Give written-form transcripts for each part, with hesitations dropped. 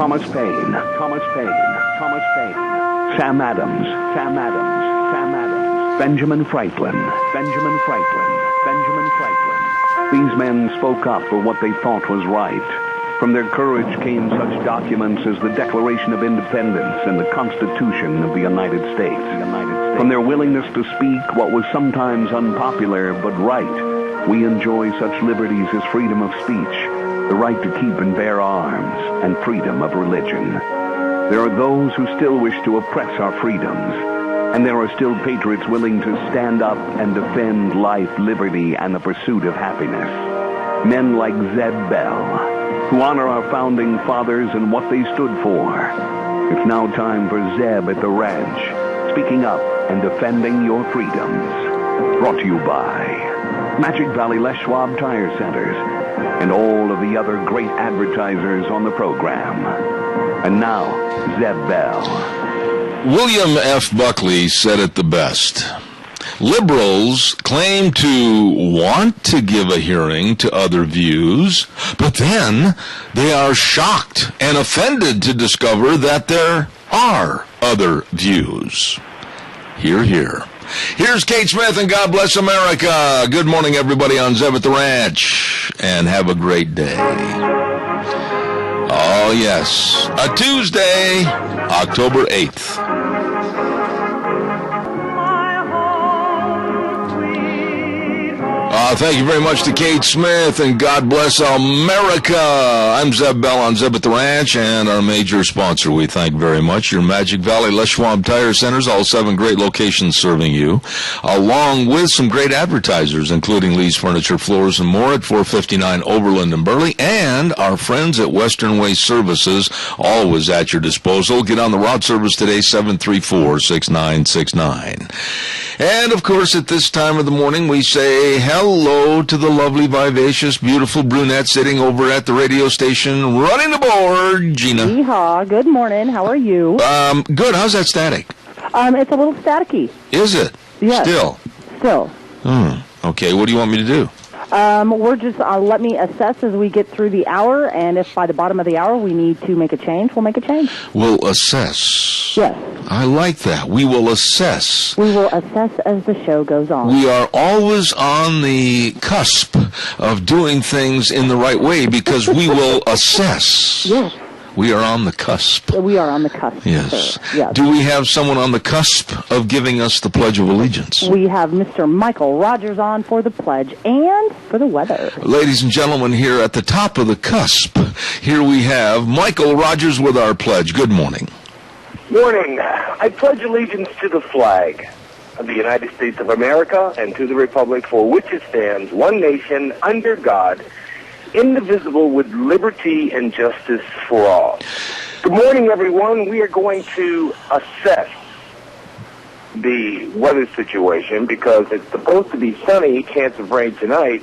Thomas Paine, Sam Adams, Benjamin Franklin. These men spoke up for what they thought was right. From their courage came such documents as the Declaration of Independence and the Constitution of the United States. From their willingness to speak what was sometimes unpopular but right, we enjoy such liberties as freedom of speech, the right to keep and bear arms, and freedom of religion. There are those who still wish to oppress our freedoms, and there are still patriots willing to stand up and defend life, liberty, and the pursuit of happiness. Men like Zeb Bell, who honor our founding fathers and what they stood for. It's now time for Zeb at the Ranch, speaking up and defending your freedoms. Brought to you by Magic Valley Les Schwab Tire Centers and all of the other great advertisers on the program. And now, Zeb Bell. William F. Buckley said it the best. Liberals claim to want to give a hearing to other views, but then they are shocked and offended to discover that there are other views. Hear, hear. Here's Kate Smith, and God bless America. Good morning, everybody, on Zeb at the Ranch, and have a great day. Oh, yes, a Tuesday, October 8th. Thank you very much to Kate Smith, and God bless America. I'm Zeb Bell on Zeb at the Ranch, and our major sponsor, we thank very much, your Magic Valley Les Schwab Tire Centers, all 7 great locations serving you, along with some great advertisers, including Lee's Furniture, Floors, and more at 459 Overland and Burley, and our friends at Western Waste Services, always at your disposal. Get on the route service today, 734-6969. And, of course, at this time of the morning, we say hello to the lovely, vivacious, beautiful brunette sitting over at the radio station, running the board, Gina. Yeehaw. Good morning. How are you? Good. How's that static? It's a little staticky. Is it? Yes. Still. Okay. What do you want me to do? We're just, let me assess as we get through the hour, and if by the bottom of the hour we need to make a change, we'll make a change. We'll assess. Yes. I like that. We will assess. We will assess as the show goes on. We are always on the cusp of doing things in the right way because we will assess. Yes. We are on the cusp. We are on the cusp. Yes. Sir. Yes. Do we have someone on the cusp of giving us the Pledge of Allegiance? We have Mr. Michael Rogers on for the pledge and for the weather. Ladies and gentlemen, here at the top of the cusp, here we have Michael Rogers with our pledge. Good morning. Morning. I pledge allegiance to the flag of the United States of America and to the republic for which it stands, one nation, under God, indivisible, with liberty and justice for all. Good morning, everyone. We are going to assess the weather situation because it's supposed to be sunny, chance of rain tonight,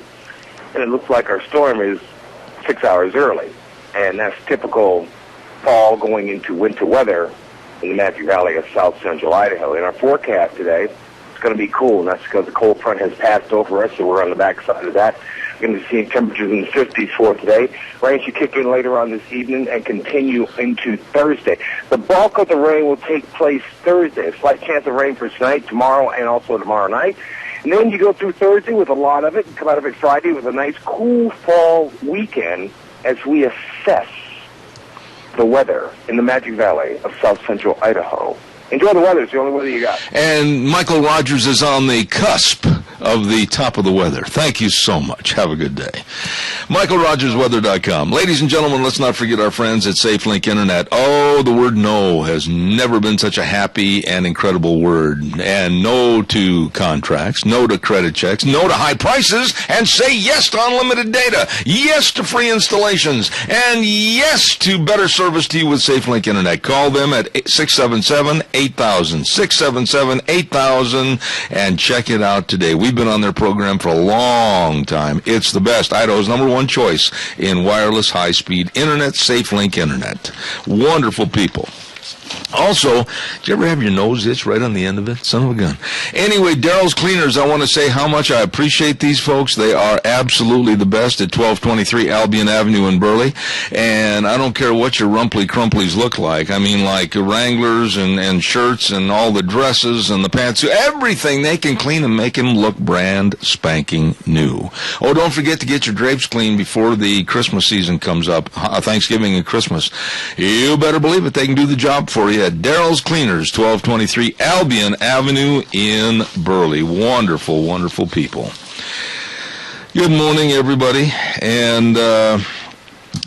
and it looks like our storm is 6 hours early. And that's typical fall going into winter weather in the Magic Valley of South Central Idaho. In our forecast today, it's going to be cool, and that's because the cold front has passed over us, so we're on the backside of that. We're going to be seeing temperatures in the 50s for today. Rain should kick in later on this evening and continue into Thursday. The bulk of the rain will take place Thursday. A slight chance of rain for tonight, tomorrow, and also tomorrow night. And then you go through Thursday with a lot of it and come out of it Friday with a nice cool fall weekend as we assess the weather in the Magic Valley of South Central Idaho. Enjoy the weather. It's the only weather you got. And Michael Rogers is on the cusp of the top of the weather. Thank you so much. Have a good day. MichaelRogersWeather.com. Ladies and gentlemen, let's not forget our friends at SafeLink Internet. Oh, the word no has never been such a happy and incredible word. And no to contracts, no to credit checks, no to high prices, and say yes to unlimited data, yes to free installations, and yes to better service to you with SafeLink Internet. Call them at 677-8000, 677-8000, and check it out today. We've been on their program for a long time. It's the best. Idaho's #1 choice in wireless high-speed internet, SafeLink Internet. Wonderful people. Also, did you ever have your nose itch right on the end of it? Son of a gun. Anyway, Daryl's Cleaners, I want to say how much I appreciate these folks. They are absolutely the best at 1223 Albion Avenue in Burley. And I don't care what your rumply crumplies look like. I mean, like Wranglers and shirts and all the dresses and the pants. Everything they can clean and make them look brand spanking new. Oh, don't forget to get your drapes clean before the Christmas season comes up, Thanksgiving and Christmas. You better believe it. They can do the job for you at Daryl's Cleaners, 1223 Albion Avenue in Burley. Wonderful, wonderful people. Good morning, everybody. And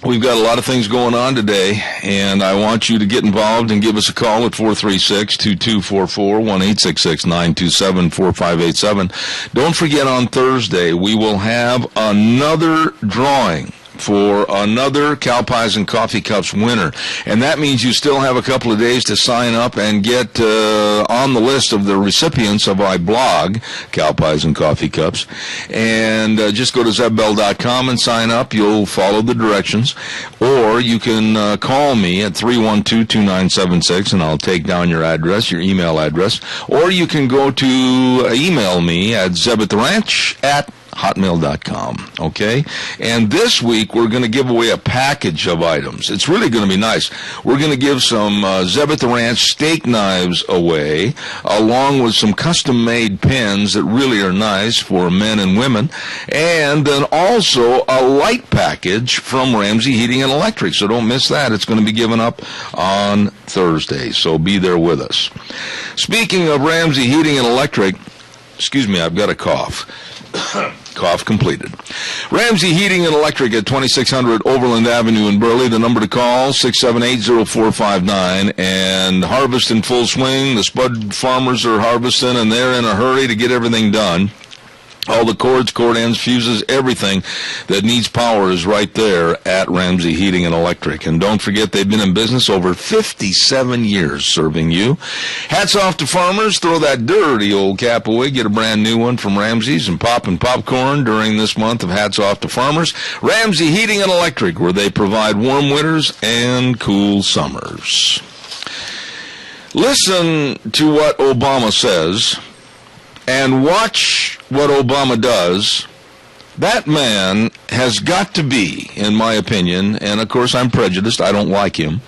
we've got a lot of things going on today, and I want you to get involved and give us a call at 436-2244, 1-866-927-4587. Don't forget, on Thursday, we will have another drawing for another Cow Pies and Coffee Cups winner. And that means you still have a couple of days to sign up and get on the list of the recipients of our blog, Cow Pies and Coffee Cups. And just go to zebbell.com and sign up. You'll follow the directions. Or you can call me at 312-2976, and I'll take down your address, your email address. Or you can go to email me at zebattheranch@hotmail.com, okay? And this week, we're going to give away a package of items. It's really going to be nice. We're going to give some Zeb at the Ranch steak knives away, along with some custom-made pins that really are nice for men and women, and then also a light package from Ramsey Heating and Electric. So don't miss that. It's going to be given up on Thursday, so be there with us. Speaking of Ramsey Heating and Electric, excuse me, I've got a cough. Cough completed. Ramsey Heating and Electric at 2600 Overland Avenue in Burley. The number to call, 678-0459. And harvest in full swing. The spud farmers are harvesting, and they're in a hurry to get everything done. All the cords, cord ends, fuses, everything that needs power is right there at Ramsey Heating and Electric. And don't forget, they've been in business over 57 years serving you. Hats off to farmers. Throw that dirty old cap away. Get a brand new one from Ramsey's and popping popcorn during this month of Hats Off to Farmers. Ramsey Heating and Electric, where they provide warm winters and cool summers. Listen to what Obama says and watch what Obama does. That man has got to be, in my opinion, and of course I'm prejudiced, I don't like him.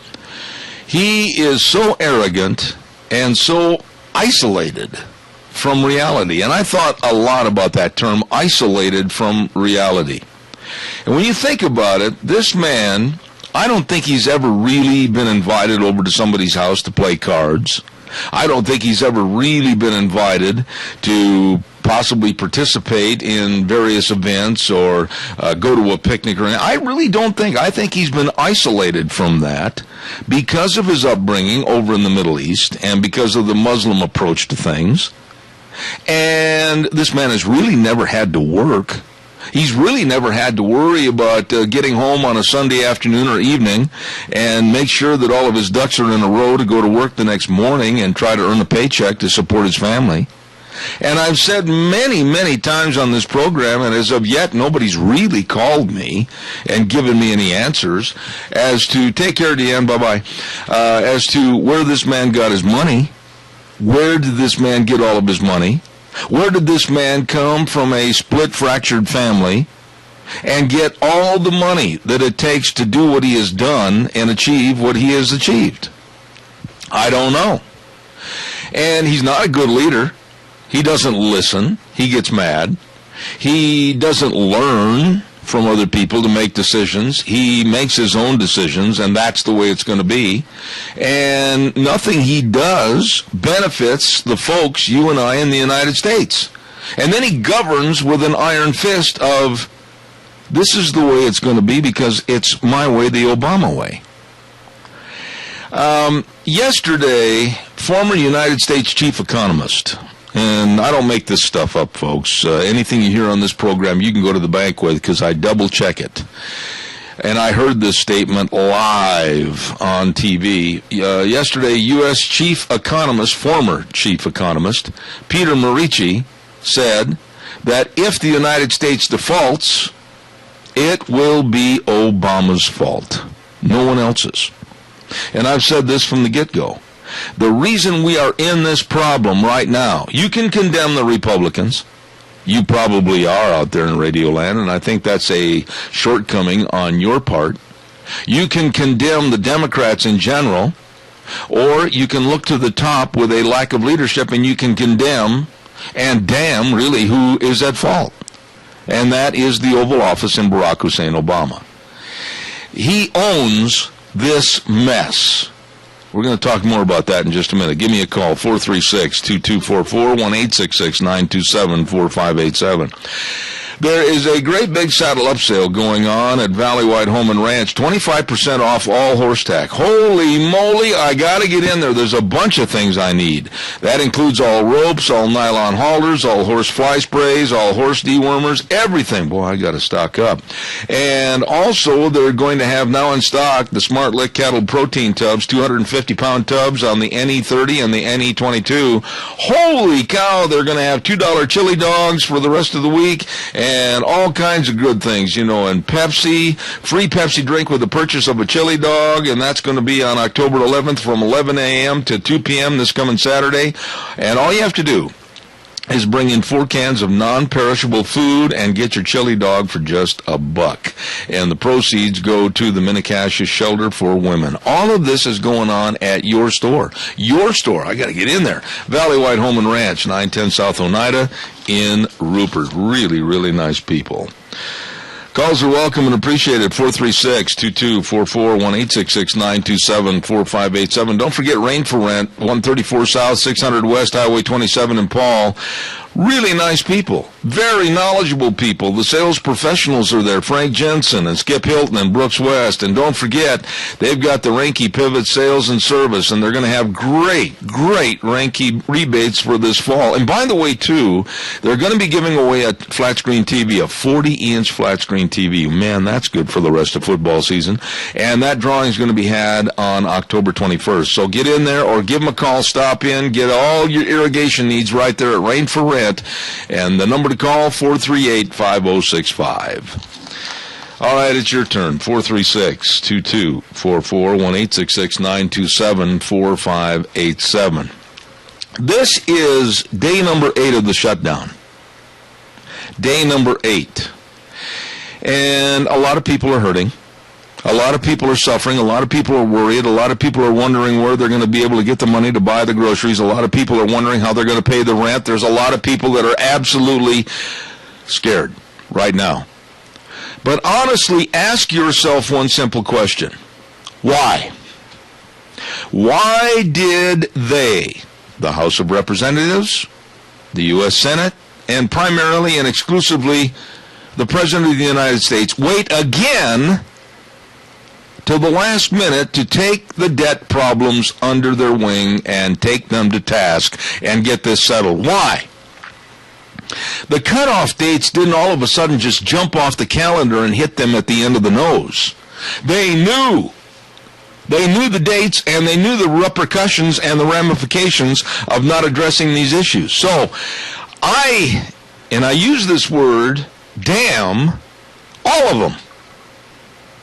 He is so arrogant and so isolated from reality. And I thought a lot about that term, isolated from reality. And when you think about it, this man, I don't think he's ever really been invited over to somebody's house to play cards. I don't think he's ever really been invited to possibly participate in various events or go to a picnic or anything. I really don't think. I think he's been isolated from that because of his upbringing over in the Middle East and because of the Muslim approach to things. And this man has really never had to work. He's really never had to worry about getting home on a Sunday afternoon or evening and make sure that all of his ducks are in a row to go to work the next morning and try to earn a paycheck to support his family. And I've said many, many times on this program, and as of yet, nobody's really called me and given me any answers as to, take care, Deanne, bye-bye, as to where this man got his money. Where did this man get all of his money? Where did this man come from a split, fractured family and get all the money that it takes to do what he has done and achieve what he has achieved? I don't know. And he's not a good leader. He doesn't listen. He gets mad. He doesn't learn from other people to make decisions. He makes his own decisions, and that's the way it's going to be. And nothing he does benefits the folks, you and I, in the United States. And then he governs with an iron fist of, this is the way it's going to be because it's my way, the Obama way. Yesterday, former United States chief economist, and I don't make this stuff up, folks. Anything you hear on this program, you can go to the bank with because I double-check it. And I heard this statement live on TV. Yesterday, U.S. chief economist, former chief economist, Peter Morici, said that if the United States defaults, it will be Obama's fault. No one else's. And I've said this from the get-go. The reason we are in this problem right now, you can condemn the Republicans. You probably are out there in Radio Land, and I think that's a shortcoming on your part. You can condemn the Democrats in general, or you can look to the top with a lack of leadership, and you can condemn and damn, really, who is at fault. And that is the Oval Office and Barack Hussein Obama. He owns this mess. We're going to talk more about that in just a minute. Give me a call, 436-2244, 1-866-927-4587. There is a great big saddle up sale going on at Valley White Home and Ranch. 25% off all horse tack. Holy moly, I got to get in there. There's a bunch of things I need. That includes all ropes, all nylon halters, all horse fly sprays, all horse dewormers, everything. Boy, I got to stock up. And also, they're going to have now in stock the Smart Lick Cattle Protein Tubs, 250-pound tubs on the NE30 and the NE22. Holy cow, they're going to have $2 chili dogs for the rest of the week, and all kinds of good things, and Pepsi, free Pepsi drink with the purchase of a chili dog, and that's going to be on October 11th from 11 a.m. to 2 p.m. this coming Saturday. And all you have to do is bring in 4 cans of non-perishable food and get your chili dog for just $1. And the proceeds go to the Minnecasia Shelter for Women. All of this is going on at your store. Your store. I got to get in there. Valley White Home and Ranch, 910 South Oneida in Rupert. Really, really nice people. Calls are welcome and appreciated. 436-2244, 1-866-927-4587. Don't forget Rain for Rent, 134 South, 600 West, Highway 27 in Paul. Really nice people. Very knowledgeable people. The sales professionals are there. Frank Jensen and Skip Hilton and Brooks West. And don't forget, they've got the Ranky Pivot Sales and Service, and they're going to have great Ranky rebates for this fall. And by the way, too, they're going to be giving away a flat screen TV, a 40-inch flat screen TV. Man, that's good for the rest of football season. And that drawing is going to be had on October 21st. So get in there or give them a call, stop in, get all your irrigation needs right there at Rain for Rent. And the number to call, 438-5065. All right, it's your turn. 436-2244, 1-866-927-4587. This is day number 8 of the shutdown. Day number 8. And a lot of people are hurting. A lot of people are suffering. A lot of people are worried. A lot of people are wondering where they're going to be able to get the money to buy the groceries. A lot of people are wondering how they're going to pay the rent. There's a lot of people that are absolutely scared right now. But honestly, ask yourself one simple question. Why? Why did they, the House of Representatives, the U.S. Senate, and primarily and exclusively the President of the United States, wait again till the last minute to take the debt problems under their wing and take them to task and get this settled? Why? The cutoff dates didn't all of a sudden just jump off the calendar and hit them at the end of the nose. They knew. They knew the dates, and they knew the repercussions and the ramifications of not addressing these issues. So I use this word, damn, all of them.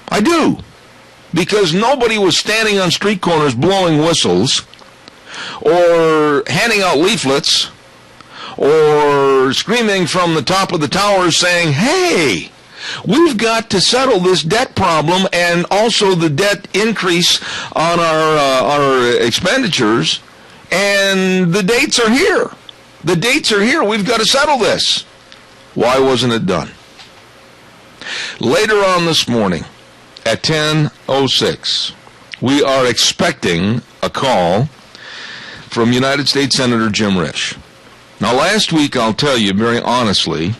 I do. Because nobody was standing on street corners blowing whistles or handing out leaflets or screaming from the top of the towers saying, hey, we've got to settle this debt problem and also the debt increase on our expenditures, and the dates are here. The dates are here. We've got to settle this. Why wasn't it done? Later on this morning, at 10:06, we are expecting a call from United States Senator Jim Risch. Now, last week, I'll tell you very honestly,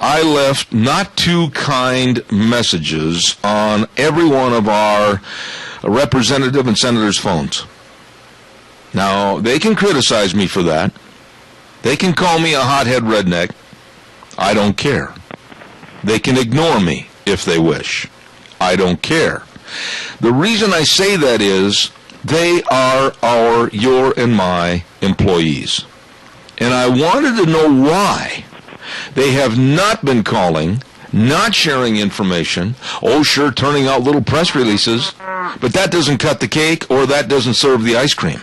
I left not too kind messages on every one of our representative and senators' phones. Now, they can criticize me for that. They can call me a hothead redneck. I don't care. They can ignore me if they wish. I don't care. The reason I say that is they are your and my employees. And I wanted to know why they have not been calling, not sharing information, sure, turning out little press releases. But that doesn't cut the cake, or that doesn't serve the ice cream.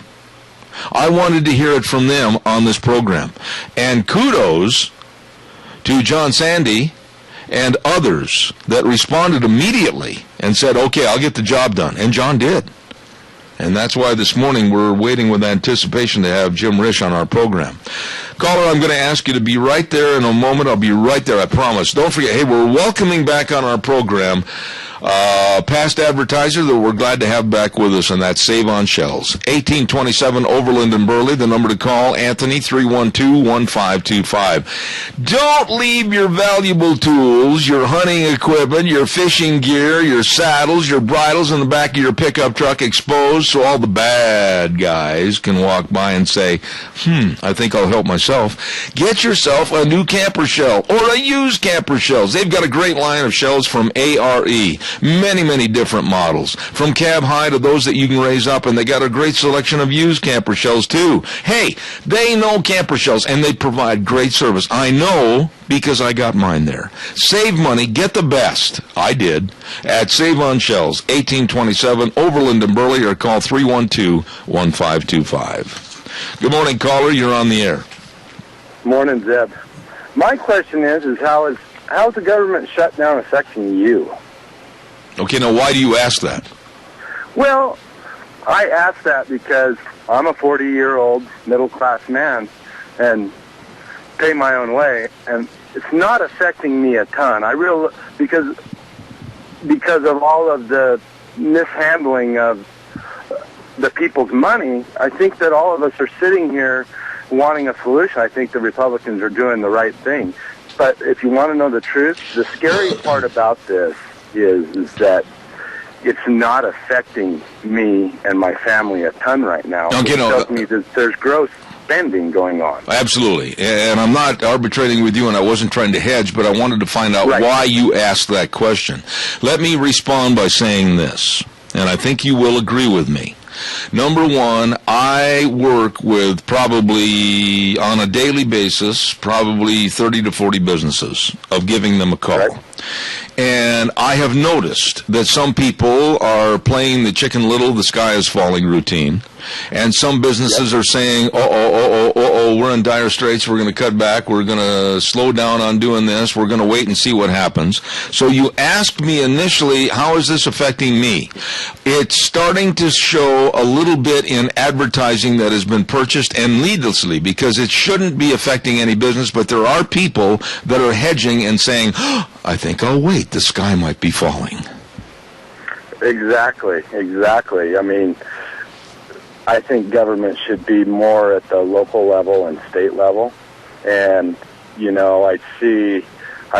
I wanted to hear it from them on this program. And kudos to John Sandy and others that responded immediately and said, okay, I'll get the job done. And John did. And that's why this morning we're waiting with anticipation to have Jim Risch on our program. Caller, I'm going to ask you to be right there in a moment. I'll be right there, I promise. Don't forget, hey, we're welcoming back on our program past advertiser that we're glad to have back with us, and that's Save on Shells. 1827 Overland and Burley, the number to call, Anthony, 312-1525. Don't leave your valuable tools, your hunting equipment, your fishing gear, your saddles, your bridles in the back of your pickup truck exposed so all the bad guys can walk by and say, I think I'll help myself. Get yourself a new camper shell or a used camper shells. They've got a great line of shells from ARE. Many, many different models, from cab high to those that you can raise up, and they got a great selection of used camper shells too. Hey, they know camper shells, and they provide great service. I know because I got mine there. Save money, get the best. I did at Save on Shells, 1827 Overland and Burley, or call 312-1525. Good morning, caller. You're on the air. Morning, Zeb. My question is how's the government shutdown affecting you? Okay, now why do you ask that? Well, I ask that because I'm a 40-year-old middle-class man and pay my own way, and it's not affecting me a ton. Because of all of the mishandling of the people's money, I think that all of us are sitting here wanting a solution. I think the Republicans are doing the right thing. But if you want to know the truth, the scary part about this is that it's not affecting me and my family a ton right now. Okay, it tells me that there's gross spending going on. Absolutely. And I'm not arbitrating with you, and I wasn't trying to hedge, but I wanted to find out why you asked that question. Let me respond by saying this, and I think you will agree with me. Number one, I work with probably, on a daily basis, probably 30 to 40 businesses of giving them a call. Right. And I have noticed that some people are playing the Chicken Little, the sky is falling routine. And some businesses are saying, we're in dire straits, we're going to cut back, we're going to slow down on doing this, we're going to wait and see what happens. So you asked me initially, how is this affecting me? It's starting to show a little bit in advertising that has been purchased, and needlessly, because it shouldn't be affecting any business, but there are people that are hedging and saying, I think I'll wait, the sky might be falling. Exactly. I mean, I think government should be more at the local level and state level. And, you know, I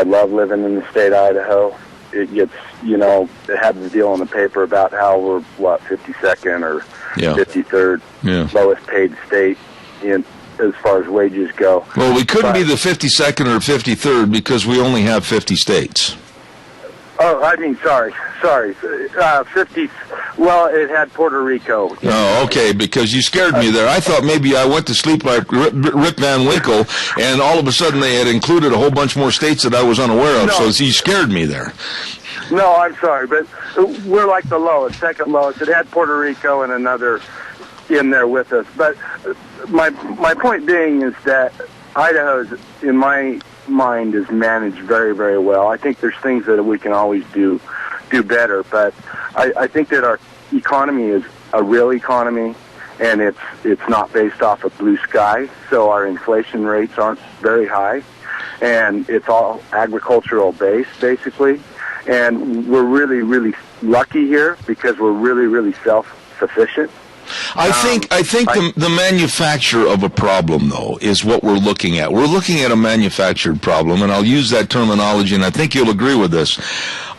love living in the state of Idaho. It gets, it had the deal in the paper about how we're, 52nd or 53rd lowest paid state as far as wages go. Well, we couldn't be the 52nd or 53rd because we only have 50 states. Oh, I mean, sorry. 50, well, it had Puerto Rico. Oh, okay, because you scared me there. I thought maybe I went to sleep like Rip Van Winkle, and all of a sudden they had included a whole bunch more states that I was unaware of, so you scared me there. No, I'm sorry, but we're like the lowest, second lowest. It had Puerto Rico and another in there with us. But my point being is that Idaho, in my mind, is managed very, very well. I think there's things that we can always do better, but I think that our economy is a real economy, and it's not based off of blue sky, so our inflation rates aren't very high, and it's all agricultural based, basically, and we're really, really lucky here because we're really, really self-sufficient. I think the manufacture of a problem, though, is what we're looking at. We're looking at a manufactured problem, and I'll use that terminology, and I think you'll agree with this.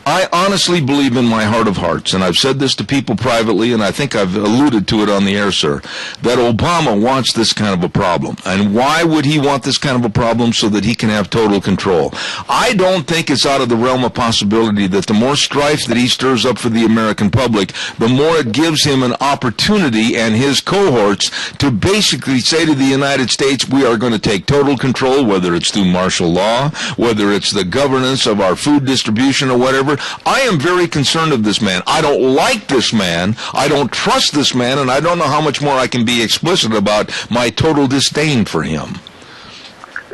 I honestly believe in my heart of hearts, and I've said this to people privately, and I think I've alluded to it on the air, sir, that Obama wants this kind of a problem. And why would he want this kind of a problem? So that he can have total control. I don't think it's out of the realm of possibility that the more strife that he stirs up for the American public, the more it gives him an opportunity and his cohorts to basically say to the United States, we are going to take total control, whether it's through martial law, whether it's the governance of our food distribution or whatever. whatever. I am very concerned of this man. I don't like this man. I don't trust this man, and I don't know how much more I can be explicit about my total disdain for him.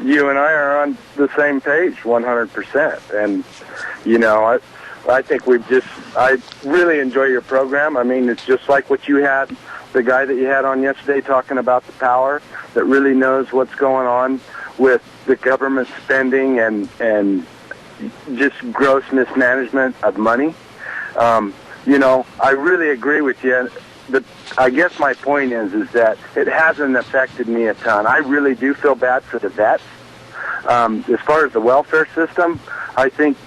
You and I are on the same page, 100%. And, you know, I think I really enjoy your program. I mean, it's just like what you had, the guy that you had on yesterday talking about the power that really knows what's going on with the government spending and just gross mismanagement of money. You know, I really agree with you. I guess my point is that it hasn't affected me a ton. I really do feel bad for the vets. As far as the welfare system, I think,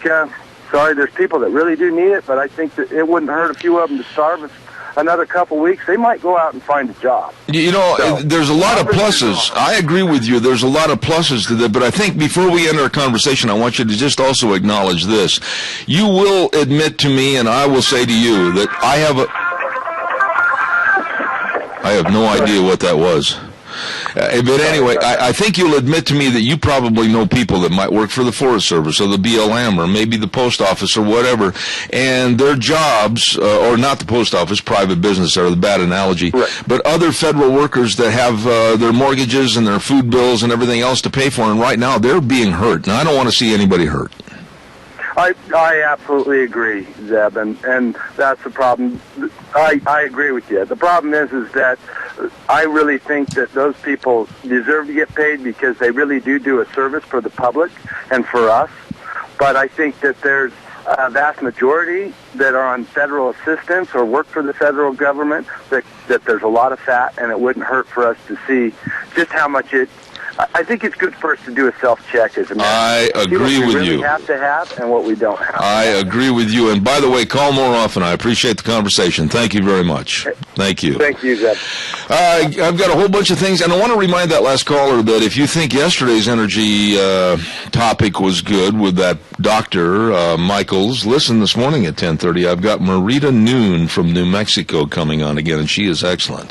sorry, there's people that really do need it, but I think that it wouldn't hurt a few of them to starve another couple weeks. They might go out and find a job. You know, there's a lot of pluses. I agree with you. There's a lot of pluses to that, but I think before we end our conversation, I want you to just also acknowledge this. You will admit to me, and I will say to you, that I have no idea what that was. But anyway, I think you'll admit to me that you probably know people that might work for the Forest Service or the BLM or maybe the post office or whatever, and their jobs, or not the post office, private business are the bad analogy, right, but other federal workers that have their mortgages and their food bills and everything else to pay for, and right now they're being hurt, and I don't want to see anybody hurt. I absolutely agree, Zeb, and that's the problem. I agree with you. The problem is that I really think that those people deserve to get paid because they really do a service for the public and for us. But I think that there's a vast majority that are on federal assistance or work for the federal government that there's a lot of fat, and it wouldn't hurt for us to see just how much it. I think it's good for us to do a self-check as a man. I agree with you. What we really have to have and what we don't have. I agree with you. And by the way, call more often. I appreciate the conversation. Thank you very much. Thank you. Thank you, Zeb. I've got a whole bunch of things, and I want to remind that last caller that if you think yesterday's energy topic was good with that Dr. Michaels, listen this morning at 10:30. I've got Marita Noon from New Mexico coming on again, and she is excellent.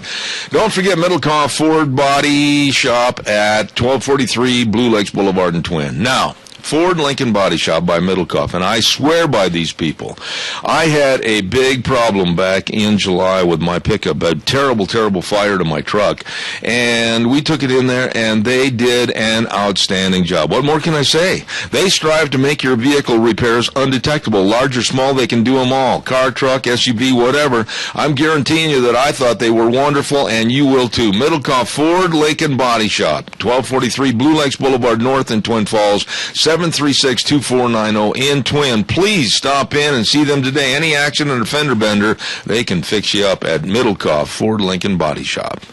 Don't forget Middlecoff Ford Body Shop at 1243 Blue Lakes Boulevard in Twin. Now, Ford Lincoln Body Shop by Middlecoff, and I swear by these people. I had a big problem back in July with my pickup, a terrible, terrible fire to my truck, and we took it in there, and they did an outstanding job. What more can I say? They strive to make your vehicle repairs undetectable. Large or small, they can do them all. Car, truck, SUV, whatever. I'm guaranteeing you that I thought they were wonderful, and you will too. Middlecoff Ford Lincoln Body Shop, 1243 Blue Lakes Boulevard North in Twin Falls, 736-2490 in Twin. Please stop in and see them today. Any accident or fender bender, they can fix you up at Middlecoff Ford Lincoln Body Shop.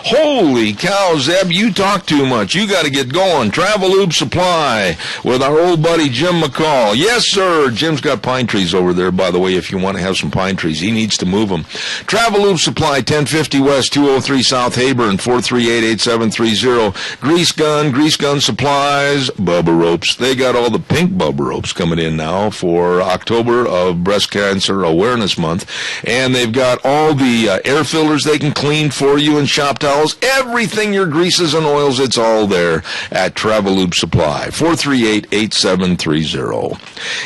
Holy cow, Zeb, you talk too much. You got to get going. Travel Lube Supply with our old buddy Jim McCall. Yes, sir. Jim's got pine trees over there, by the way, if you want to have some pine trees. He needs to move them. Travel Lube Supply, 1050 West, 203 South Haber, 438-8730. Grease Gun Supplies, Bubba Ropes. They got all the pink Bubba Ropes coming in now for October of Breast Cancer Awareness Month. And they've got all the air filters they can clean for you and shop towels. Everything, your greases and oils, it's all there at Travel Lube Supply, 438-8730.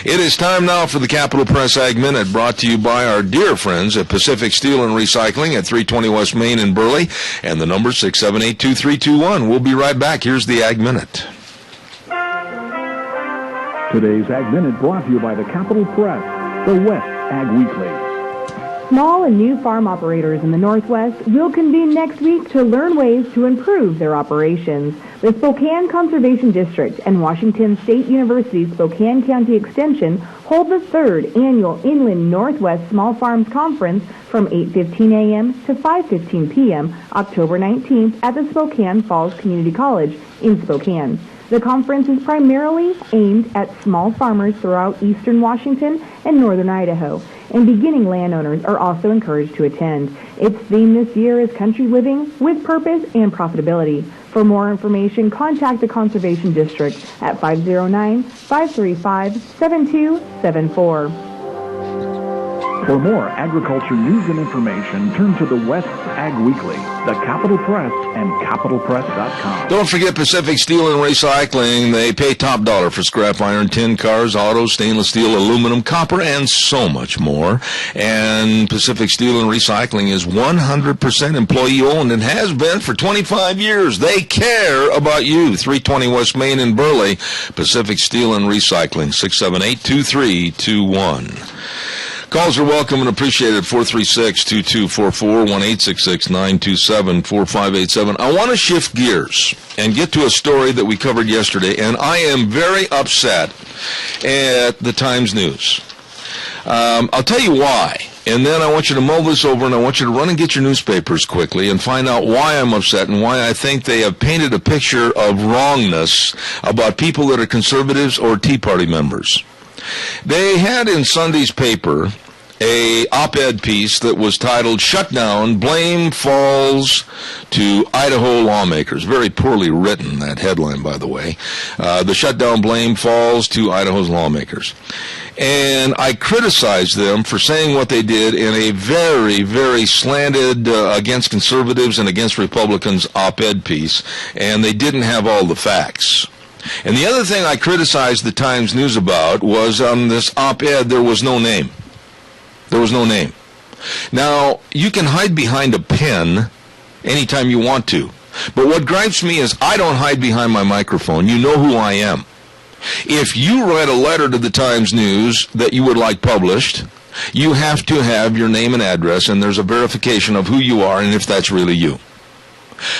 It is time now for the Capital Press Ag Minute, brought to you by our dear friends at Pacific Steel and Recycling at 320 West Main in Burley. And the number 678-2321. We'll be right back. Here's the Ag Minute. Today's Ag Minute brought to you by the Capital Press, the West Ag Weekly. Small and new farm operators in the Northwest will convene next week to learn ways to improve their operations. The Spokane Conservation District and Washington State University Spokane County Extension hold the third annual Inland Northwest Small Farms Conference from 8:15 a.m. to 5:15 p.m. October 19th at the Spokane Falls Community College in Spokane. The conference is primarily aimed at small farmers throughout eastern Washington and northern Idaho, and beginning landowners are also encouraged to attend. Its theme this year is Country Living with Purpose and Profitability. For more information, contact the Conservation District at 509-535-7274. For more agriculture news and information, turn to the West Ag Weekly, the Capital Press, and CapitalPress.com. Don't forget Pacific Steel and Recycling. They pay top dollar for scrap iron, tin, cars, autos, stainless steel, aluminum, copper, and so much more. And Pacific Steel and Recycling is 100% employee-owned and has been for 25 years. They care about you. 320 West Main in Burley, Pacific Steel and Recycling, 678-2321. Calls are welcome and appreciated. 436-2244, 1-866-927-4587. I want to shift gears and get to a story that we covered yesterday, and I am very upset at the Times News. I'll tell you why, and then I want you to mull this over, and I want you to run and get your newspapers quickly and find out why I'm upset and why I think they have painted a picture of wrongness about people that are conservatives or Tea Party members. They had in Sunday's paper a op-ed piece that was titled "Shutdown, Blame Falls to Idaho Lawmakers." Very poorly written, that headline, by the way. The shutdown blame falls to Idaho's lawmakers. And I criticized them for saying what they did in a very, very slanted against conservatives and against Republicans op-ed piece, and they didn't have all the facts. And the other thing I criticized the Times News about was on this op-ed, there was no name. There was no name. Now, you can hide behind a pen anytime you want to. But what gripes me is I don't hide behind my microphone. You know who I am. If you write a letter to the Times News that you would like published, you have to have your name and address, and there's a verification of who you are and if that's really you.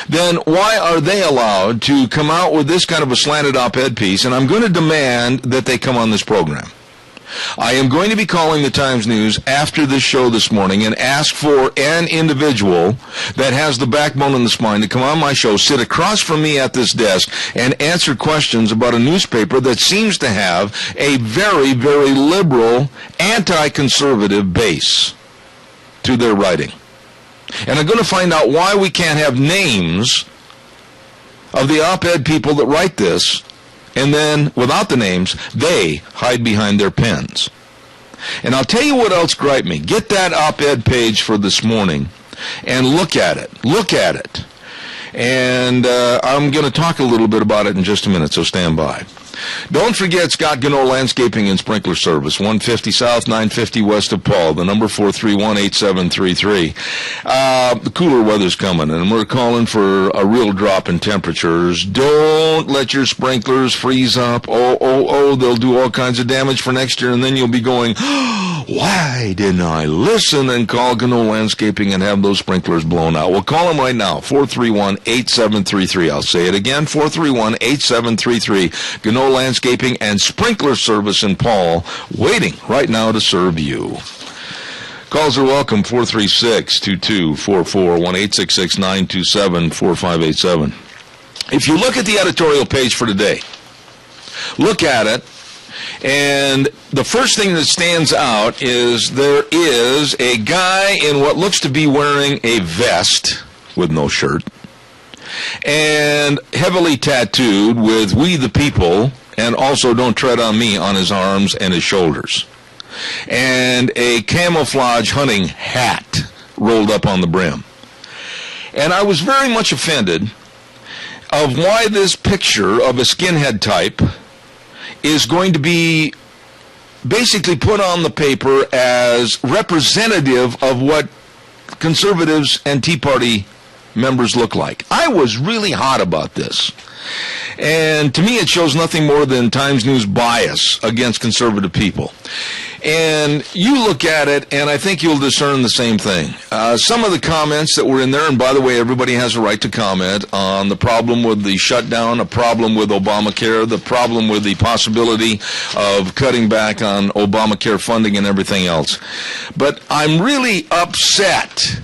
Then why are they allowed to come out with this kind of a slanted op-ed piece? And I'm going to demand that they come on this program. I am going to be calling the Times News after this show this morning and ask for an individual that has the backbone and the spine to come on my show, sit across from me at this desk, and answer questions about a newspaper that seems to have a very, very liberal, anti-conservative base to their writing. And I'm going to find out why we can't have names of the op-ed people that write this, and then, without the names, they hide behind their pens. And I'll tell you what else griped me. Get that op-ed page for this morning and look at it. Look at it. And I'm going to talk a little bit about it in just a minute, so stand by. Don't forget Scott Gano Landscaping and Sprinkler Service, 150 South, 950 West of Paul, the number 431-8733. The cooler weather's coming, and we're calling for a real drop in temperatures. Don't let your sprinklers freeze up. Oh, they'll do all kinds of damage for next year, and then you'll be going, why didn't I listen and call Gano Landscaping and have those sprinklers blown out? Well, call them right now, 431-8733. I'll say it again, 431-8733. Gano Landscaping and Sprinkler Service in Paul, waiting right now to serve you. Calls are welcome, 436-2244, 1-866-927-4587. If you look at the editorial page for today, look at it, and the first thing that stands out is there is a guy in what looks to be wearing a vest with no shirt, and heavily tattooed with "We the People" and also "Don't Tread on Me" on his arms and his shoulders, and a camouflage hunting hat rolled up on the brim. And I was very much offended of why this picture of a skinhead type is going to be basically put on the paper as representative of what conservatives and Tea Party members look like. I was really hot about this. And to me, it shows nothing more than Times News bias against conservative people. And you look at it, and I think you'll discern the same thing. Some of the comments that were in there, and by the way, everybody has a right to comment on the problem with the shutdown, a problem with Obamacare, the problem with the possibility of cutting back on Obamacare funding and everything else. But I'm really upset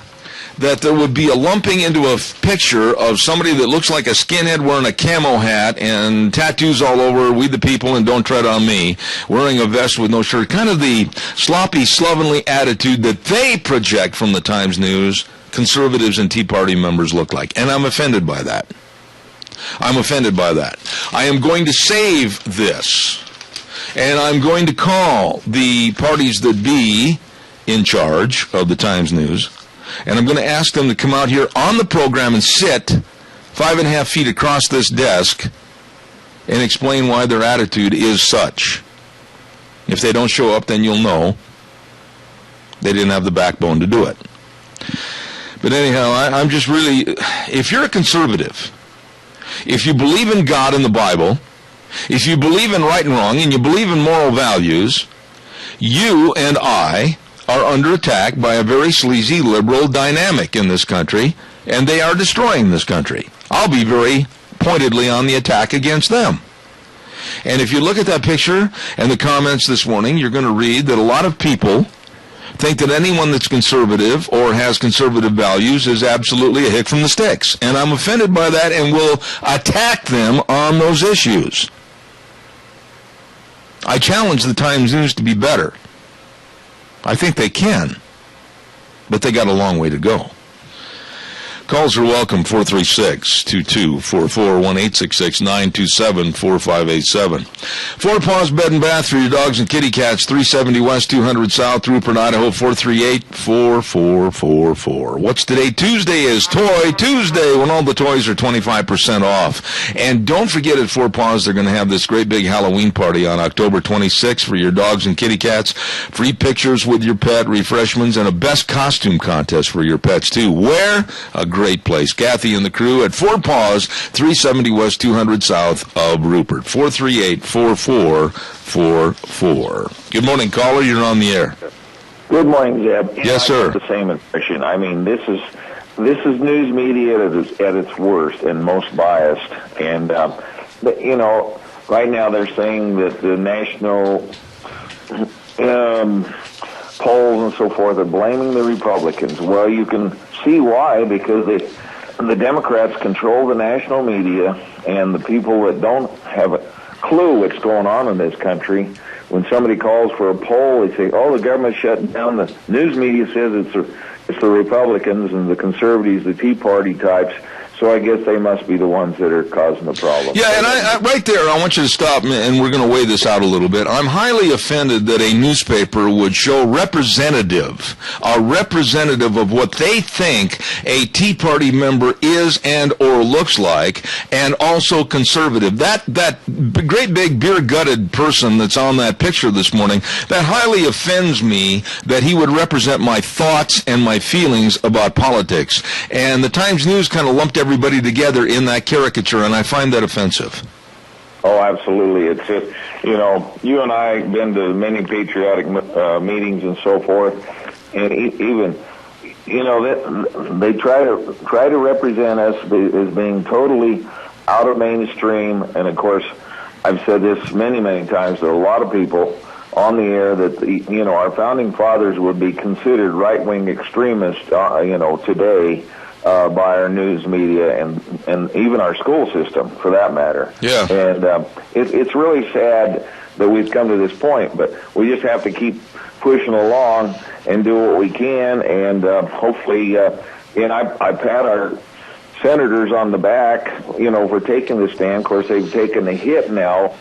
that there would be a lumping into a picture of somebody that looks like a skinhead wearing a camo hat and tattoos all over, "We the People" and "Don't Tread on Me," wearing a vest with no shirt. Kind of the sloppy, slovenly attitude that they project from the Times News conservatives and Tea Party members look like. And I'm offended by that. I'm offended by that. I am going to save this, and I'm going to call the parties that be in charge of the Times News, and I'm going to ask them to come out here on the program and sit 5.5 feet across this desk and explain why their attitude is such. If they don't show up, then you'll know they didn't have the backbone to do it. But anyhow, I'm just really, if you're a conservative, if you believe in God and the Bible, if you believe in right and wrong, and you believe in moral values, you and I are under attack by a very sleazy liberal dynamic in this country, and they are destroying this country. I'll be very pointedly on the attack against them. And if you look at that picture and the comments this morning, you're going to read that a lot of people think that anyone that's conservative or has conservative values is absolutely a hick from the sticks. And I'm offended by that and will attack them on those issues. I challenge the Times News to be better. I think they can, but they got a long way to go. Calls are welcome, 436-2244, 1-866-927-4587. Four Paws Bed and Bath for your dogs and kitty cats, 370 West, 200 South, Rupert, Idaho, 438-4444. What's today? Tuesday is Toy Tuesday, when all the toys are 25% off. And don't forget at Four Paws, they're going to have this great big Halloween party on October 26th for your dogs and kitty cats. Free pictures with your pet, refreshments, and a best costume contest for your pets, too. Where? A great place. Kathy and the crew at Four Paws, 370 West, 200 South of Rupert. 438-4444. Good morning, caller. You're on the air. Good morning, Zeb. Yes, sir. The same impression. I mean, this is news media at its worst and most biased. And right now they're saying that the national polls and so forth are blaming the Republicans. Well, you can see why, because the Democrats control the national media, and the people that don't have a clue what's going on in this country, when somebody calls for a poll, they say, oh, the government's shutting down. The news media says it's the Republicans and the conservatives, the Tea Party types. So I guess they must be the ones that are causing the problem. Yeah, and I right there, I want you to stop, and we're going to weigh this out a little bit. I'm highly offended that a newspaper would show a representative of what they think a Tea Party member is and or looks like, and also conservative. That great big beer-gutted person that's on that picture this morning, that highly offends me that he would represent my thoughts and my feelings about politics. And the Times News kind of lumped everybody together in that caricature, and I find that offensive. Oh, absolutely. It's just, you and I have been to many patriotic meetings and so forth, and even, they try to represent us as being totally out of mainstream. And of course, I've said this many, many times, there are a lot of people on the air that, our founding fathers would be considered right-wing extremists, today, by our news media and even our school system, for that matter. Yeah. And it's really sad that we've come to this point, but we just have to keep pushing along and do what we can, and hopefully, and I pat our senators on the back, for taking the stand. Of course, they've taken the hit now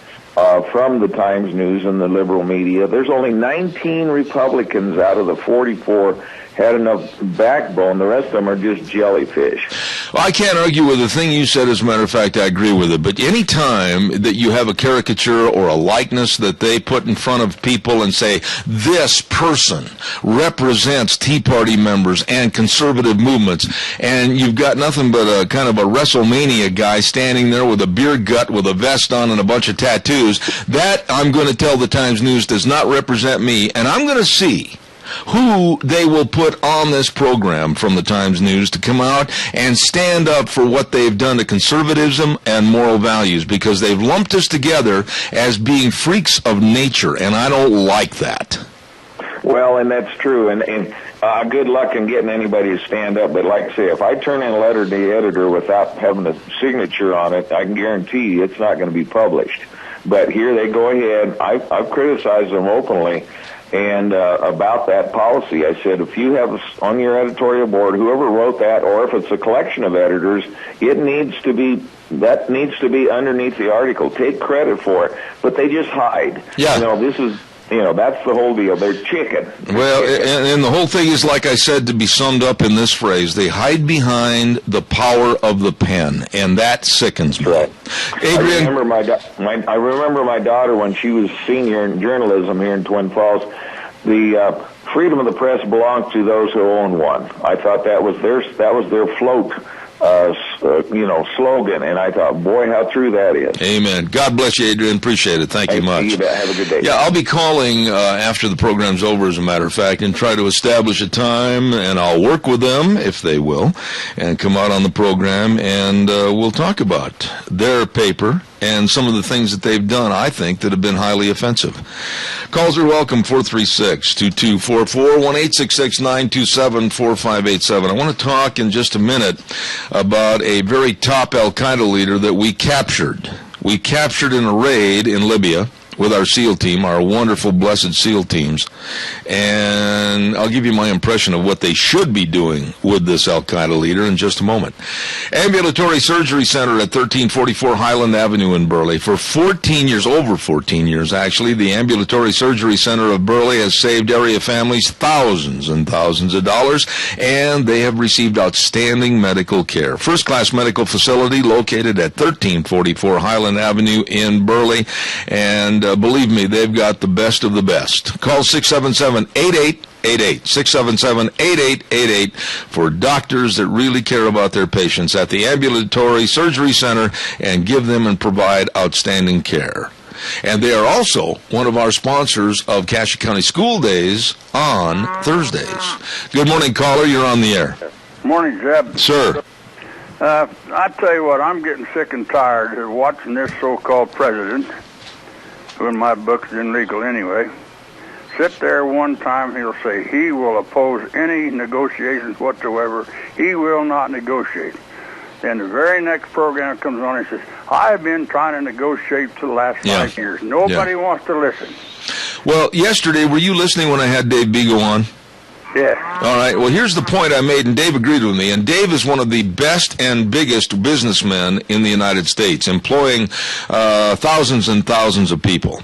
from the Times News and the liberal media. There's only 19 Republicans out of the 44 had enough backbone. The rest of them are just jellyfish. Well, I can't argue with the thing you said. As a matter of fact, I agree with it. But any time that you have a caricature or a likeness that they put in front of people and say, this person represents Tea Party members and conservative movements, and you've got nothing but a kind of a WrestleMania guy standing there with a beer gut with a vest on and a bunch of tattoos, that, I'm going to tell the Times News, does not represent me. And I'm going to see who they will put on this program from the Times News to come out and stand up for what they've done to conservatism and moral values, because they've lumped us together as being freaks of nature, and I don't like that. Well, and that's true, and good luck in getting anybody to stand up, but like I say, if I turn in a letter to the editor without having a signature on it, I can guarantee you it's not going to be published. But here they go ahead. I've criticized them openly, and about that policy, I said, if you have on your editorial board, whoever wrote that, or if it's a collection of editors, that needs to be underneath the article. Take credit for it, but they just hide. Yeah. This is that's the whole deal. They're chicken. Well, and the whole thing is, like I said, to be summed up in this phrase: they hide behind the power of the pen, and that sickens me. Right. Adrian, I remember my daughter when she was senior in journalism here in Twin Falls. The freedom of the press belongs to those who own one. I thought that was their float. Slogan, and I thought, boy, how true that is. Amen. God bless you, Adrian. Appreciate it. Thank you much. You bet. Have a good day. Yeah, I'll be calling after the program's over, as a matter of fact, and try to establish a time, and I'll work with them, if they will, and come out on the program, and we'll talk about their paper and some of the things that they've done, I think, that have been highly offensive. Calls are welcome, 436-2244, 1-866-927-4587. I want to talk in just a minute about a very top Al-Qaeda leader that we captured. We captured in a raid in Libya with our SEAL team, our wonderful, blessed SEAL teams. And I'll give you my impression of what they should be doing with this Al-Qaeda leader in just a moment. Ambulatory Surgery Center at 1344 Highland Avenue in Burley. For 14 years, over 14 years actually, the Ambulatory Surgery Center of Burley has saved area families thousands and thousands of dollars, and they have received outstanding medical care. First-class medical facility located at 1344 Highland Avenue in Burley, and believe me, they've got the best of the best. Call 677-8888, 677-8888 for doctors that really care about their patients at the Ambulatory Surgery Center and give them and provide outstanding care. And they are also one of our sponsors of Cassia County School Days on Thursdays. Good morning, caller. You're on the air. Morning, Zeb. Sir. I tell you what, I'm getting sick and tired of watching this so-called president, who in my book is illegal anyway, sit there one time, he'll say he will oppose any negotiations whatsoever. He will not negotiate. Then the very next program comes on, he says, I've been trying to negotiate for the last 5 years. Nobody wants to listen. Well, yesterday, were you listening when I had Dave Beagle on? Yeah. All right. Well, here's the point I made, and Dave agreed with me. And Dave is one of the best and biggest businessmen in the United States, employing thousands and thousands of people.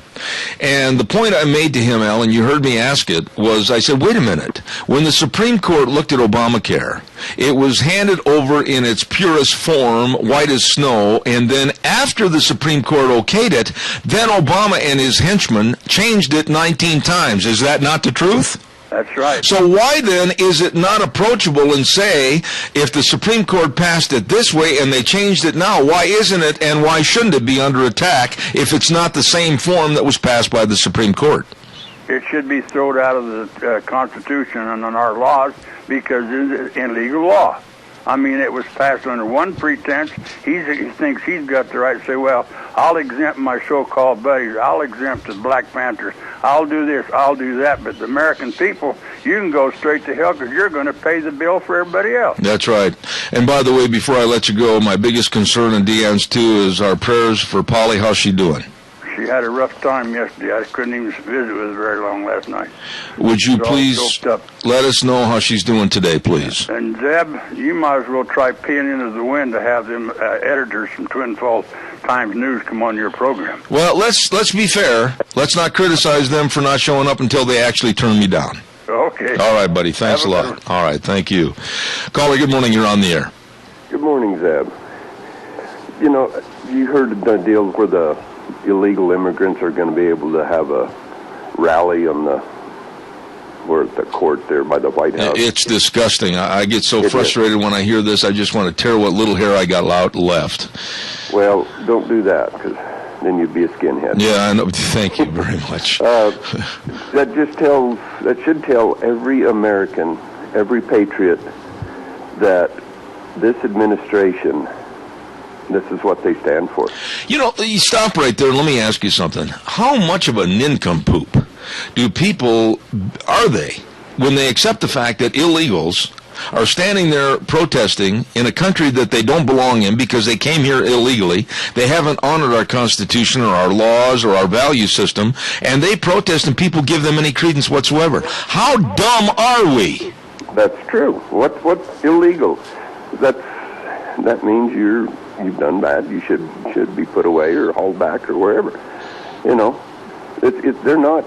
And the point I made to him, Alan, you heard me ask it, was I said, wait a minute. When the Supreme Court looked at Obamacare, it was handed over in its purest form, white as snow, and then after the Supreme Court okayed it, then Obama and his henchmen changed it 19 times. Is that not the truth? That's right. So why then is it not approachable and say, if the Supreme Court passed it this way and they changed it now, why isn't it and why shouldn't it be under attack if it's not the same form that was passed by the Supreme Court? It should be thrown out of the Constitution and on our laws because it's illegal law. I mean, it was passed under one pretense. He thinks he's got the right to say, well, I'll exempt my so-called buddies. I'll exempt the Black Panthers. I'll do this. I'll do that. But the American people, you can go straight to hell because you're going to pay the bill for everybody else. That's right. And by the way, before I let you go, my biggest concern, and Deanne's too, is our prayers for Polly. How's she doing? She had a rough time yesterday. I couldn't even visit with her very long last night. Would you please let us know how she's doing today, please? And Zeb, you might as well try peeing into the wind to have them editors from Twin Falls Times News come on your program. Well, let's be fair. Let's not criticize them for not showing up until they actually turn me down. Okay. All right, buddy. Thanks a lot. All right. Thank you. Caller, good morning. You're on the air. Good morning, Zeb. You know, you heard the deal where the illegal immigrants are going to be able to have a rally on the court there by the White House. It's disgusting. I get so frustrated when I hear this. I just want to tear what little hair I got left. Well, don't do that because then you'd be a skinhead. Yeah, I know. Thank you very much. That should tell every American, every patriot, that this administration, this is what they stand for. You know, you stop right there and let me ask you something. How much of a nincompoop do people, are they, when they accept the fact that illegals are standing there protesting in a country that they don't belong in because they came here illegally, they haven't honored our Constitution or our laws or our value system, and they protest and people give them any credence whatsoever? How dumb are we? That's true. What's illegal? That means you've done bad. You should be put away or hauled back or wherever. You know, they're not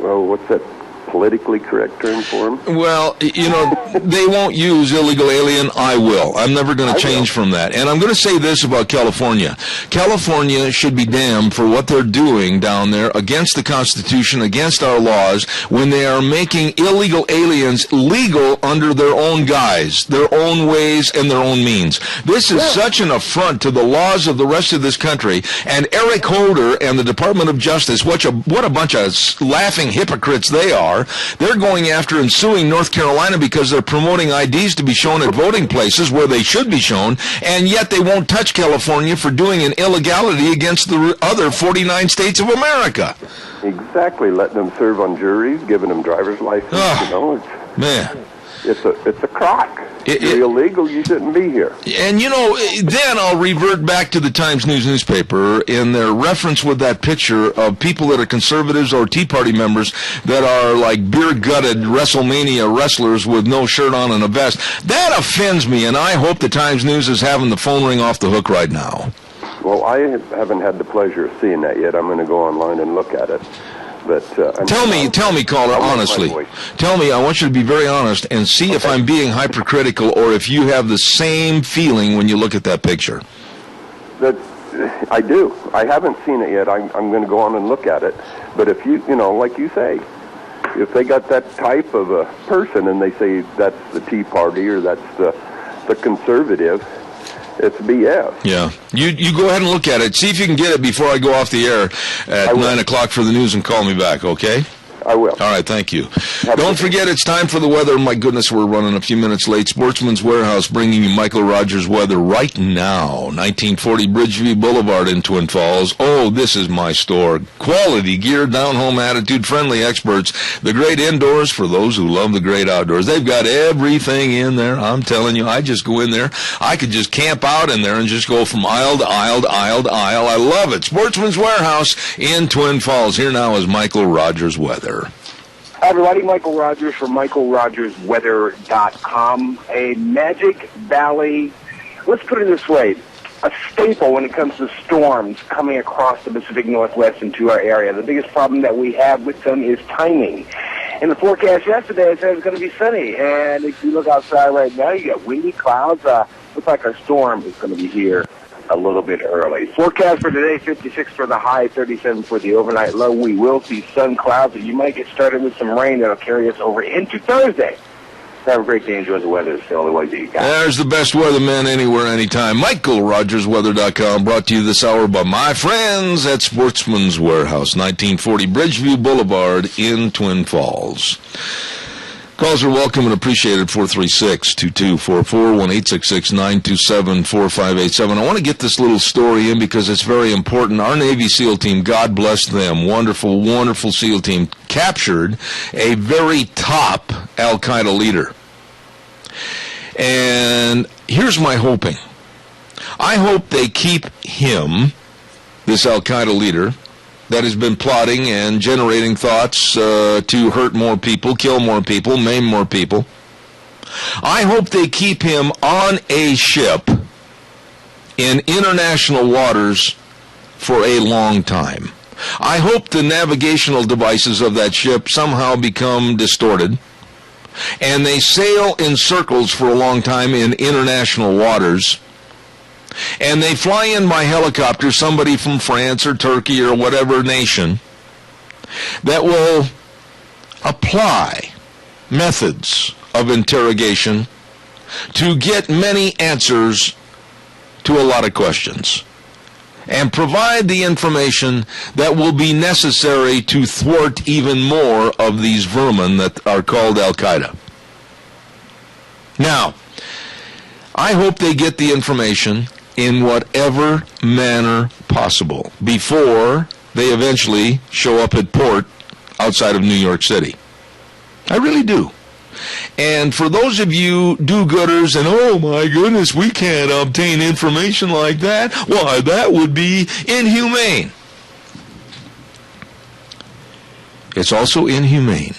what's that politically correct term for them? Well, they won't use illegal alien. I will. I'm never going to change from that. And I'm going to say this about California. California should be damned for what they're doing down there against the Constitution, against our laws, when they are making illegal aliens legal under their own guise, their own ways, and their own means. This is such an affront to the laws of the rest of this country. And Eric Holder and the Department of Justice, what a bunch of laughing hypocrites they are. They're going after and suing North Carolina because they're promoting IDs to be shown at voting places where they should be shown, and yet they won't touch California for doing an illegality against the other 49 states of America. Exactly, letting them serve on juries, giving them driver's license. Man. It's a crock. You're illegal, you shouldn't be here. And, then I'll revert back to the Times News newspaper in their reference with that picture of people that are conservatives or Tea Party members that are like beer-gutted WrestleMania wrestlers with no shirt on and a vest. That offends me, and I hope the Times News is having the phone ring off the hook right now. Well, I haven't had the pleasure of seeing that yet. I'm going to go online and look at it. But tell me, caller, honestly. Tell me, I want you to be very honest and see if I'm being hypercritical or if you have the same feeling when you look at that picture. I do. I haven't seen it yet. I'm going to go on and look at it. But if like you say, if they got that type of a person and they say that's the Tea Party or that's the conservative, it's BS. Yeah. You go ahead and look at it. See if you can get it before I go off the air at 9 o'clock for the news and call me back, okay? I will. All right, thank you. Don't forget, it's time for the weather. My goodness, we're running a few minutes late. Sportsman's Warehouse bringing you Michael Rogers weather right now. 1940 Bridgeview Boulevard in Twin Falls. Oh, this is my store. Quality gear, down-home attitude, friendly experts. The great indoors for those who love the great outdoors. They've got everything in there. I'm telling you, I just go in there. I could just camp out in there and just go from aisle to aisle to aisle to aisle. I love it. Sportsman's Warehouse in Twin Falls. Here now is Michael Rogers weather. Hi, everybody. Michael Rogers from MichaelRogersWeather.com. A Magic Valley, let's put it this way, a staple when it comes to storms coming across the Pacific Northwest into our area. The biggest problem that we have with them is timing. In the forecast yesterday, it said it was going to be sunny. And if you look outside right now, you got windy clouds. Looks like our storm is going to be here a little bit early. Forecast for today, 56 for the high, 37 for the overnight low. We will see sun clouds, and you might get started with some rain that'll carry us over into Thursday. Have a great day. Enjoy the weather. It's the only way that you got. There's the best weatherman anywhere, anytime. MichaelRogersWeather.com, brought to you this hour by my friends at Sportsman's Warehouse, 1940 Bridgeview Boulevard in Twin Falls. Calls are welcome and appreciated. 436-2244, 1-866-927-4587. I want to get this little story in because it's very important. Our Navy SEAL team, God bless them, wonderful, wonderful SEAL team, captured a very top Al-Qaeda leader. And here's my hoping. I hope they keep him, this Al-Qaeda leader, that has been plotting and generating thoughts to hurt more people, kill more people, maim more people. I hope they keep him on a ship in international waters for a long time. I hope the navigational devices of that ship somehow become distorted, and they sail in circles for a long time in international waters. And they fly in by helicopter, somebody from France or Turkey or whatever nation, that will apply methods of interrogation to get many answers to a lot of questions and provide the information that will be necessary to thwart even more of these vermin that are called Al-Qaeda. Now, I hope they get the information in whatever manner possible before they eventually show up at port outside of New York City. I really do. And for those of you do-gooders and, oh my goodness, we can't obtain information like that, why, that would be inhumane. It's also inhumane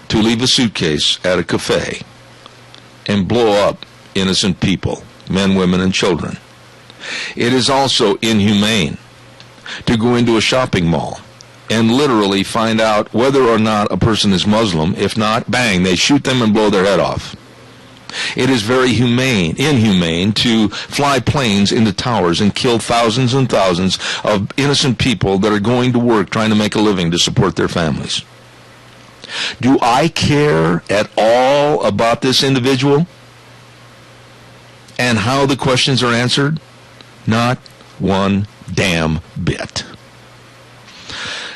to leave a suitcase at a cafe and blow up innocent people, men, women, and children. It is also inhumane to go into a shopping mall and literally find out whether or not a person is Muslim. If not, bang, they shoot them and blow their head off. It is very inhumane to fly planes into towers and kill thousands and thousands of innocent people that are going to work trying to make a living to support their families. Do I care at all about this individual and how the questions are answered? Not one damn bit.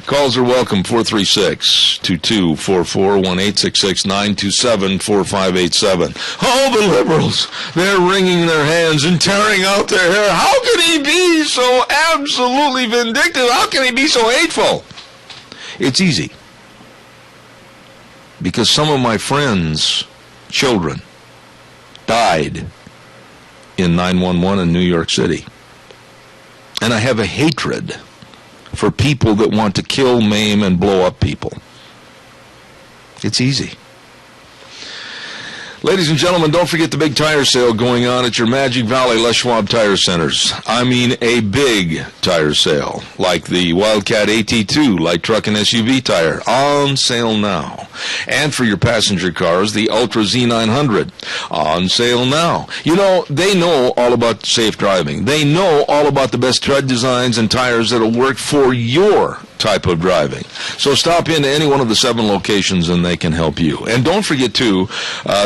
Calls are welcome, 436-2244, 1-866-927-4587. Oh, the liberals, they're wringing their hands and tearing out their hair. How can he be so absolutely vindictive? How can he be so hateful? It's easy. Because some of my friends' children died in 9/11 in New York City. And I have a hatred for people that want to kill, maim, and blow up people. It's easy. Ladies and gentlemen, don't forget the big tire sale going on at your Magic Valley Les Schwab Tire Centers. I mean a big tire sale, like the Wildcat AT2 light truck and SUV tire, on sale now. And for your passenger cars, the Ultra Z900, on sale now. You know, they know all about safe driving. They know all about the best tread designs and tires that will work for your type of driving. So stop into any one of the 7 locations and they can help you. And don't forget to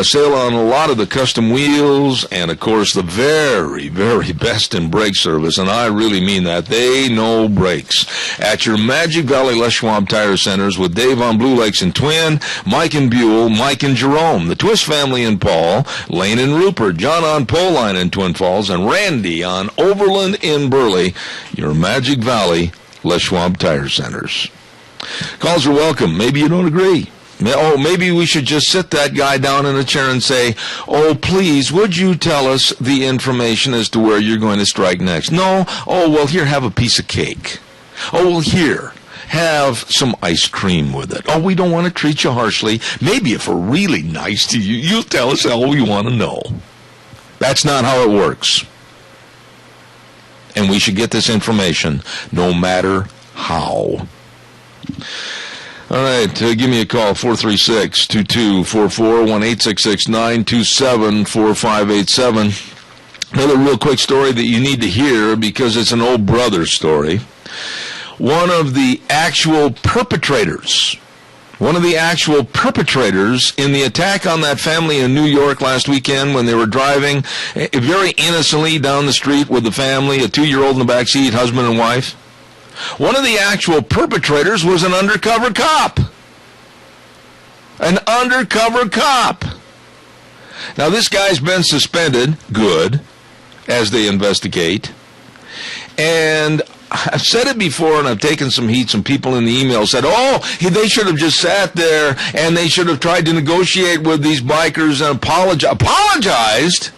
sale on a lot of the custom wheels and, of course, the very, very best in brake service. And I really mean that. They know brakes. At your Magic Valley Les Schwab Tire Centers with Dave on Blue Lakes and Twin, Mike and Buell, Mike and Jerome, the Twist family in Paul, Lane and Rupert, John on Poline in Twin Falls, and Randy on Overland in Burley. Your Magic Valley Les Schwab Tire Centers. Calls are welcome. Maybe you don't agree. Oh, maybe we should just sit that guy down in a chair and say, oh, please, would you tell us the information as to where you're going to strike next? No? Oh, well, here, have a piece of cake. Oh, well, here, have some ice cream with it. Oh, we don't want to treat you harshly. Maybe if we're really nice to you, you'll tell us all we want to know. That's not how it works. And we should get this information no matter how. All right, give me a call, 436-2244, 1-866-927-4587. Another real quick story that you need to hear because it's an old brother story. One of the actual perpetrators in the attack on that family in New York last weekend when they were driving very innocently down the street with the family, a 2-year-old in the back seat, husband and wife. One of the actual perpetrators was an undercover cop. An undercover cop. Now, this guy's been suspended, good, as they investigate. And I've said it before, and I've taken some heat. Some people in the email said, they should have just sat there, and they should have tried to negotiate with these bikers and apologized?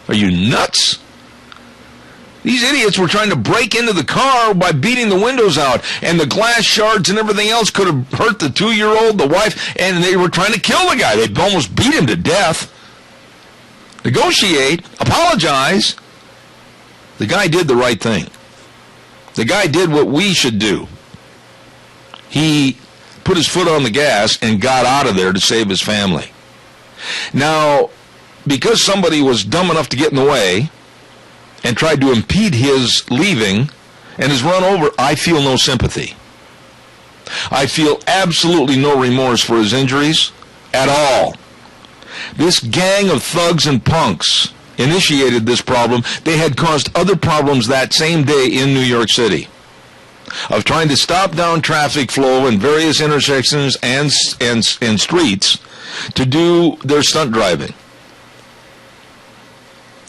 Are you nuts? These idiots were trying to break into the car by beating the windows out, and the glass shards and everything else could have hurt the 2-year-old, the wife, and they were trying to kill the guy. They almost beat him to death. Negotiate, apologize. The guy did the right thing. The guy did what we should do. He put his foot on the gas and got out of there to save his family. Now, because somebody was dumb enough to get in the way and tried to impede his leaving and is run over, I feel no sympathy. I feel absolutely no remorse for his injuries at all. This gang of thugs and punks initiated this problem. They had caused other problems that same day in New York City of trying to stop down traffic flow in various intersections and streets to do their stunt driving.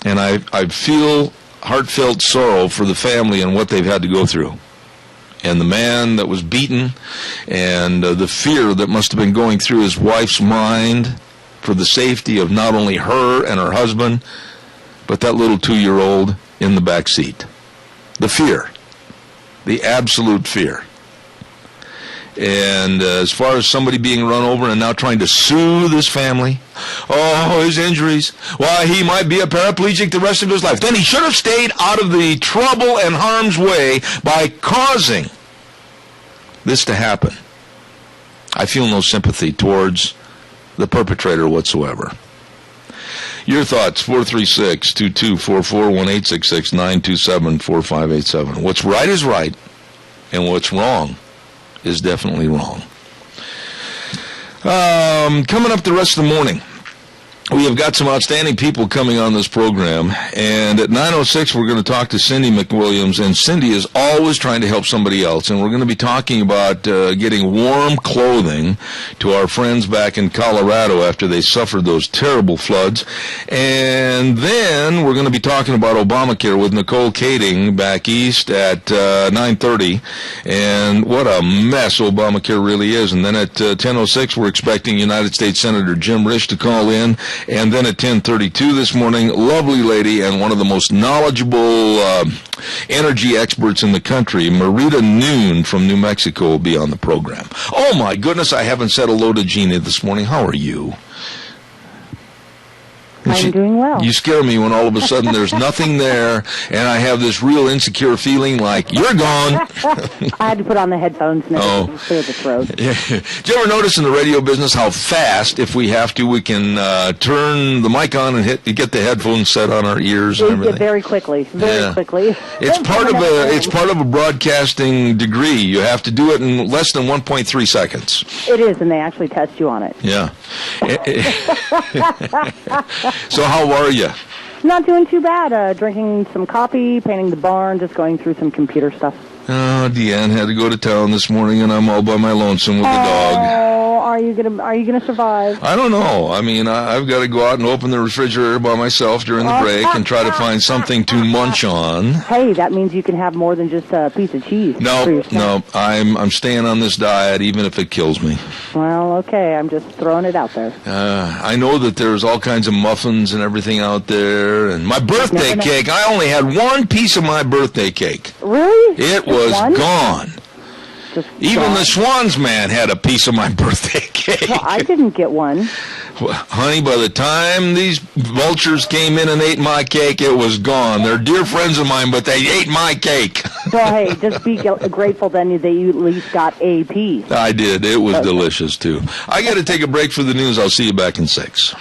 And I feel heartfelt sorrow for the family and what they've had to go through. And the man that was beaten and the fear that must have been going through his wife's mind for the safety of not only her and her husband, but that little 2-year-old in the back seat. The fear. The absolute fear. And as far as somebody being run over and now trying to sue this family, his injuries, why, he might be a paraplegic the rest of his life. Then he should have stayed out of the trouble and harm's way by causing this to happen. I feel no sympathy towards the perpetrator whatsoever. Your thoughts, 436-2244, 1-866-927-4587. What's right is right, and what's wrong is definitely wrong. Coming up the rest of the morning, we have got some outstanding people coming on this program, and at 9:06 we're going to talk to Cindy McWilliams, and Cindy is always trying to help somebody else, and we're going to be talking about getting warm clothing to our friends back in Colorado after they suffered those terrible floods, and then we're going to be talking about Obamacare with Nicole Kading back east at 9:30, and what a mess Obamacare really is. And then at 10:06 we're expecting United States Senator Jim Risch to call in. And then at 10:32 this morning, lovely lady and one of the most knowledgeable energy experts in the country, Marita Noon from New Mexico, will be on the program. Oh, my goodness, I haven't said hello to Gina this morning. How are you? I'm doing well. You scare me when all of a sudden there's nothing there, and I have this real insecure feeling like, you're gone. I had to put on the headphones now to clear the throat. Yeah. Did you ever notice in the radio business how fast, if we have to, we can turn the mic on and get the headphones set on our ears and everything? Very quickly. Very quickly. It's part of a broadcasting degree. You have to do it in less than 1.3 seconds. It is, and they actually test you on it. Yeah. So how are you? Not doing too bad. Drinking some coffee, painting the barn, just going through some computer stuff. Oh, Deanne had to go to town this morning, and I'm all by my lonesome with the dog. Oh, are you gonna survive? I don't know. I mean, I've got to go out and open the refrigerator by myself during the break and try to find something to munch on. Hey, that means you can have more than just a piece of cheese. No, I'm staying on this diet, even if it kills me. Well, okay, I'm just throwing it out there. I know that there's all kinds of muffins and everything out there, and my birthday cake. I only had one piece of my birthday cake. Really? It was gone. Even the Swans man had a piece of my birthday cake. Well, I didn't get one. Well, honey, by the time these vultures came in and ate my cake, it was gone. They're dear friends of mine, but they ate my cake. Well, hey, just be grateful then that you at least got a piece. I did. It was delicious, too. I got to take a break for the news. I'll see you back in 6.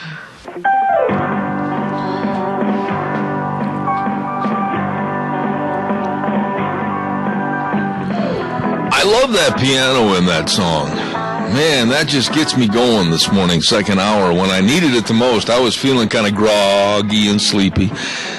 I love that piano in that song. Man, that just gets me going this morning, second hour. When I needed it the most, I was feeling kind of groggy and sleepy.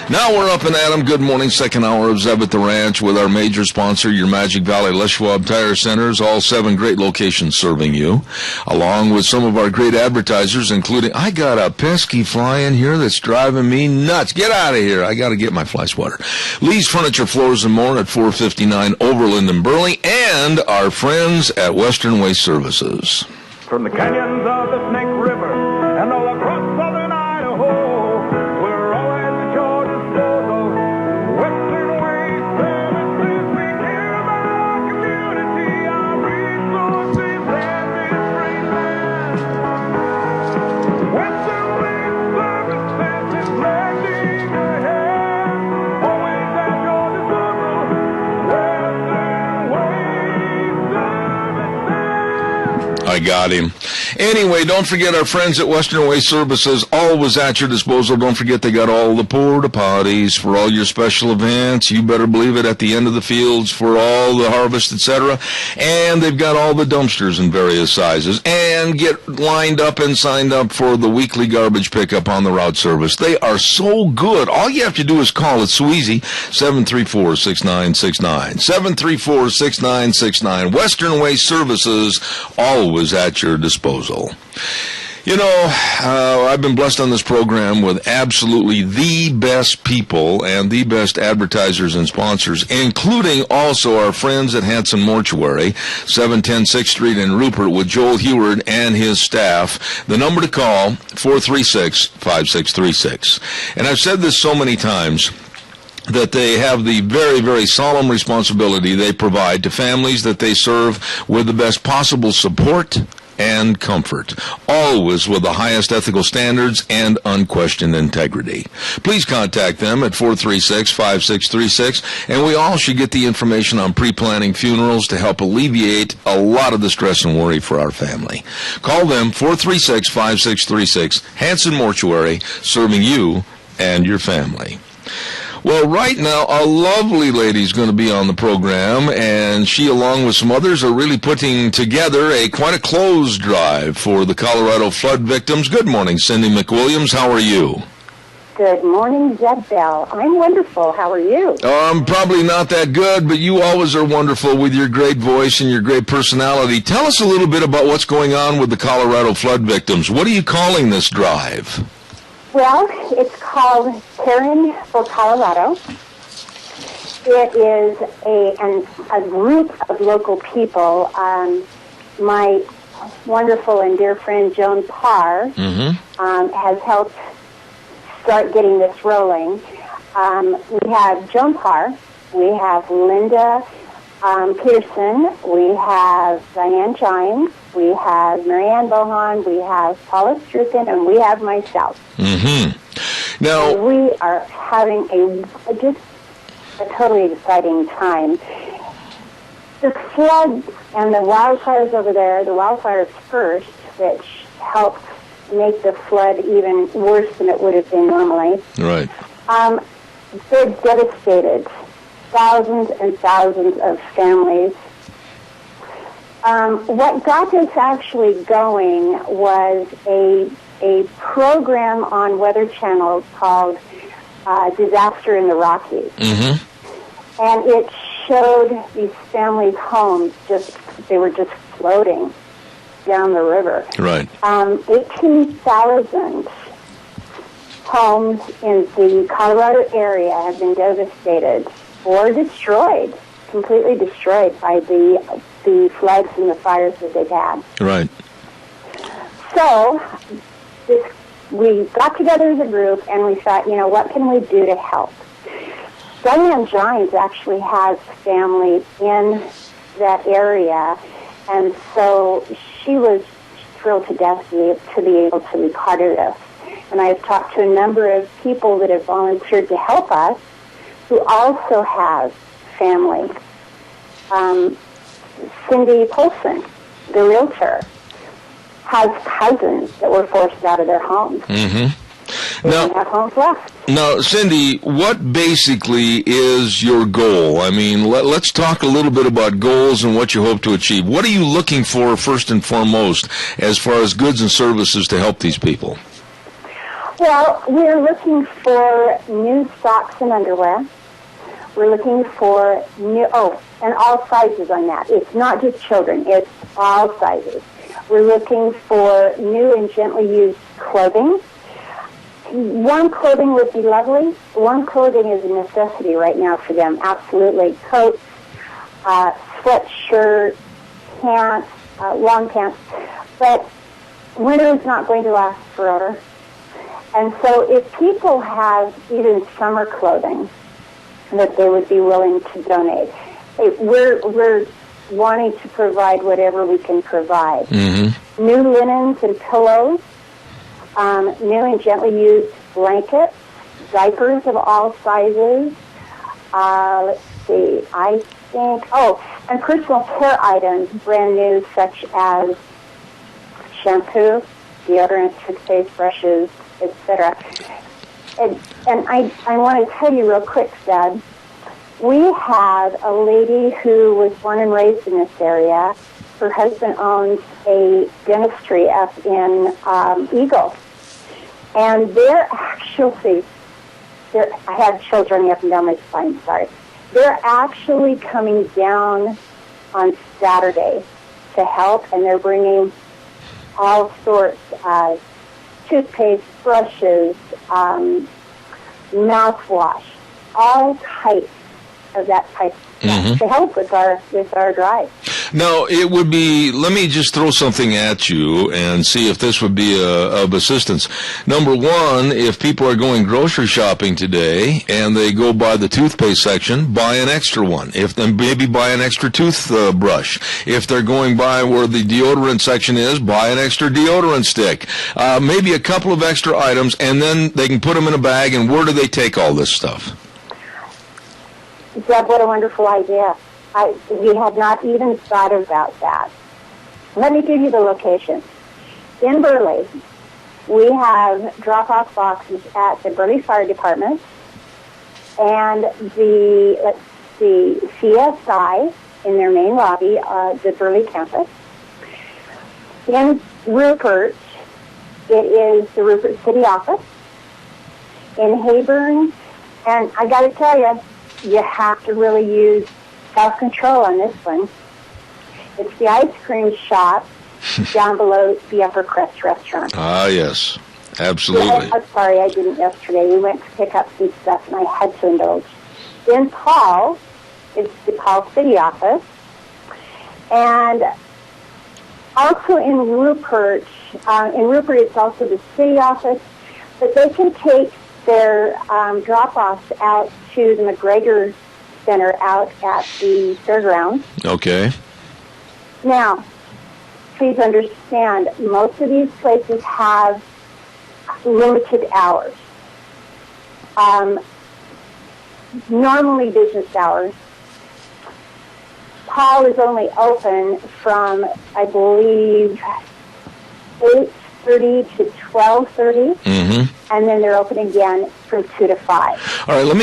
Now we're up and at 'em. Good morning, second hour of Zeb at the Ranch with our major sponsor, your Magic Valley Les Schwab Tire Centers, all 7 great locations serving you, along with some of our great advertisers, including, I got a pesky fly in here that's driving me nuts. Get out of here. I got to get my fly swatter. Lee's Furniture, Floors, and More at 459 Overland and Burley, and our friends at Western Waste Services. From the canyons of the Snake River and all across southern Idaho, we're always at your disposal. Western Waste Services, we care about our community, our resources, and this great land. Western Waste Services is lending a hand, always at your disposal. Western Waste Services. I got him. Anyway, don't forget our friends at Western Waste Services, always at your disposal. Don't forget they got all the porta potties for all your special events. You better believe it, at the end of the fields for all the harvest, etc. And they've got all the dumpsters in various sizes. And get lined up and signed up for the weekly garbage pickup on the route service. They are so good. All you have to do is call. It's so easy. 734-6969. 734-6969. Western Waste Services, always at your disposal. You know, I've been blessed on this program with absolutely the best people and the best advertisers and sponsors, including also our friends at Hanson Mortuary, 710 6th Street in Rupert, with Joel Heward and his staff. The number to call, 436-5636. And I've said this so many times, that they have the very, very solemn responsibility they provide to families that they serve with the best possible support, and comfort, always with the highest ethical standards and unquestioned integrity. Please contact them at 436-5636, and we all should get the information on pre-planning funerals to help alleviate a lot of the stress and worry for our family. Call them, 436-5636, Hanson Mortuary, serving you and your family. Well, right now, a lovely lady is going to be on the program, and she, along with some others, are really putting together quite a clothes drive for the Colorado flood victims. Good morning, Cindy McWilliams. How are you? Good morning, Zeb Bell. I'm wonderful. How are you? I'm probably not that good, but you always are wonderful with your great voice and your great personality. Tell us a little bit about what's going on with the Colorado flood victims. What are you calling this drive? Well, it's called Caring for Colorado. It is a group of local people. My wonderful and dear friend Joan Parr has helped start getting this rolling. We have Joan Parr, we have Linda Peterson, we have Diane Gines, we have Marianne Bohan, we have Paula Strukin, and we have myself. Now, and we are having just a totally exciting time. The floods and the wildfires over there, the wildfires first, which helped make the flood even worse than it would have been normally. Right. They're devastated. Thousands and thousands of families. What got us actually going was a program on Weather Channel called Disaster in the Rockies. And it showed these families' homes they were just floating down the river. Right. 18,000 homes in the Colorado area have been devastated or destroyed, completely destroyed by the floods and the fires that they've had. Right. So we got together as a group and we thought, what can we do to help? Diane Gines actually has family in that area, and so she was thrilled to death to be able to be part of this. And I've talked to a number of people that have volunteered to help us who also have family. Cindy Polson, the realtor, has cousins that were forced out of their homes. They don't have homes left. Now, Cindy, what basically is your goal? I mean, let's talk a little bit about goals and what you hope to achieve. What are you looking for first and foremost as far as goods and services to help these people? Well, we're looking for new socks and underwear. We're looking for and all sizes on that. It's not just children, it's all sizes. We're looking for new and gently used clothing. Warm clothing would be lovely. Warm clothing is a necessity right now for them, absolutely. Coats, sweatshirts, pants, long pants. But winter is not going to last forever. And so if people have even summer clothing that they would be willing to donate, we're wanting to provide whatever we can provide. New linens and pillows, new and gently used blankets, diapers of all sizes. Let's see, I think, and personal care items, brand new, such as shampoo, deodorant, toothpaste, brushes, etc. And I want to tell you real quick, Dad, we have a lady who was born and raised in this area. Her husband owns a dentistry up in Eagle. And I had chills running up and down my spine, sorry. They're actually coming down on Saturday to help, and they're bringing all sorts of toothpaste, brushes, mouthwash, all types of that type to help with our drive. Now, it would be, let me just throw something at you and see if this would be of assistance. Number one, if people are going grocery shopping today and they go by the toothpaste section, buy an extra one. If then maybe buy an extra toothbrush. If they're going by where the deodorant section is, buy an extra deodorant stick. Maybe a couple of extra items, and then they can put them in a bag, and where do they take all this stuff? Deb, what a wonderful idea. We had not even thought about that. Let me give you the location. In Burley, we have drop-off boxes at the Burley Fire Department and the CSI in their main lobby, the Burley campus. In Rupert, it is the Rupert City office. In Hayburn, and I got to tell you, you have to really use self-control on this one. It's the ice cream shop down below the Upper Crest restaurant. Ah, yes. Absolutely. I'm sorry I didn't yesterday. We went to pick up some stuff, and I had to indulge. In Paul, it's the Paul City office. And also in Rupert, it's also the city office. But they can take their drop-offs out to the McGregor Center out at the fairgrounds. Okay. Now, please understand, most of these places have limited hours. Normally business hours. Paul is only open from, I believe, 8:30 to 12:30. Mm-hmm. And then they're open again from 2 to 5. All right, let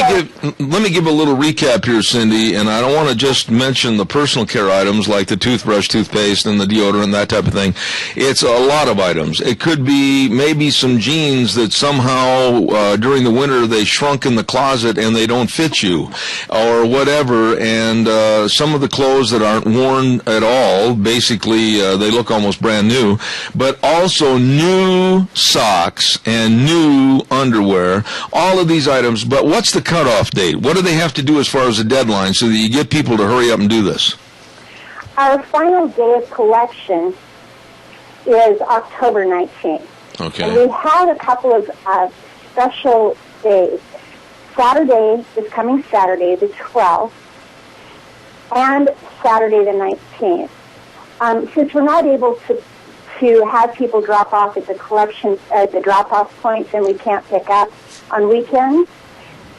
me give a little recap here, Cindy, and I don't want to just mention the personal care items like the toothbrush, toothpaste, and the deodorant, that type of thing. It's a lot of items. It could be maybe some jeans that somehow during the winter they shrunk in the closet and they don't fit you, or whatever, and some of the clothes that aren't worn at all, basically they look almost brand new, but also new socks and new underwear, all of these items. But what's the cutoff date? What do they have to do as far as a deadline so that you get people to hurry up and do this? Our final day of collection is October 19th. Okay. And we have a couple of special days. Saturday, this coming Saturday, the 12th, and Saturday the 19th. Since we're not able to have people drop off at the collection, the drop-off points, and we can't pick up on weekends,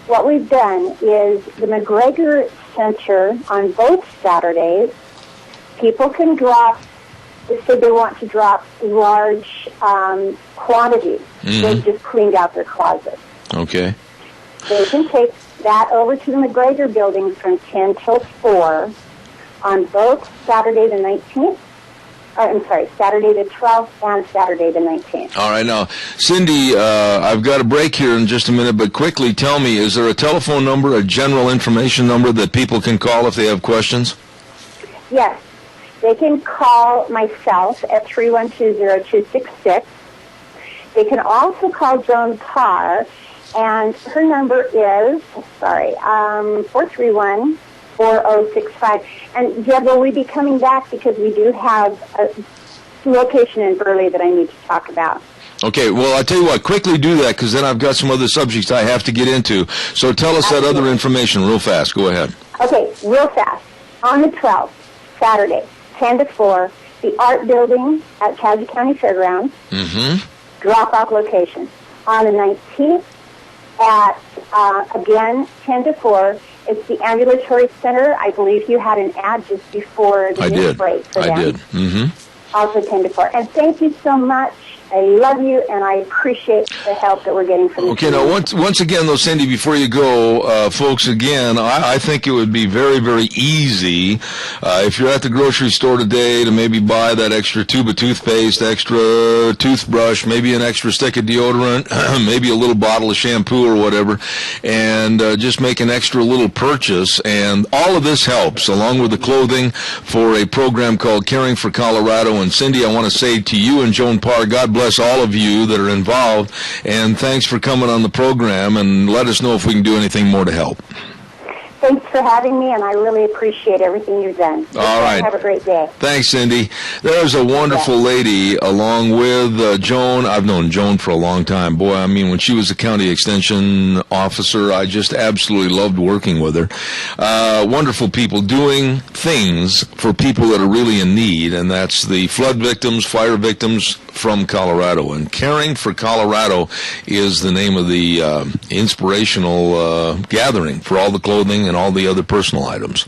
what we've done is the McGregor Center on both Saturdays, people can drop, say they want to drop large quantities. Mm-hmm. They've just cleaned out their closet. Okay. They can take that over to the McGregor building from 10 till 4 on both Saturday the 19th, Saturday the 12th and Saturday the 19th. All right, now, Cindy, I've got a break here in just a minute, but quickly tell me, is there a telephone number, a general information number that people can call if they have questions? Yes. They can call myself at 312-0266. They can also call Joan Parr, and her number is, 431 4065. And Jeb, will we be coming back because we do have a location in Burley that I need to talk about. Okay, well, I'll tell you what, quickly do that because then I've got some other subjects I have to get into. So tell us that other information real fast. Go ahead. Okay, real fast. On the 12th, Saturday, 10 to 4, the Art Building at Chaska County Fairgrounds. Mm-hmm. Drop-off location. On the 19th, at, again, 10 to 4, it's the Ambulatory Center. I believe you had an ad just before the news break for them. I did. Mm-hmm. Also 10 to 4. And thank you so much. I love you, and I appreciate the help that we're getting from you. Okay, now, once again, though, Cindy, before you go, folks, again, I think it would be very, very easy if you're at the grocery store today to maybe buy that extra tube of toothpaste, extra toothbrush, maybe an extra stick of deodorant, maybe a little bottle of shampoo or whatever, and just make an extra little purchase. And all of this helps, along with the clothing, for a program called Caring for Colorado. And, Cindy, I want to say to you and Joan Parr, God bless all of you that are involved, and thanks for coming on the program, and let us know if we can do anything more to help. Thanks for having me, and I really appreciate everything you've done. All right. Have a great day. Thanks, Cindy. There's a wonderful lady along with Joan. I've known Joan for a long time. Boy, I mean, when she was a county extension officer, I just absolutely loved working with her. Wonderful people doing things for people that are really in need, and that's the flood victims, fire victims from Colorado. And Caring for Colorado is the name of the inspirational gathering for all the clothing and all the other personal items.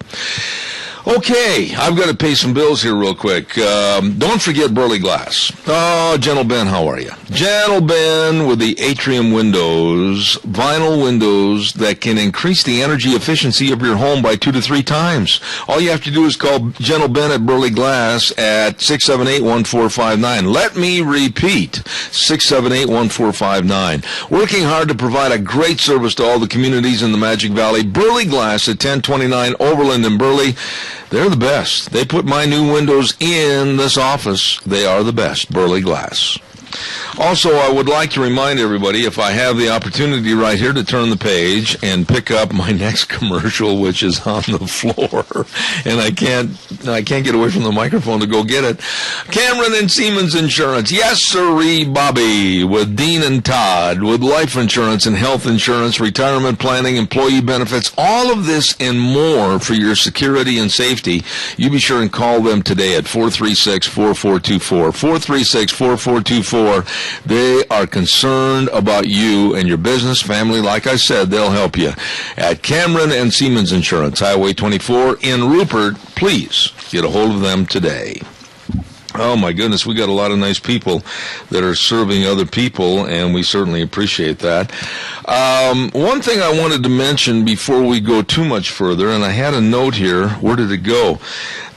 Okay, I've got to pay some bills here real quick. Don't forget Burley Glass. Oh, Gentle Ben, how are you? Gentle Ben with the atrium windows, vinyl windows that can increase the energy efficiency of your home by 2 to 3 times. All you have to do is call Gentle Ben at Burley Glass at 678-1459. Let me repeat, 678-1459. Working hard to provide a great service to all the communities in the Magic Valley. Burley Glass at 1029 Overland in Burley. They're the best. They put my new windows in this office. They are the best. Burley Glass. Also, I would like to remind everybody, if I have the opportunity right here to turn the page and pick up my next commercial, which is on the floor, and I can't get away from the microphone to go get it. Cameron and Siemens Insurance. Yes, sirree, Bobby, with Dean and Todd, with life insurance and health insurance, retirement planning, employee benefits, all of this and more for your security and safety. You be sure and call them today at 436-4424. 436-4424. They are concerned about you and your business, family. Like I said, they'll help you. At Cameron and Siemens Insurance, Highway 24 in Rupert, please get a hold of them today. Oh, my goodness, we got a lot of nice people that are serving other people, and we certainly appreciate that. One thing I wanted to mention before we go too much further, and I had a note here. Where did it go?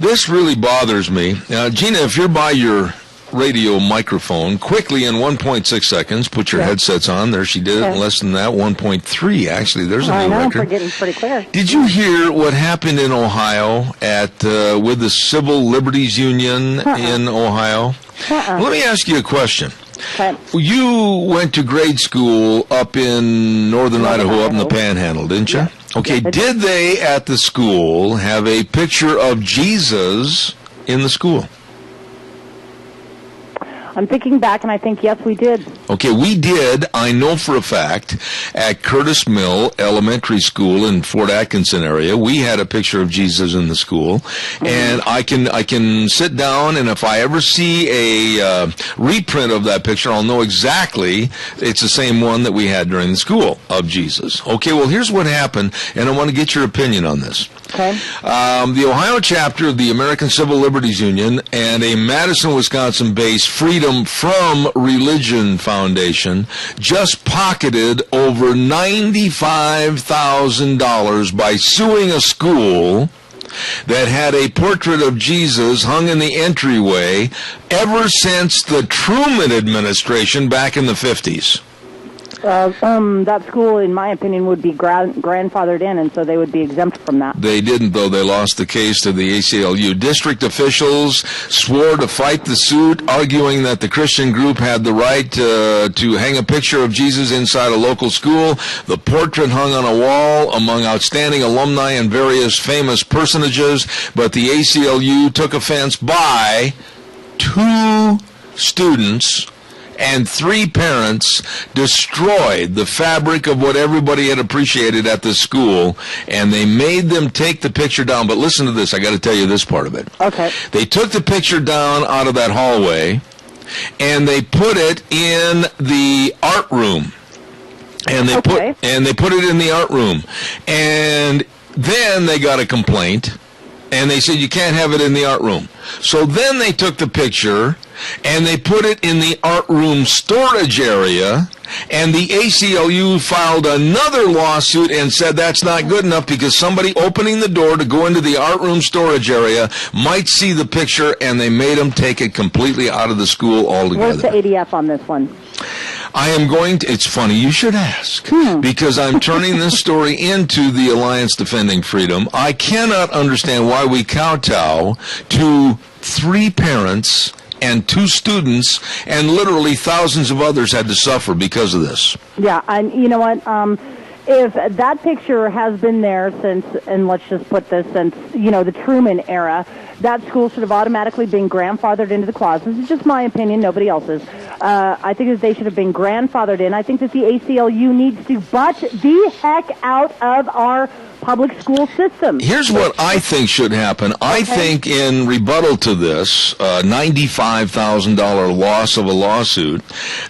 This really bothers me. Gina, if you're by your radio microphone, quickly in 1.6 seconds, put your headsets on. There, she did it in less than that, 1.3. Actually, there's a new record. We're getting pretty clear. Did you hear what happened in Ohio at with the Civil Liberties Union in Ohio? Let me ask you a question. Okay. You went to grade school up in northern Idaho, up in the Panhandle, didn't you? Yeah. Okay, did they at the school have a picture of Jesus in the school? I'm thinking back, and I think, yes, we did. Okay, we did, I know for a fact, at Curtis Mill Elementary School in Fort Atkinson area. We had a picture of Jesus in the school, and I can sit down, and if I ever see a reprint of that picture, I'll know exactly it's the same one that we had during the school of Jesus. Okay, well, here's what happened, and I want to get your opinion on this. Okay. The Ohio chapter of the American Civil Liberties Union and a Madison, Wisconsin-based Freedom from Religion Foundation just pocketed over $95,000 by suing a school that had a portrait of Jesus hung in the entryway ever since the Truman administration back in the 50s. That school, in my opinion, would be grandfathered in, and so they would be exempt from that. They didn't, though. They lost the case to the ACLU. District officials swore to fight the suit, arguing that the Christian group had the right to hang a picture of Jesus inside a local school. The portrait hung on a wall among outstanding alumni and various famous personages, but the ACLU took offense by 2 students and 3 parents destroyed the fabric of what everybody had appreciated at the school, and they made them take the picture down. But listen to this. I got to tell you this part of it. Okay. They took the picture down out of that hallway, and they put it in the art room. And they put it in the art room. And then they got a complaint, and they said you can't have it in the art room. So then they took the picture and they put it in the art room storage area, and the ACLU filed another lawsuit and said that's not good enough because somebody opening the door to go into the art room storage area might see the picture, and they made them take it completely out of the school altogether. Where's the ADF on this one? I am going to, it's funny you should ask, because I'm turning this story into the Alliance Defending Freedom. I cannot understand why we kowtow to 3 parents and 2 students, and literally thousands of others had to suffer because of this. Yeah, and you know what? if that picture has been there since, and let's just put this, since, the Truman era, that school should have automatically been grandfathered into the clause. This is just my opinion, nobody else's. I think that they should have been grandfathered in. I think that the ACLU needs to butt the heck out of our public school system. Here's what I think should happen. I think in rebuttal to this $95,000 loss of a lawsuit,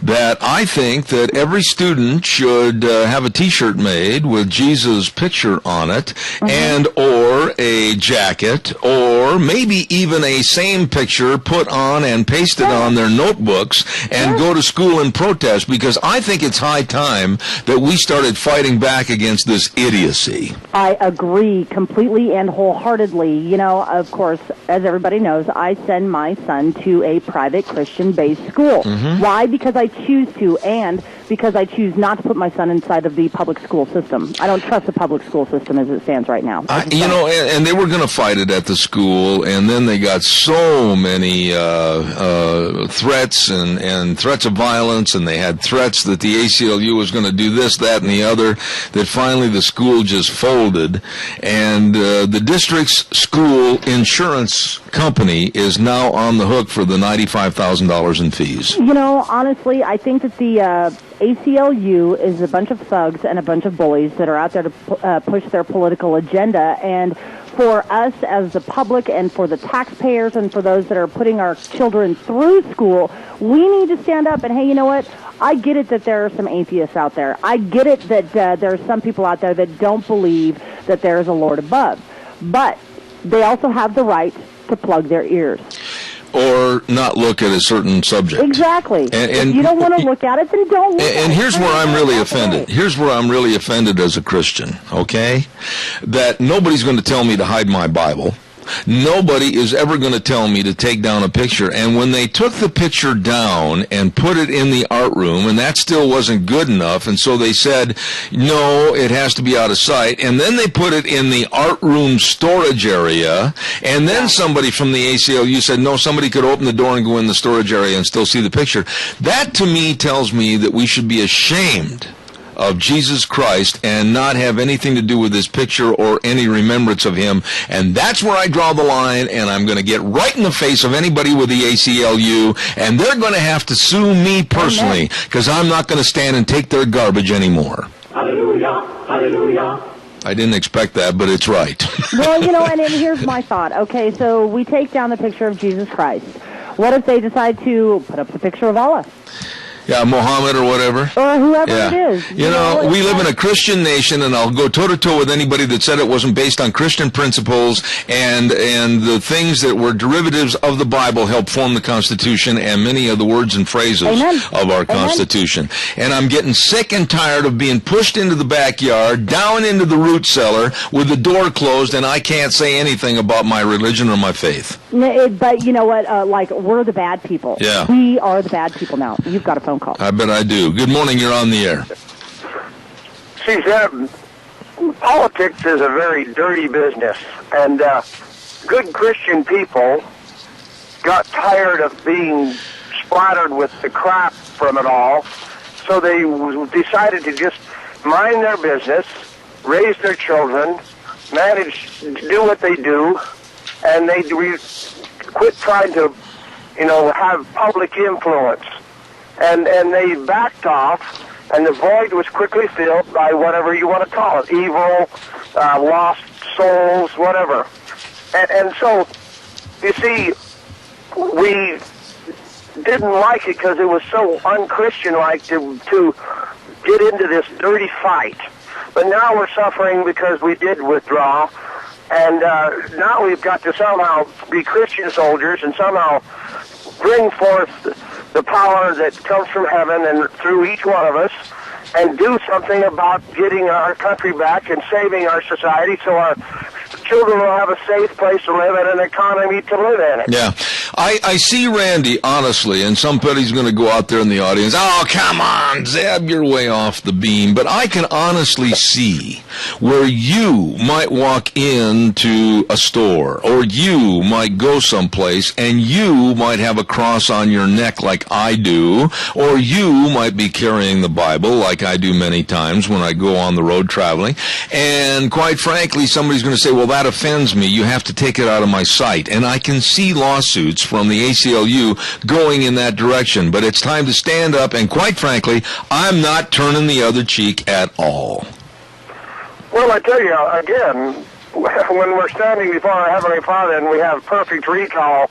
that I think that every student should have a T-shirt made with Jesus' picture on it, and or a jacket, or maybe even a same picture put on and pasted on their notebooks and go to school and protest, because I think it's high time that we started fighting back against this idiocy. I agree completely and wholeheartedly. Of course, as everybody knows, I send my son to a private Christian-based school. Why? Because I choose to, and because I choose not to put my son inside of the public school system. I don't trust the public school system as it stands right now. And they were going to fight it at the school, and then they got so many threats and threats of violence, and they had threats that the ACLU was going to do this, that, and the other, that finally the school just folded. And the district's school insurance company is now on the hook for the $95,000 in fees. Honestly, I think that the ACLU is a bunch of thugs and a bunch of bullies that are out there to push their political agenda. And for us as the public and for the taxpayers and for those that are putting our children through school, we need to stand up and, hey, you know what? I get it that there are some atheists out there. I get it that there are some people out there that don't believe that there is a Lord above. But they also have the right to plug their ears. Or not look at a certain subject. Exactly. And if you don't want to look at it, then don't look at it. And here's where I'm really offended. Here's where I'm really offended as a Christian, okay? That nobody's going to tell me to hide my Bible. Nobody is ever going to tell me to take down a picture. And when they took the picture down and put it in the art room, and that still wasn't good enough, and so they said, no, it has to be out of sight. And then they put it in the art room storage area, and then somebody from the ACLU said, no, somebody could open the door and go in the storage area and still see the picture. That, to me, tells me that we should be ashamed of Jesus Christ and not have anything to do with his picture or any remembrance of him. And that's where I draw the line, and I'm going to get right in the face of anybody with the ACLU, and they're going to have to sue me personally, because I'm not going to stand and take their garbage anymore. Hallelujah, hallelujah. I didn't expect that, but it's right. Well, and here's my thought. Okay, so we take down the picture of Jesus Christ. What if they decide to put up the picture of Allah? Yeah, Mohammed or whatever. Or whoever it is. We live in a Christian nation, and I'll go toe-to-toe with anybody that said it wasn't based on Christian principles, and the things that were derivatives of the Bible helped form the Constitution and many of the words and phrases of our Constitution. And I'm getting sick and tired of being pushed into the backyard, down into the root cellar, with the door closed, and I can't say anything about my religion or my faith. But you know what? We're the bad people. Yeah. We are the bad people now. You've got a phone call. I bet I do. Good morning. You're on the air. See, Zeb, politics is a very dirty business, and good Christian people got tired of being splattered with the crap from it all, so they decided to just mind their business, raise their children, do what they do, and they quit trying to, have public influence. And they backed off, and the void was quickly filled by whatever you want to call it, evil, lost souls, whatever. And so, you see, we didn't like it because it was so unchristian-like to get into this dirty fight. But now we're suffering because we did withdraw, and now we've got to somehow be Christian soldiers and somehow bring forth the power that comes from heaven and through each one of us, and do something about getting our country back and saving our society so our children will have a safe place to live and an economy to live in it. Yeah. I see Randy, honestly, and somebody's going to go out there in the audience, oh, come on, Zeb, you're way off the beam. But I can honestly see where you might walk into a store, or you might go someplace, and you might have a cross on your neck like I do, or you might be carrying the Bible like I do many times when I go on the road traveling. And quite frankly, somebody's going to say, well, that offends me. You have to take it out of my sight. And I can see lawsuits from the ACLU going in that direction. But it's time to stand up, and quite frankly, I'm not turning the other cheek at all. Well, I tell you, again, when we're standing before our Heavenly Father and we have perfect recall,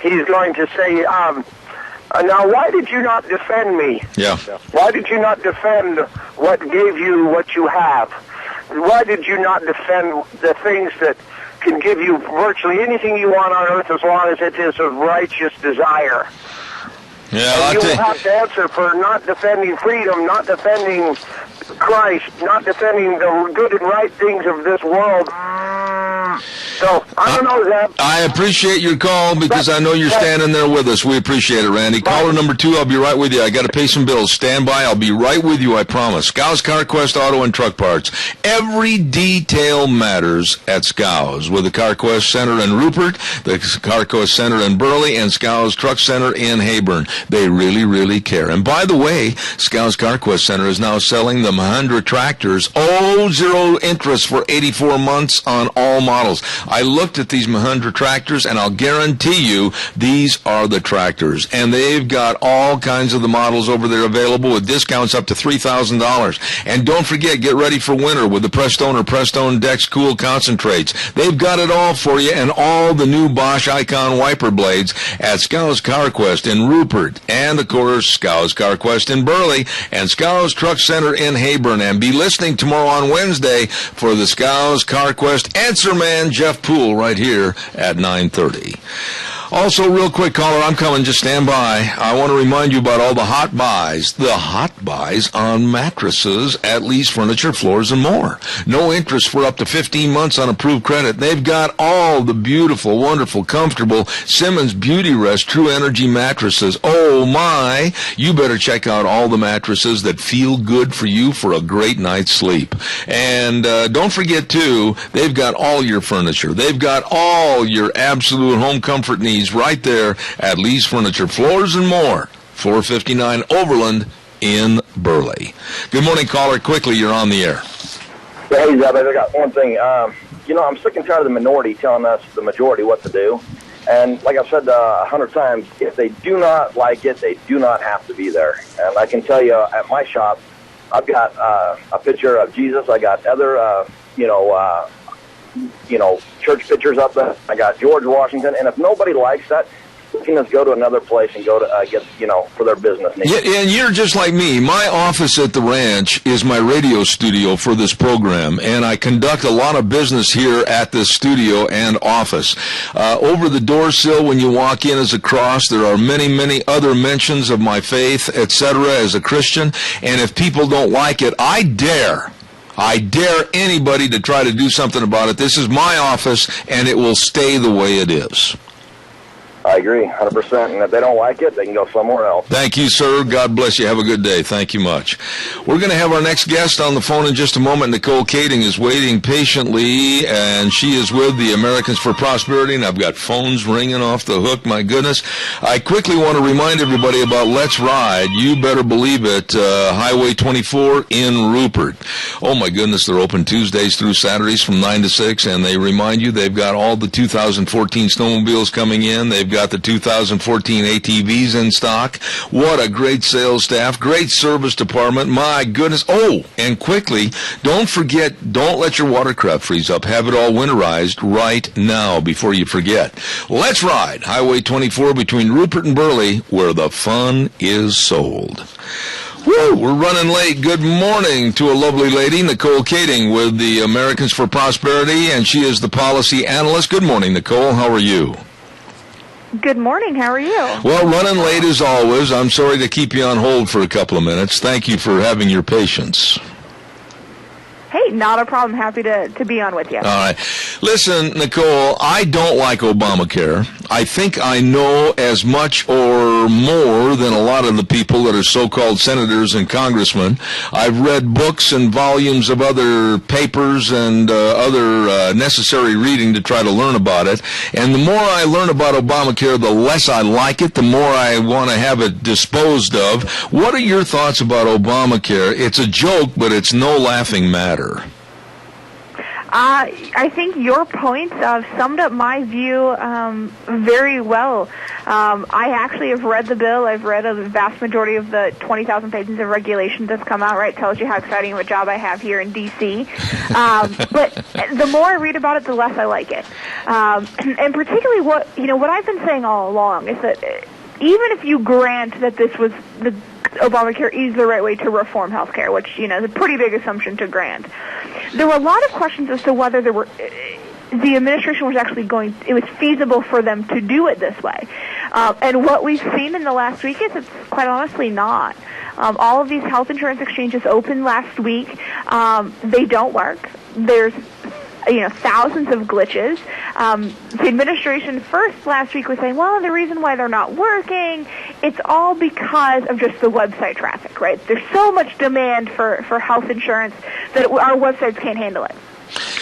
He's going to say, now, why did you not defend me? Yeah. Why did you not defend what gave you what you have? Why did you not defend the things that can give you virtually anything you want on earth as long as it is of righteous desire? Yeah, and you'll have to answer for not defending freedom, not defending Christ, not defending the good and right things of this world. So, I don't know, Zeb. I appreciate your call because I know you're standing there with us. We appreciate it, Randy. Caller number 2, I'll be right with you. I got to pay some bills. Stand by. I'll be right with you, I promise. Scow's CarQuest Auto and Truck Parts. Every detail matters at Scow's, with the CarQuest Center in Rupert, the CarQuest Center in Burley, and Scow's Truck Center in Hayburn. They really, really care. And by the way, Scow's CarQuest Center is now selling the Mahindra tractors, 0 interest for 84 months on all models. I looked at these Mahindra tractors, and I'll guarantee you these are the tractors. And they've got all kinds of the models over there available with discounts up to $3,000. And don't forget, get ready for winter with the Prestone or Prestone Dex Cool Concentrates. They've got it all for you, and all the new Bosch Icon wiper blades at Scow's CarQuest in Rupert, and of course Scow's CarQuest in Burley, and Scow's Truck Center in Hayburn. And be listening tomorrow on Wednesday for the Scow's CarQuest Answer Man Jeff Poole right here at 9:30. Also, real quick, caller, I'm coming. Just stand by. I want to remind you about all the hot buys. The hot buys on mattresses at Lee's Furniture, Floors, and More. No interest for up to 15 months on approved credit. They've got all the beautiful, wonderful, comfortable Simmons Beauty Rest True Energy mattresses. Oh, my. You better check out all the mattresses that feel good for you for a great night's sleep. And don't forget, too, they've got all your furniture. They've got all your absolute home comfort needs right there at Lee's Furniture, Floors, and More, 459 Overland in Burley. Good morning, caller. Quickly, you're on the air. Hey, Zeb, I got one thing. I'm sick and tired of the minority telling us, the majority, what to do. And like I've said 100 times, if they do not like it, they do not have to be there. And I can tell you, at my shop, I've got a picture of Jesus. I got other, church pictures up there. I got George Washington, and if nobody likes that, you can just go to another place and go to get, for their business needs. Yeah, and you're just like me. My office at the ranch is my radio studio for this program, and I conduct a lot of business here at this studio and office. Over the door sill when you walk in as a cross, there are many, many other mentions of my faith, etc., as a Christian, and if people don't like it, I dare anybody to try to do something about it. This is my office, and it will stay the way it is. I agree, 100%. And if they don't like it, they can go somewhere else. Thank you, sir. God bless you. Have a good day. Thank you much. We're going to have our next guest on the phone in just a moment. Nicole Kading is waiting patiently, and she is with the Americans for Prosperity, and I've got phones ringing off the hook. My goodness. I quickly want to remind everybody about Let's Ride. You better believe it. Highway 24 in Rupert. Oh, my goodness. They're open Tuesdays through Saturdays from 9 to 6, and they remind you they've got all the 2014 snowmobiles coming in. They've got the 2014 ATVs in stock. What a great sales staff, great service department. My goodness. Oh, and quickly, don't forget, don't let your watercraft freeze up. Have it all winterized right now before you forget. Let's Ride, Highway 24 between Rupert and Burley, where the fun is sold. Woo, we're running late. Good morning to a lovely lady, Nicole Kading, with the Americans for Prosperity, and she is the policy analyst. Good morning, Nicole. How are you? Good morning. How are you? Well, running late as always. I'm sorry to keep you on hold for a couple of minutes. Thank you for having your patience. Hey, not a problem. Happy to be on with you. All right. Listen, Nicole, I don't like Obamacare. I think I know as much or more than a lot of the people that are so-called senators and congressmen. I've read books and volumes of other papers and other necessary reading to try to learn about it. And the more I learn about Obamacare, the less I like it, the more I want to have it disposed of. What are your thoughts about Obamacare? It's a joke, but it's no laughing matter. I think your points summed up my view very well. I actually have read the bill. I've read a vast majority of the 20,000 pages of regulations that's come out, right? It tells you how exciting of a job I have here in D.C. But the more I read about it, the less I like it. And particularly what I've been saying all along is that even if you grant that this was Obamacare is the right way to reform health care, which, is a pretty big assumption to grant. There were a lot of questions as to whether the administration was actually it was feasible for them to do it this way. And what we've seen in the last week is it's quite honestly not. All of these health insurance exchanges opened last week. They don't work. There's thousands of glitches. The administration first last week was saying, well, the reason why they're not working, it's all because of just the website traffic, right? There's so much demand for health insurance that our websites can't handle it.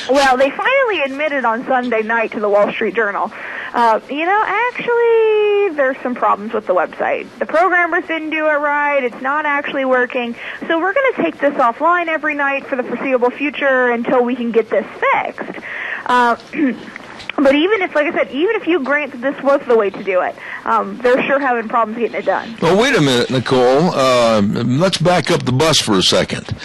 Well, they finally admitted on Sunday night to the Wall Street Journal, actually, there's some problems with the website. The programmers didn't do it right. It's not actually working. So we're going to take this offline every night for the foreseeable future until we can get this fixed. But even if you grant that this was the way to do it, they're sure having problems getting it done. Well, wait a minute, Nicole. Let's back up the bus for a second.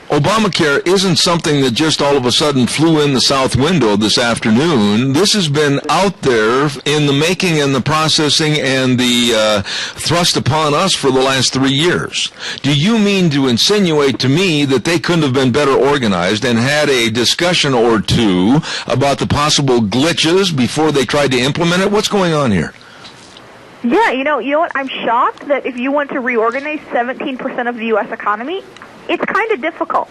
Obamacare isn't something that just all of a sudden flew in the south window this afternoon. This has been out there in the making and the processing and the thrust upon us for the last 3 years. Do you mean to insinuate to me that they couldn't have been better organized and had a discussion or two about the possible glitches before they tried to implement it? What's going on here? Yeah, you know what? I'm shocked that if you want to reorganize 17% of the U.S. economy, it's kind of difficult.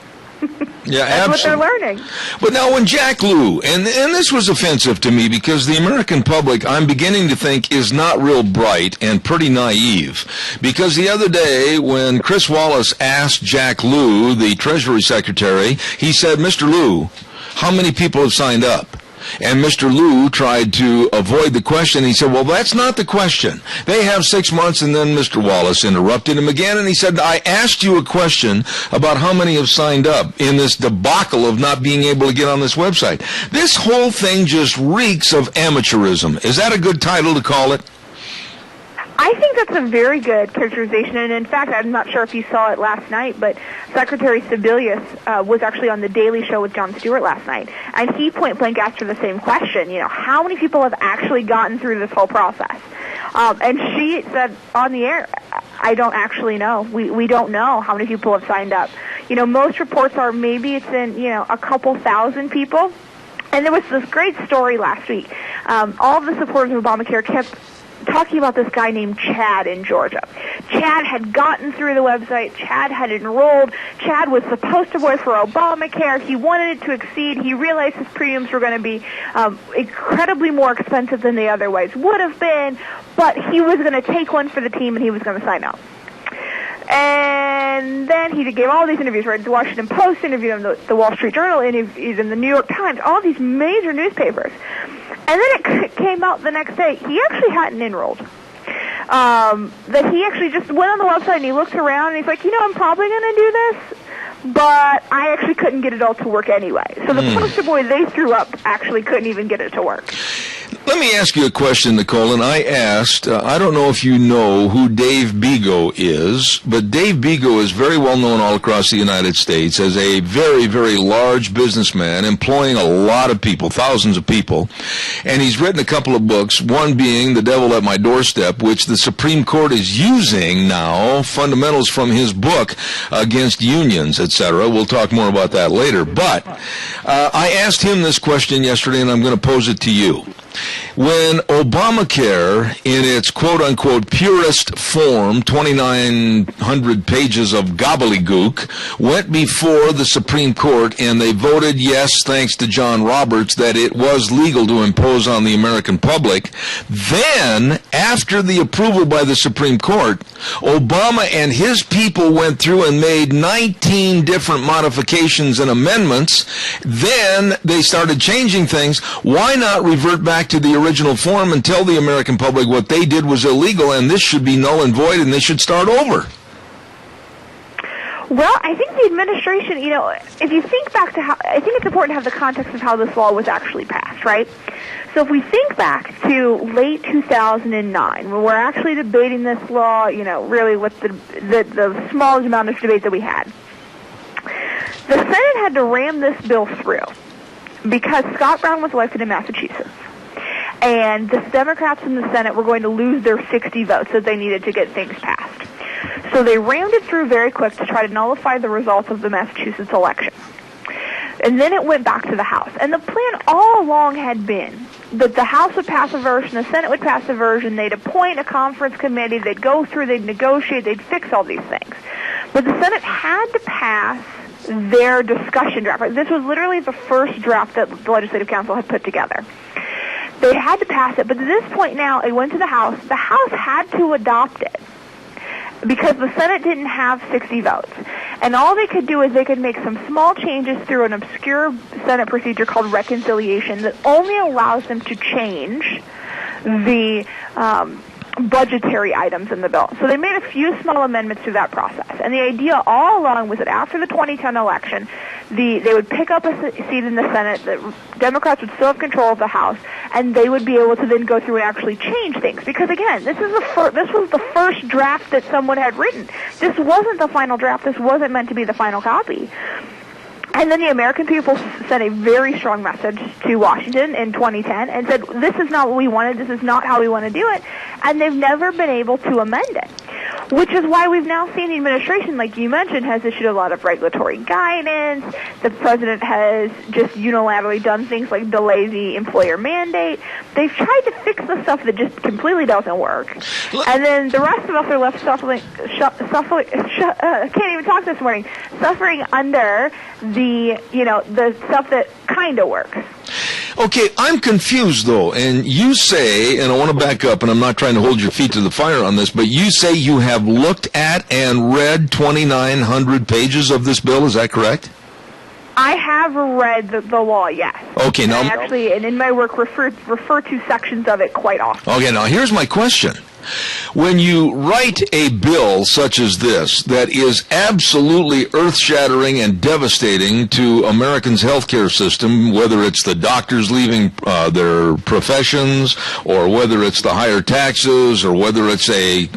Yeah, That's absolutely. what they're learning. But now when Jack Lew, and this was offensive to me because the American public, I'm beginning to think, is not real bright and pretty naive. Because the other day when Chris Wallace asked Jack Lew, the Treasury Secretary, he said, Mr. Lew, how many people have signed up? And Mr. Lew tried to avoid the question. He said, well, that's not the question. They have 6 months. And then Mr. Wallace interrupted him again. And he said, I asked you a question about how many have signed up in this debacle of not being able to get on this website. This whole thing just reeks of amateurism. Is that a good title to call it? I think that's a very good characterization, and in fact, I'm not sure if you saw it last night, but Secretary Sebelius was actually on The Daily Show with Jon Stewart last night, and he point-blank asked her the same question, how many people have actually gotten through this whole process? And she said on the air, I don't actually know. We don't know how many people have signed up. Most reports are maybe it's in, a couple thousand people, and there was this great story last week. All of the supporters of Obamacare kept talking about this guy named Chad in Georgia. Chad had gotten through the website. Chad had enrolled. Chad was the poster boy for Obamacare. He wanted it to exceed. He realized his premiums were going to be incredibly more expensive than they otherwise would have been, but he was going to take one for the team and he was going to sign up. And then he gave all these interviews, right? The Washington Post interviewed him, the Wall Street Journal interviewed him, the New York Times, all these major newspapers. And then it came out the next day, he actually hadn't enrolled. That he actually just went on the website and he looked around and he's like, I'm probably going to do this, but I actually couldn't get it all to work anyway. So the poster boy they threw up actually couldn't even get it to work. Let me ask you a question, Nicole, and I asked, I don't know if you know who Dave Bego is, but Dave Bego is very well known all across the United States as a very, very large businessman employing a lot of people, thousands of people, and he's written a couple of books, one being The Devil at My Doorstep, which the Supreme Court is using now, fundamentals from his book against unions, etc. We'll talk more about that later, but I asked him this question yesterday, and I'm going to pose it to you. When Obamacare, in its quote-unquote purest form, 2,900 pages of gobbledygook, went before the Supreme Court and they voted yes, thanks to John Roberts, that it was legal to impose on the American public, then, after the approval by the Supreme Court, Obama and his people went through and made 19 different modifications and amendments. Then they started changing things. Why not revert back to the original form and tell the American public what they did was illegal and this should be null and void and they should start over? Well, I think the administration, if you think back to I think it's important to have the context of how this law was actually passed, right? So if we think back to late 2009, when we're actually debating this law, really with the smallest amount of debate that we had, the Senate had to ram this bill through because Scott Brown was elected in Massachusetts. And the Democrats in the Senate were going to lose their 60 votes that they needed to get things passed. So they rammed it through very quick to try to nullify the results of the Massachusetts election. And then it went back to the House. And the plan all along had been that the House would pass a version, the Senate would pass a version, they'd appoint a conference committee, they'd go through, they'd negotiate, they'd fix all these things. But the Senate had to pass their discussion draft. This was literally the first draft that the Legislative Council had put together. They had to pass it, but at this point now, it went to the House. The House had to adopt it because the Senate didn't have 60 votes. And all they could do is they could make some small changes through an obscure Senate procedure called reconciliation that only allows them to change the budgetary items in the bill. So they made a few small amendments to that process. And the idea all along was that after the 2010 election, they would pick up a seat in the Senate, the Democrats would still have control of the House, and they would be able to then go through and actually change things. Because again, this was the first draft that someone had written. This wasn't the final draft. This wasn't meant to be the final copy. And then the American people sent a very strong message to Washington in 2010 and said, this is not what we wanted, this is not how we want to do it, and they've never been able to amend it. Which is why we've now seen the administration, like you mentioned, has issued a lot of regulatory guidance. The president has just unilaterally done things like delay the employer mandate. They've tried to fix the stuff that just completely doesn't work. And then the rest of us are left suffering, can't even talk this morning, suffering under the stuff that kind of works. Okay, I'm confused, though, and you say, and I want to back up, and I'm not trying to hold your feet to the fire on this, but you say you have looked at and read 2,900 pages of this bill, is that correct? I have read the law, yes. Okay, now... And in my work, refer to sections of it quite often. Okay, now here's my question. When you write a bill such as this that is absolutely earth-shattering and devastating to Americans' healthcare system, whether it's the doctors leaving their professions, or whether it's the higher taxes, or whether it's a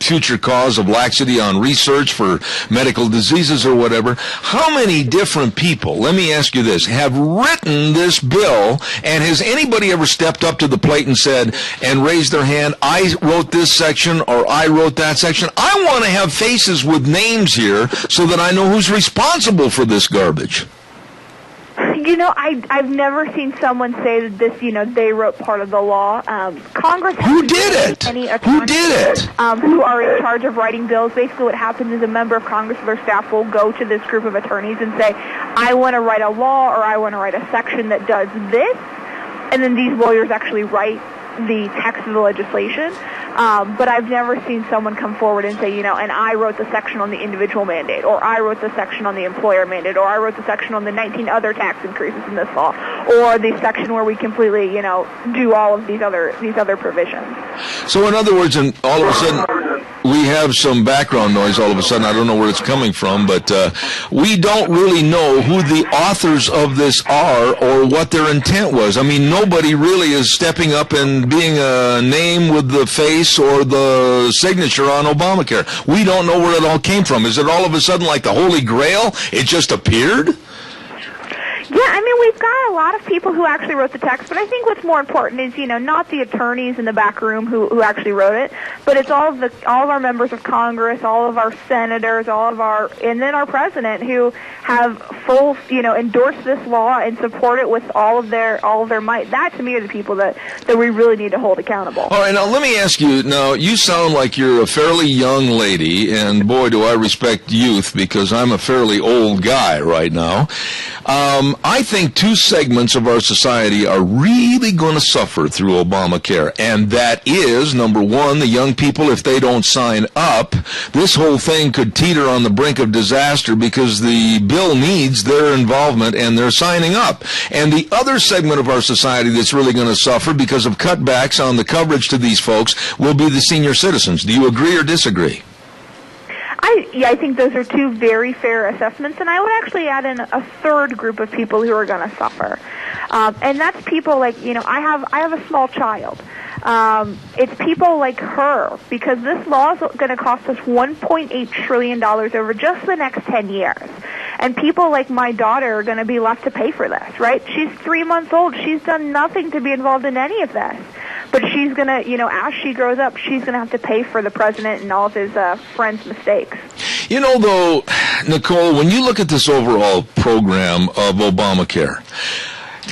future cause of laxity on research for medical diseases or whatever, how many different people, let me ask you this, have written this bill, and has anybody ever stepped up to the plate and said, and raised their hand, I wrote this section or I wrote that section? I want to have faces with names here so that I know who's responsible for this garbage. I've never seen someone say that this, they wrote part of the law. Congress Who did it? Who did it? Who are in charge of writing bills. Basically what happens is a member of Congress or their staff will go to this group of attorneys and say, I want to write a law or I want to write a section that does this. And then these lawyers actually write the text of the legislation. But I've never seen someone come forward and say, and I wrote the section on the individual mandate, or I wrote the section on the employer mandate, or I wrote the section on the 19 other tax increases in this law, or the section where we completely, do all of these other provisions. So in other words, and all of a sudden, we have some background noise all of a sudden. I don't know where it's coming from, but we don't really know who the authors of this are or what their intent was. I mean, nobody really is stepping up and being a name with the face or the signature on Obamacare. We don't know where it all came from. Is it all of a sudden like the Holy Grail? It just appeared? Yeah, we've got a lot of people who actually wrote the text, but I think what's more important is, not the attorneys in the back room who actually wrote it, but it's all of our members of Congress, all of our senators, and then our president who have full, endorsed this law and support it with all of their might. That to me are the people that we really need to hold accountable. All right, now let me ask you. Now you sound like you're a fairly young lady, and boy, do I respect youth because I'm a fairly old guy right now. I think two segments of our society are really going to suffer through Obamacare, and that is, number one, the young people. If they don't sign up, this whole thing could teeter on the brink of disaster because the bill needs their involvement and they're signing up. And the other segment of our society that's really going to suffer because of cutbacks on the coverage to these folks will be the senior citizens. Do you agree or disagree? I think those are two very fair assessments, and I would actually add in a third group of people who are going to suffer, and that's people like, I have a small child. It's people like her, because this law is going to cost us $1.8 trillion over just the next 10 years. And people like my daughter are going to be left to pay for this, right? She's 3 months old. She's done nothing to be involved in any of this. But she's going to, as she grows up, she's going to have to pay for the president and all of his friends' mistakes. Though, Nicole, when you look at this overall program of Obamacare,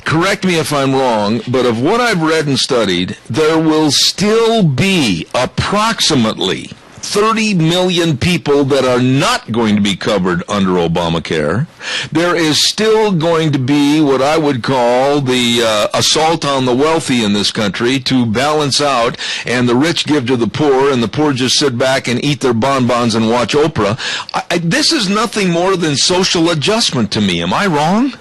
correct me if I'm wrong, but of what I've read and studied, there will still be approximately 30 million people that are not going to be covered under Obamacare. There is still going to be what I would call the assault on the wealthy in this country to balance out, and the rich give to the poor, and the poor just sit back and eat their bonbons and watch Oprah. This is nothing more than social adjustment to me. Am I wrong?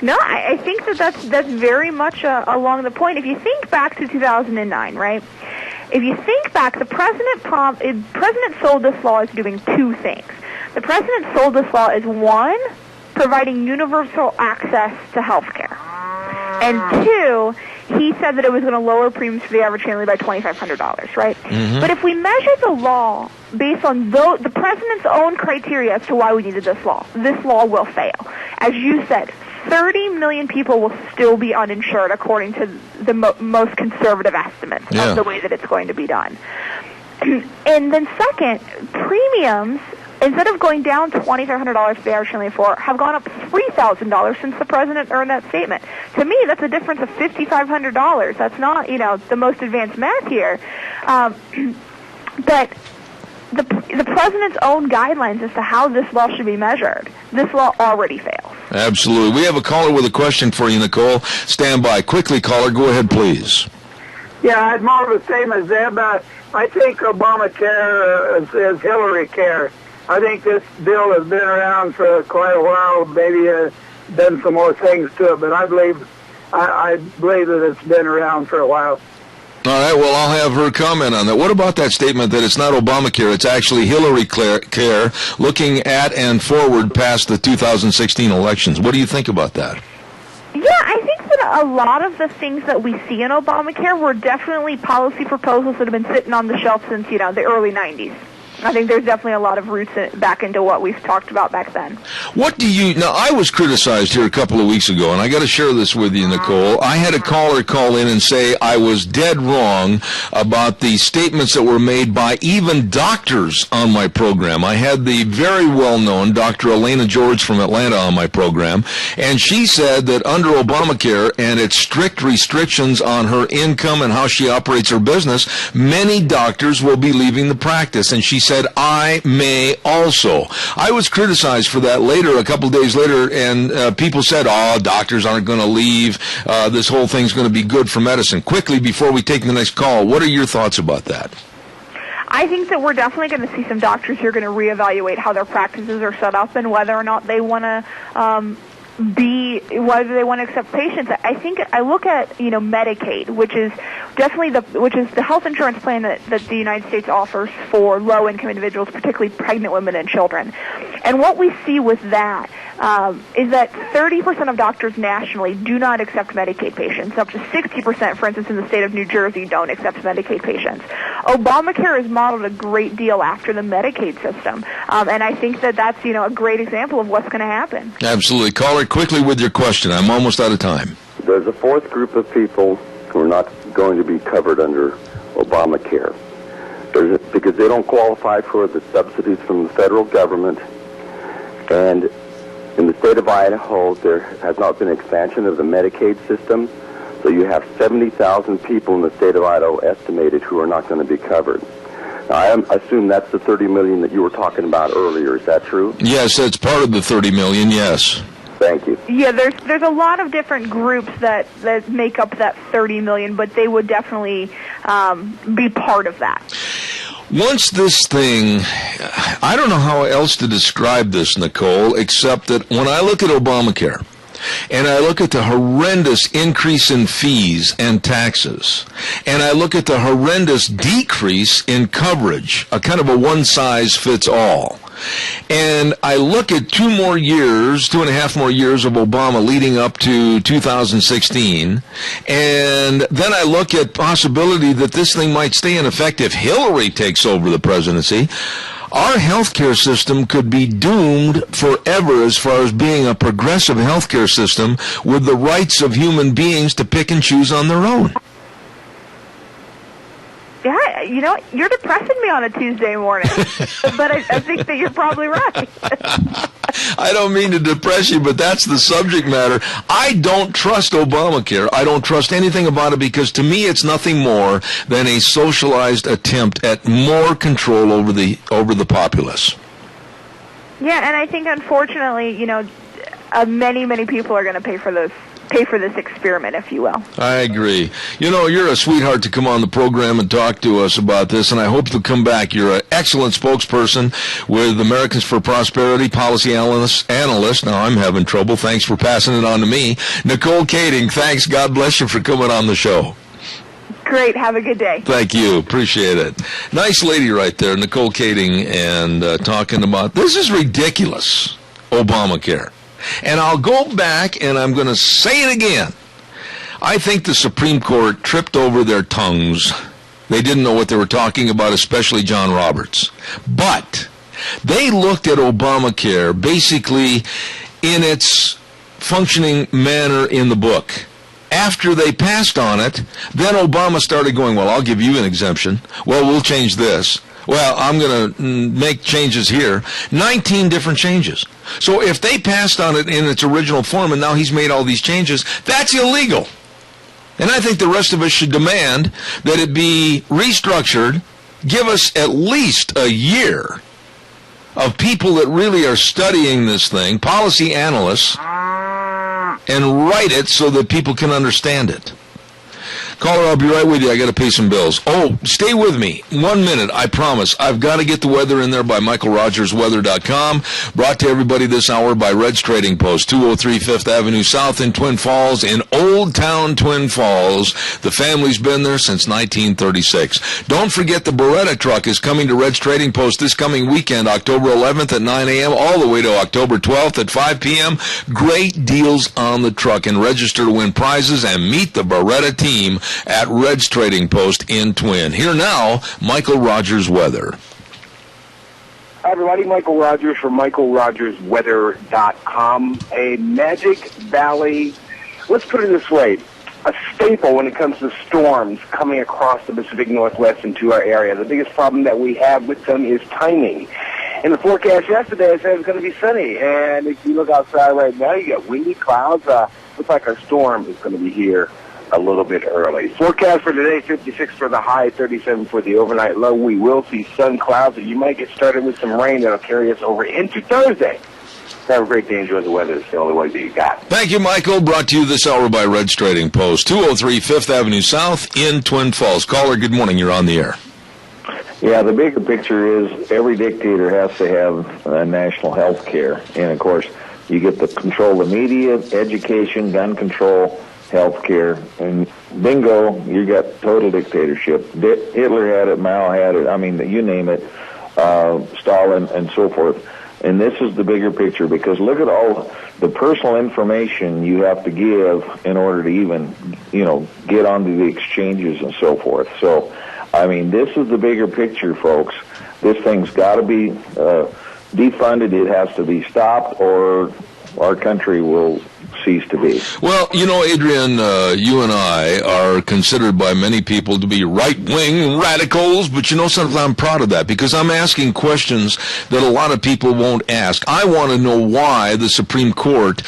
No, I think that's very much along the point. If you think back to 2009, right? If you think back, the president sold this law as doing two things. The president sold this law as, one, providing universal access to health care, and two, he said that it was going to lower premiums for the average family by $2,500, right? Mm-hmm. But if we measure the law based on the president's own criteria as to why we needed this law will fail. As you said, 30 million people will still be uninsured according to the most conservative estimates of the way that it's going to be done. And then second, premiums, instead of going down $2,500 for the average family of four, have gone up $3,000 since the president earned that statement. To me, that's a difference of $5,500. That's not, the most advanced math here. But the president's own guidelines as to how this law should be measured, this law already fails. Absolutely. We have a caller with a question for you, Nicole. Stand by. Quickly, caller. Go ahead, please. Yeah, I'm more of the same as Zeb. I think Obamacare is Hillary care. I think this bill has been around for quite a while, maybe done some more things to it, but I believe that it's been around for a while. All right, well, I'll have her comment on that. What about that statement that it's not Obamacare, it's actually Hillary care looking at and forward past the 2016 elections? What do you think about that? Yeah, I think that a lot of the things that we see in Obamacare were definitely policy proposals that have been sitting on the shelf since, the early 90s. I think there's definitely a lot of roots back into what we've talked about back then. Now, I was criticized here a couple of weeks ago, and I got to share this with you, Nicole. I had a caller call in and say I was dead wrong about the statements that were made by even doctors on my program. I had the very well-known Dr. Elena George from Atlanta on my program, and she said that under Obamacare and its strict restrictions on her income and how she operates her business, many doctors will be leaving the practice, and she said, I may also. I was criticized for that a couple days later, and people said, doctors aren't going to leave. This whole thing's going to be good for medicine. Quickly, before we take the next call, what are your thoughts about that? I think that we're definitely going to see some doctors who are going to reevaluate how their practices are set up and whether or not they want to whether they want to accept patients. I think I look at, Medicaid, which is definitely which is the health insurance plan that the United States offers for low-income individuals, particularly pregnant women and children. And what we see with that is that 30% of doctors nationally do not accept Medicaid patients. Up to 60%, for instance, in the state of New Jersey, don't accept Medicaid patients. Obamacare is modeled a great deal after the Medicaid system, and I think that that's a great example of what's going to happen. Absolutely. Caller, quickly with your question. I'm almost out of time. There's a fourth group of people who are not going to be covered under Obamacare. Because they don't qualify for the subsidies from the federal government. And in the state of Idaho, there has not been expansion of the Medicaid system. So you have 70,000 people in the state of Idaho estimated who are not going to be covered. Now, I assume that's the 30 million that you were talking about earlier. Is that true? Yes, that's part of the 30 million, yes. Thank you. Yeah, there's a lot of different groups that make up that 30 million, but they would definitely be part of that. Once this thing, I don't know how else to describe this, Nicole, except that when I look at Obamacare, and I look at the horrendous increase in fees and taxes, and I look at the horrendous decrease in coverage, a kind of a one-size-fits-all, and I look at 2.5 more years of Obama leading up to 2016, and then I look at possibility that this thing might stay in effect if Hillary takes over the presidency. Our healthcare system could be doomed forever as far as being a progressive healthcare system with the rights of human beings to pick and choose on their own. Yeah, you're depressing me on a Tuesday morning, but I think that you're probably right. I don't mean to depress you, but that's the subject matter. I don't trust Obamacare. I don't trust anything about it because to me it's nothing more than a socialized attempt at more control over the populace. Yeah, and I think unfortunately, many people are going to pay for this experiment, if you will. I agree. You're a sweetheart to come on the program and talk to us about this, and I hope you'll come back. You're an excellent spokesperson with Americans for Prosperity, policy analyst. Now I'm having trouble. Thanks for passing it on to me. Nicole Kading, thanks. God bless you for coming on the show. Great. Have a good day. Thank you. Appreciate it. Nice lady right there, Nicole Kading, and talking about this is ridiculous, Obamacare. And I'll go back and I'm going to say it again. I think the Supreme Court tripped over their tongues. They didn't know what they were talking about, especially John Roberts. But they looked at Obamacare basically in its functioning manner in the book. After they passed on it, then Obama started going, well, I'll give you an exemption. Well, we'll change this. Well, I'm going to make changes here. 19 different changes. So if they passed on it in its original form and now he's made all these changes, that's illegal. And I think the rest of us should demand that it be restructured, give us at least a year of people that really are studying this thing, policy analysts, and write it so that people can understand it. Caller, I'll be right with you. I got to pay some bills. Oh, stay with me. 1 minute, I promise. I've got to get the weather in there by MichaelRogersWeather.com. Brought to everybody this hour by Red's Trading Post, 203 5th Avenue South in Twin Falls, in Old Town Twin Falls. The family's been there since 1936. Don't forget the Beretta truck is coming to Red's Trading Post this coming weekend, October 11th at 9 a.m. all the way to October 12th at 5 p.m. Great deals on the truck, and register to win prizes and meet the Beretta team at Red's Trading Post in Twin. Here now, Michael Rogers Weather. Hi, everybody. Michael Rogers from MichaelRogersWeather.com. A Magic Valley, let's put it this way, a staple when it comes to storms coming across the Pacific Northwest into our area. The biggest problem that we have with them is timing. In the forecast yesterday, it said it was going to be sunny. And if you look outside right now, you got windy clouds. Looks like our storm is going to be here a little bit early. Forecast for today, 56 for the high, 37 for the overnight low. We will see sun clouds, and you might get started with some rain that'll carry us over into Thursday. Have a great day. Enjoy the weather. It's the only way that you got. Thank you, Michael. Brought to you this hour by Red's Trading Post, 203 5th Avenue South in Twin Falls. Caller, good morning. You're on the air. Yeah, the bigger picture is every dictator has to have national health care. And, of course, you get the control of media, education, gun control, health care, and bingo, you got total dictatorship. Hitler had it, Mao had it, I mean, you name it, Stalin, and so forth. And this is the bigger picture, because look at all the personal information you have to give in order to even, get onto the exchanges and so forth. So, I mean, this is the bigger picture, folks. This thing's got to be defunded. It has to be stopped, or our country will cease to be. Well, Adrian, you and I are considered by many people to be right-wing radicals, but something, I'm proud of that, because I'm asking questions that a lot of people won't ask. I want to know why the Supreme Court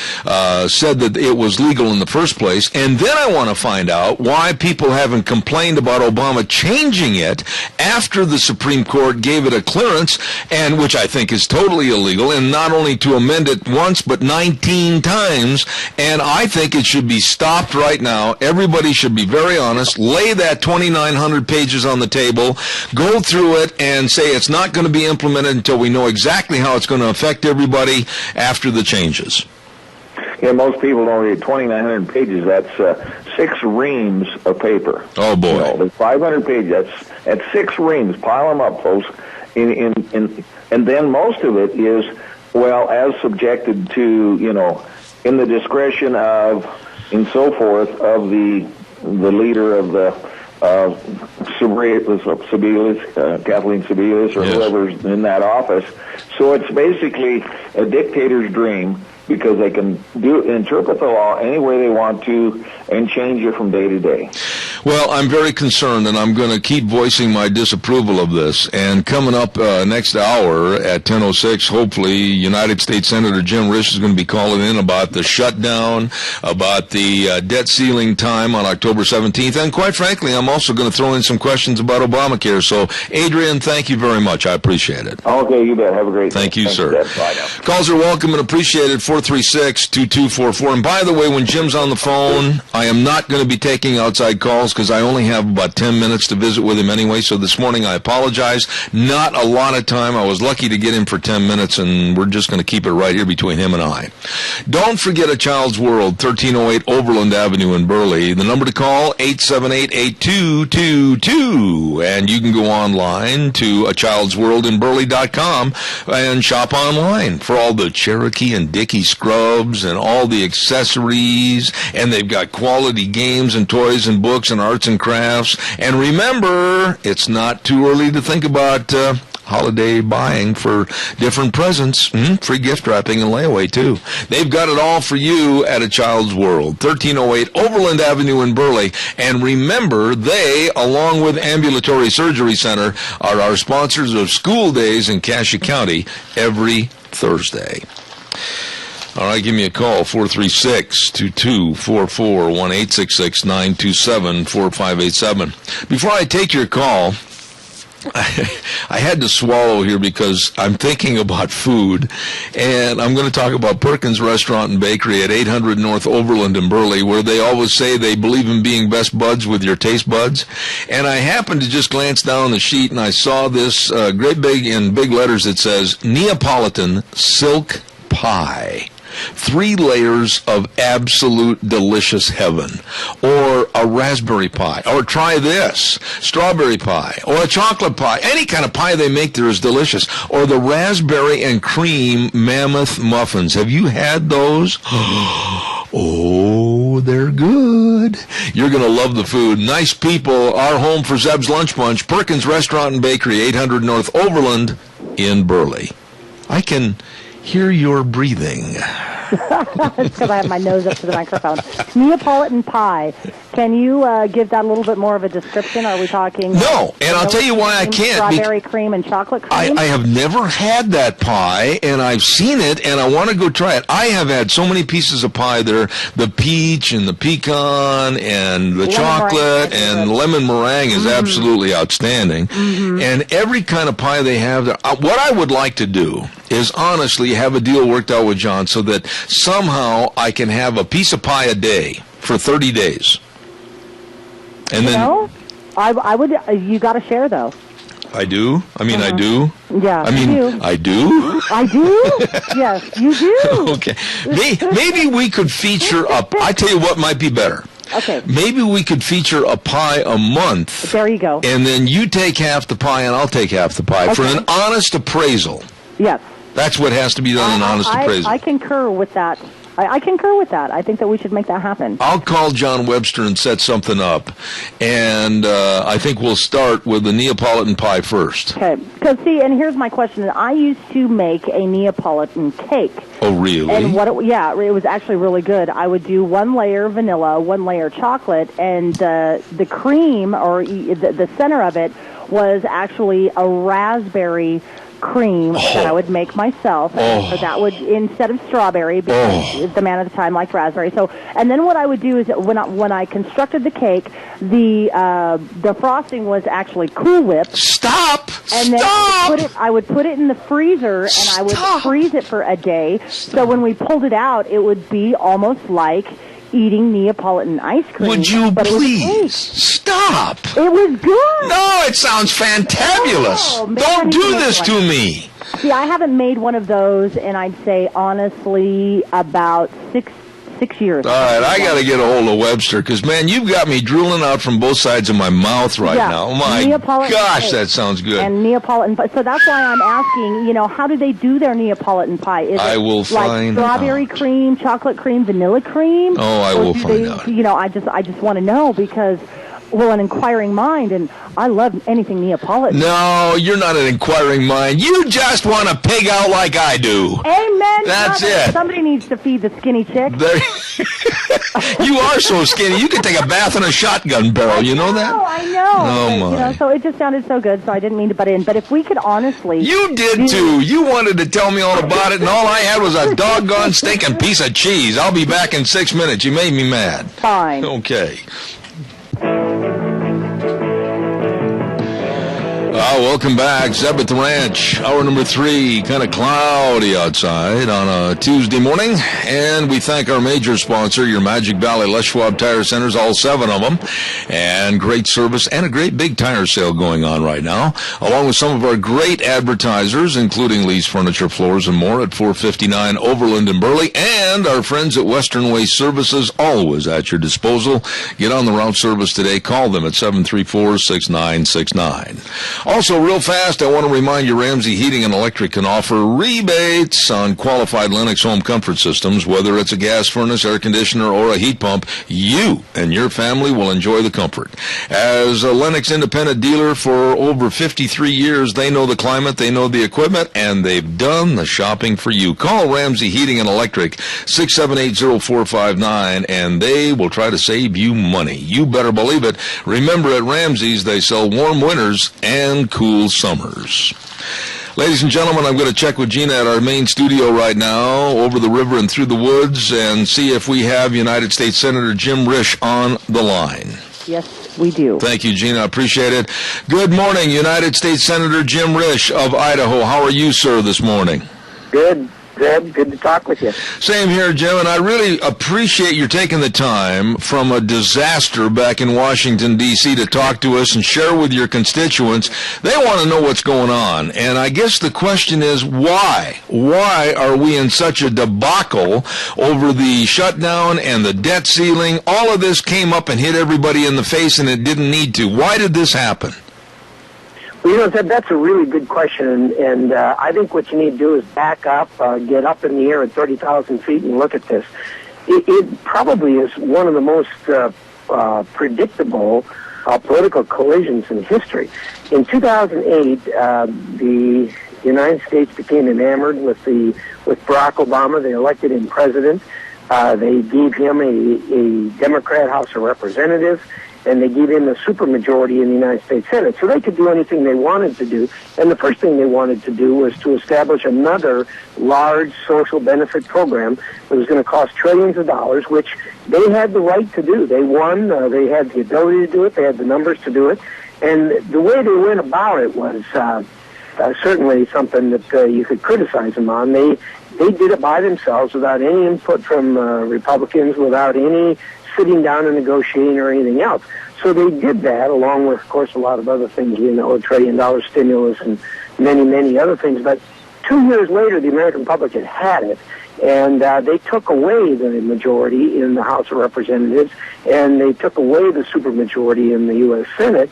said that it was legal in the first place, and then I want to find out why people haven't complained about Obama changing it after the Supreme Court gave it a clearance, and which I think is totally illegal, and not only to amend it once, but 19 times. And I think it should be stopped right now. Everybody should be very honest. Lay that 2,900 pages on the table. Go through it and say it's not going to be implemented until we know exactly how it's going to affect everybody after the changes. Yeah, most people don't read 2,900 pages. That's 6 reams of paper. Oh, boy. There's 500 pages. That's 6 reams. Pile them up, folks. And then most of it is, as subjected to, in the discretion of, and so forth, of the leader of the Kathleen Sebelius, or whoever's in that office. So it's basically a dictator's dream, because they can interpret the law any way they want to and change it from day to day. Well, I'm very concerned, and I'm going to keep voicing my disapproval of this. And coming up next hour at 10:06, hopefully, United States Senator Jim Risch is going to be calling in about the shutdown, about the debt ceiling time on October 17th, and quite frankly, I'm also going to throw in some questions about Obamacare. So, Adrian, thank you very much. I appreciate it. Okay, you bet. Have a great day. Thank you, Thanks, sir. Dad. Bye now. Calls are welcome and appreciated. 436-2244. And by the way, when Jim's on the phone, I am not going to be taking outside calls, because I only have about 10 minutes to visit with him anyway. So this morning, I apologize. Not a lot of time. I was lucky to get him for 10 minutes, and we're just going to keep it right here between him and I. Don't forget A Child's World, 1308 Overland Avenue in Burley. The number to call, 878-8222. And you can go online to achildsworldinburley.com and shop online for all the Cherokee and Dickey scrubs and all the accessories. And they've got quality games and toys and books and arts and crafts. And remember, it's not too early to think about holiday buying for different presents, free gift wrapping and layaway too. They've got it all for you at A Child's World, 1308 Overland Avenue in Burley. And remember, they, along with Ambulatory Surgery Center, are our sponsors of school days in Cassia County every Thursday. All right, give me a call, 436-2244, 1-866-927-4587. Before I take your call, I had to swallow here because I'm thinking about food, and I'm going to talk about Perkins Restaurant and Bakery at 800 North Overland in Burley, where they always say they believe in being best buds with your taste buds. And I happened to just glance down the sheet, and I saw this great big in big letters that says Neapolitan Silk Pie. 3 layers of absolute delicious heaven, or a raspberry pie, or try this, strawberry pie, or a chocolate pie. Any kind of pie they make there is delicious. Or the raspberry and cream mammoth muffins. Have you had those? Oh, they're good. You're going to love the food. Nice people. Our home for Zeb's Lunch Bunch, Perkins Restaurant and Bakery, 800 North Overland in Burley. I can hear your breathing. It's because I have my nose up to the microphone. Neapolitan pie. Can you give that a little bit more of a description? Are we talking? No, and I'll tell you why I can't. Strawberry cream and chocolate cream? I have never had that pie, and I've seen it, and I want to go try it. I have had so many pieces of pie there, the peach and the pecan and the chocolate and lemon meringue is absolutely outstanding. And every kind of pie they have there. What I would like to do is honestly have a deal worked out with John so that somehow I can have a piece of pie a day for 30 days. And I would. You got to share though. I do. I mean, I do. Yeah. I mean, you do. I do. I do. Yes, you do. Okay. Maybe we could feature up. I tell you what might be better. Okay. Maybe we could feature a pie a month. There you go. And then you take half the pie and I'll take half the pie for an honest appraisal. Yes. That's what has to be done, an honest appraisal. I concur with that. I concur with that. I think that we should make that happen. I'll call John Webster and set something up, and I think we'll start with the Neapolitan pie first. Okay. Because, see, and here's my question. I used to make a Neapolitan cake. Oh, really? And it was actually really good. I would do 1 layer vanilla, 1 layer chocolate, and the cream, or the center of it, was actually a raspberry cream that I would make myself. So that would, instead of strawberry, because the man at the time liked raspberry. So, and then what I would do is when I constructed the cake, the frosting was actually Cool Whip. Stop! And then I would put it in the freezer, and I would freeze it for a day. So when we pulled it out, it would be almost like eating Neapolitan ice cream. Would you please stop? It was good. No, it sounds fantabulous. Don't do this to me. See, I haven't made one of those, and I'd say, honestly, about six years. All right, I got to get a hold of Webster, because, man, you've got me drooling out from both sides of my mouth right now. Oh, my gosh, that sounds good. And Neapolitan pie. So that's why I'm asking, how do they do their Neapolitan pie? Is I will find out. Like strawberry cream, chocolate cream, vanilla cream? Oh, I will find out. I just want to know, because, well, an inquiring mind, and I love anything Neapolitan. No, you're not an inquiring mind. You just want to pig out like I do. Amen. That's it. Somebody needs to feed the skinny chick. You are so skinny. You could take a bath in a shotgun barrel. You know that? I know. Oh, my. So it just sounded so good, so I didn't mean to butt in. But if we could honestly... You did, too. You wanted to tell me all about it, and all I had was a doggone stinking piece of cheese. I'll be back in 6 minutes. You made me mad. Fine. Okay. Welcome back. Zeb at the Ranch. Hour number 3. Kind of cloudy outside on a Tuesday morning. And we thank our major sponsor, your Magic Valley Les Schwab Tire Centers, all 7 of them. And great service and a great big tire sale going on right now. Along with some of our great advertisers, including Lee's Furniture, Floors, and more at 459 Overland in Burley. And our friends at Western Waste Services, always at your disposal. Get on the route service today. Call them at 734-6969. Also, real fast, I want to remind you Ramsey Heating and Electric can offer rebates on qualified Lennox home comfort systems. Whether it's a gas furnace, air conditioner, or a heat pump, you and your family will enjoy the comfort. As a Lennox independent dealer for over 53 years, they know the climate, they know the equipment, and they've done the shopping for you. Call Ramsey Heating and Electric, 678-0459, and they will try to save you money. You better believe it. Remember, at Ramsey's, they sell warm winters and cool summers. Ladies and gentlemen, I'm going to check with Gina at our main studio right now, over the river and through the woods, and see if we have United States Senator Jim Risch on the line. Yes, we do. Thank you, Gina. I appreciate it. Good morning, United States Senator Jim Risch of Idaho. How are you, sir, this morning? Good. Good to talk with you. Same here, Jim, and I really appreciate you taking the time from a disaster back in Washington, D.C. to talk to us and share with your constituents. They want to know what's going on, and I guess the question is why? Why are we in such a debacle over the shutdown and the debt ceiling? All of this came up and hit everybody in the face, and it didn't need to. Why did this happen? Well, that's a really good question, and I think what you need to do is back up, get up in the air at 30,000 feet and look at this. It probably is one of the most predictable political collisions in history. In 2008, the United States became enamored with Barack Obama. They elected him president. They gave him a Democrat House of Representatives, and they gave him a supermajority in the United States Senate. So they could do anything they wanted to do. And the first thing they wanted to do was to establish another large social benefit program that was going to cost trillions of dollars, which they had the right to do. They won. They had the ability to do it. They had the numbers to do it. And the way they went about it was certainly something that you could criticize them on. They did it by themselves without any input from Republicans, without any sitting down and negotiating or anything else. So they did that, along with, of course, a lot of other things, $1 trillion stimulus and many, many other things. But 2 years later, the American public had it, And they took away the majority in the House of Representatives, and they took away the supermajority in the U.S. Senate.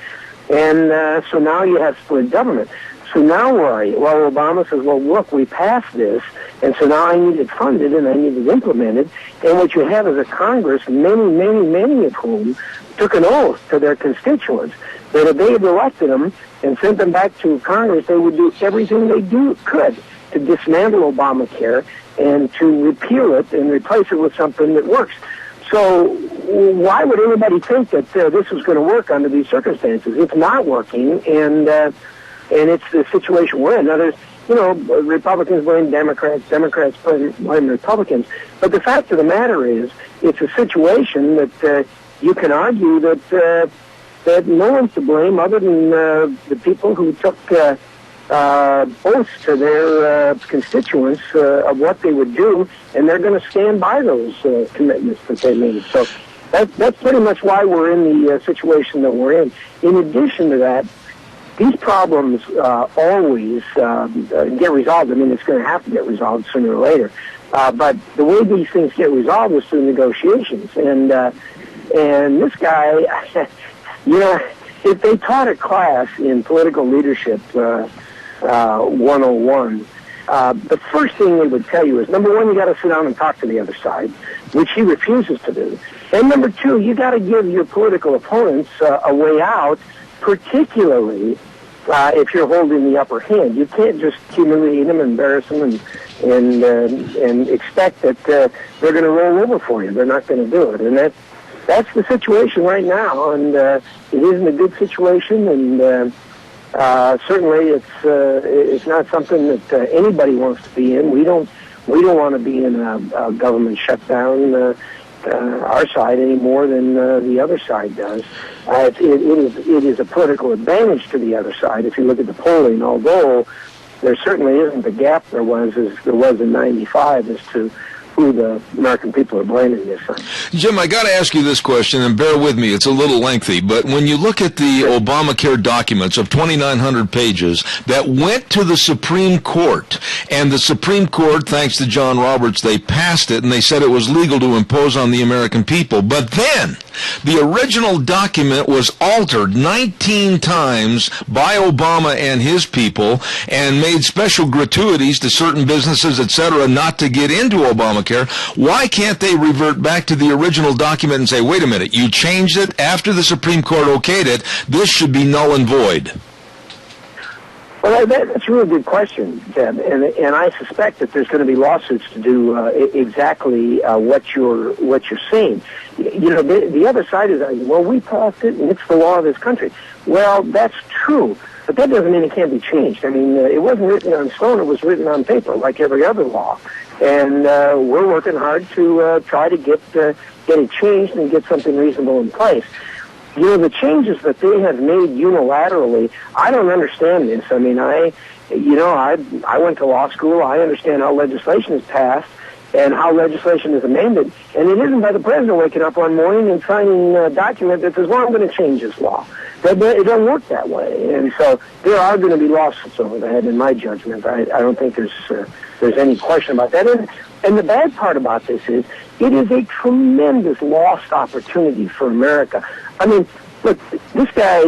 And so now you have split government. So now where are you? Well, Obama says, well, look, we passed this, and so now I need it funded and I need it implemented. And what you have is a Congress, many of whom took an oath to their constituents that if they had elected them and sent them back to Congress, they would do everything they could to dismantle Obamacare and to repeal it and replace it with something that works. So why would anybody think that this was going to work under these circumstances? It's not working, and it's the situation we're in. Now, there's, Republicans blame Democrats, Democrats blame Republicans, but the fact of the matter is it's a situation that you can argue that no one's to blame other than the people who took oaths to their constituents of what they would do, and they're going to stand by those commitments that they made. So that's pretty much why we're in the situation that we're in. In addition to that, these problems always get resolved. I mean, it's going to have to get resolved sooner or later. But the way these things get resolved is through negotiations. And this guy, if they taught a class in political leadership 101, the first thing they would tell you is, number one, you got to sit down and talk to the other side, which he refuses to do. And number two, you got to give your political opponents a way out, particularly if you're holding the upper hand. You can't just humiliate them, embarrass them, and expect that they're going to roll over for you. They're not going to do it. And that's the situation right now, and it isn't a good situation, and certainly it's not something that anybody wants to be in. We don't want to be in a government shutdown, our side, any more than the other side does. It is a political advantage to the other side if you look at the polling, although there certainly isn't the gap there was in 95 as to who the American people are blaming this on. Jim, I got to ask you this question, and bear with me, it's a little lengthy, but when you look at the Obamacare documents of 2,900 pages that went to the Supreme Court, and the Supreme Court, thanks to John Roberts, they passed it, and they said it was legal to impose on the American people, but then the original document was altered 19 times by Obama and his people, and made special gratuities to certain businesses, etc., not to get into Obamacare. Why can't they revert back to the original document and say, wait a minute, you changed it after the Supreme Court okayed it, this should be null and void? Well, that's a really good question, Ted, and I suspect that there's going to be lawsuits to do exactly what you're saying. The other side is, well, we passed it, and it's the law of this country. Well, that's true, but that doesn't mean it can't be changed. I mean, it wasn't written on stone, it was written on paper, like every other law. And we're working hard to try to get it changed and get something reasonable in place. The changes that they have made unilaterally, I don't understand this. I mean, I went to law school. I understand how legislation is passed and how legislation is amended. And it isn't by the president waking up one morning and signing a document that says, well, I'm going to change this law. It doesn't work that way. And so there are going to be lawsuits over that, in my judgment. I don't think there's any question about that. And the bad part about this is it is a tremendous lost opportunity for America. I mean, look, this guy,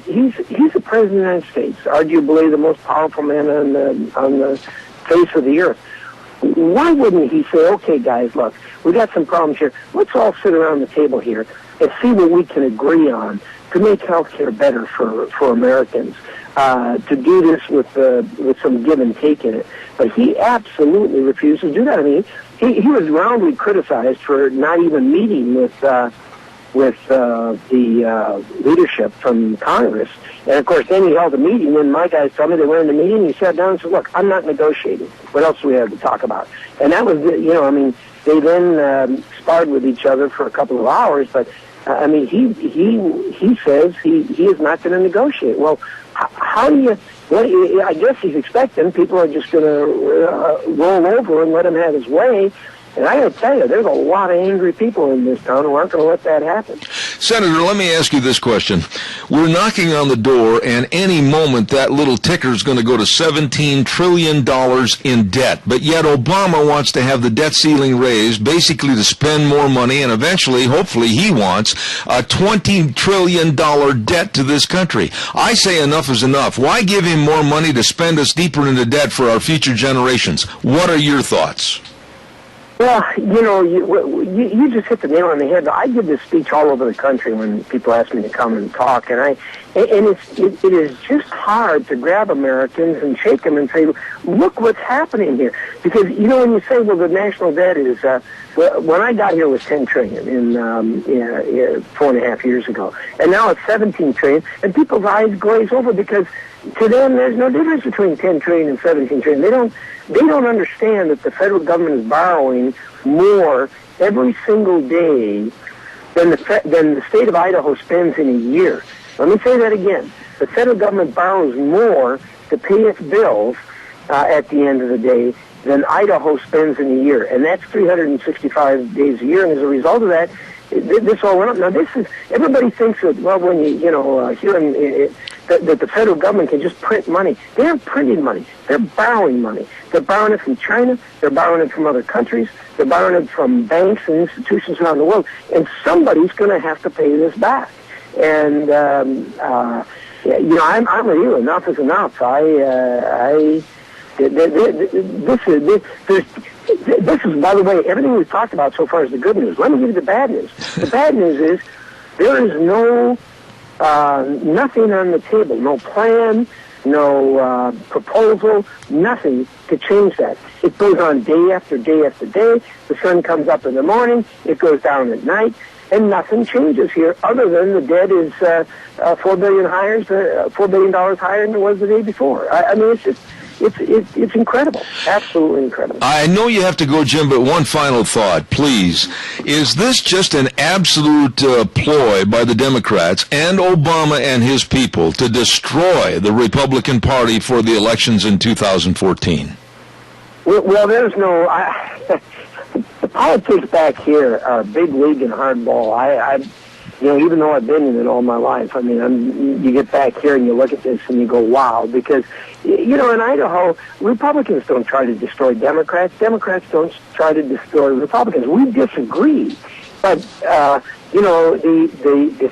he's the president of the United States, arguably the most powerful man on the face of the earth. Why wouldn't he say, okay, guys, look, we got some problems here. Let's all sit around the table here and see what we can agree on to make health care better for Americans, to do this with some give and take in it. But he absolutely refused to do that. I mean, he was roundly criticized for not even meeting with the leadership from Congress. And, of course, then he held a meeting, and my guys told me they were in the meeting, he sat down and said, look, I'm not negotiating. What else do we have to talk about? And that was, they then sparred with each other for a couple of hours, but, he says he is not going to negotiate. Well, how do you... Well, I guess he's expecting people are just going to roll over and let him have his way. And I got to tell you, there's a lot of angry people in this town who aren't going to let that happen. Senator, let me ask you this question. We're knocking on the door, and any moment that little ticker is going to go to $17 trillion in debt. But yet Obama wants to have the debt ceiling raised, basically to spend more money, and eventually, hopefully, he wants a $20 trillion debt to this country. I say enough is enough. Why give him more money to spend us deeper into debt for our future generations? What are your thoughts? Well, you just hit the nail on the head. I give this speech all over the country when people ask me to come and talk, and it is just hard to grab Americans and shake them and say, look what's happening here. Because, when you say, well, the national debt is, when I got here it was $10 trillion in 4.5 years ago, and now it's $17 trillion, and people's eyes glaze over because to them there's no difference between $10 trillion and $17 trillion. They don't understand that the federal government is borrowing more every single day than the state of Idaho spends in a year. Let me say that again. The federal government borrows more to pay its bills at the end of the day than Idaho spends in a year. And that's 365 days a year. And as a result of that, this all went up. Now, everybody thinks that, well, when that the federal government can just print money. They aren't printing money. They're borrowing money. They're borrowing it from China. They're borrowing it from other countries. They're borrowing it from banks and institutions around the world. And somebody's going to have to pay this back. And, I'm with you. Enough is enough. This is, by the way, everything we've talked about so far is the good news. Let me give you the bad news. The bad news is there is nothing on the table, no plan, no proposal, nothing to change that. It goes on day after day after day. The sun comes up in the morning, it goes down at night, and nothing changes here other than the debt is $4 billion higher than it was the day before. I mean, it's just... It's incredible. Absolutely incredible. I know you have to go, Jim, but one final thought, please. Is this just an absolute ploy by the Democrats and Obama and his people to destroy the Republican Party for the elections in 2014? Well, there's no... the politics back here are big league and hardball. Even though I've been in it all my life, I mean, you get back here and you look at this and you go, wow, because, in Idaho, Republicans don't try to destroy Democrats. Democrats don't try to destroy Republicans. We disagree. But, the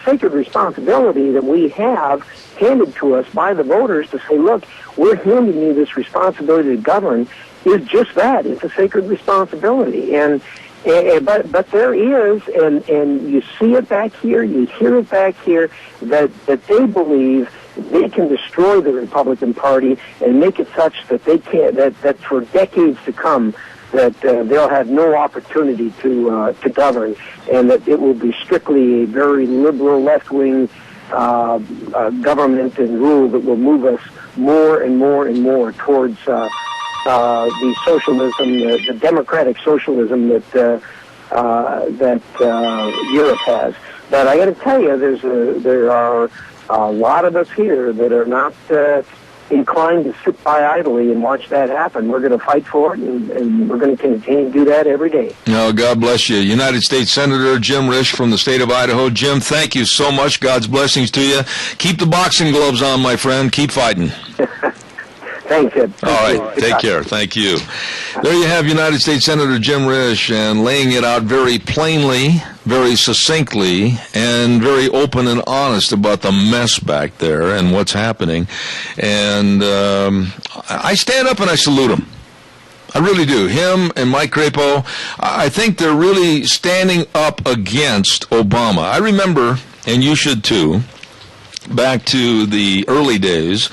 sacred responsibility that we have handed to us by the voters to say, look, we're handing you this responsibility to govern is just that. It's a sacred responsibility. But there is, and you see it back here, you hear it back here, that they believe they can destroy the Republican Party and make it such that they can't, that for decades to come, that they'll have no opportunity to govern, and that it will be strictly a very liberal left-wing government and rule that will move us more and more and more towards the socialism, the democratic socialism that Europe has. But I got to tell you, there are a lot of us here that are not inclined to sit by idly and watch that happen. We're going to fight for it, and we're going to continue to do that every day. Oh, God bless you. United States Senator Jim Risch from the state of Idaho. Jim, thank you so much. God's blessings to you. Keep the boxing gloves on, my friend. Keep fighting. Thanks, Ed. All right. Take care. Thank you. There you have United States Senator Jim Risch, and laying it out very plainly, very succinctly, and very open and honest about the mess back there and what's happening. And I stand up and I salute him. I really do. Him and Mike Crapo, I think they're really standing up against Obama. I remember, and you should too, back to the early days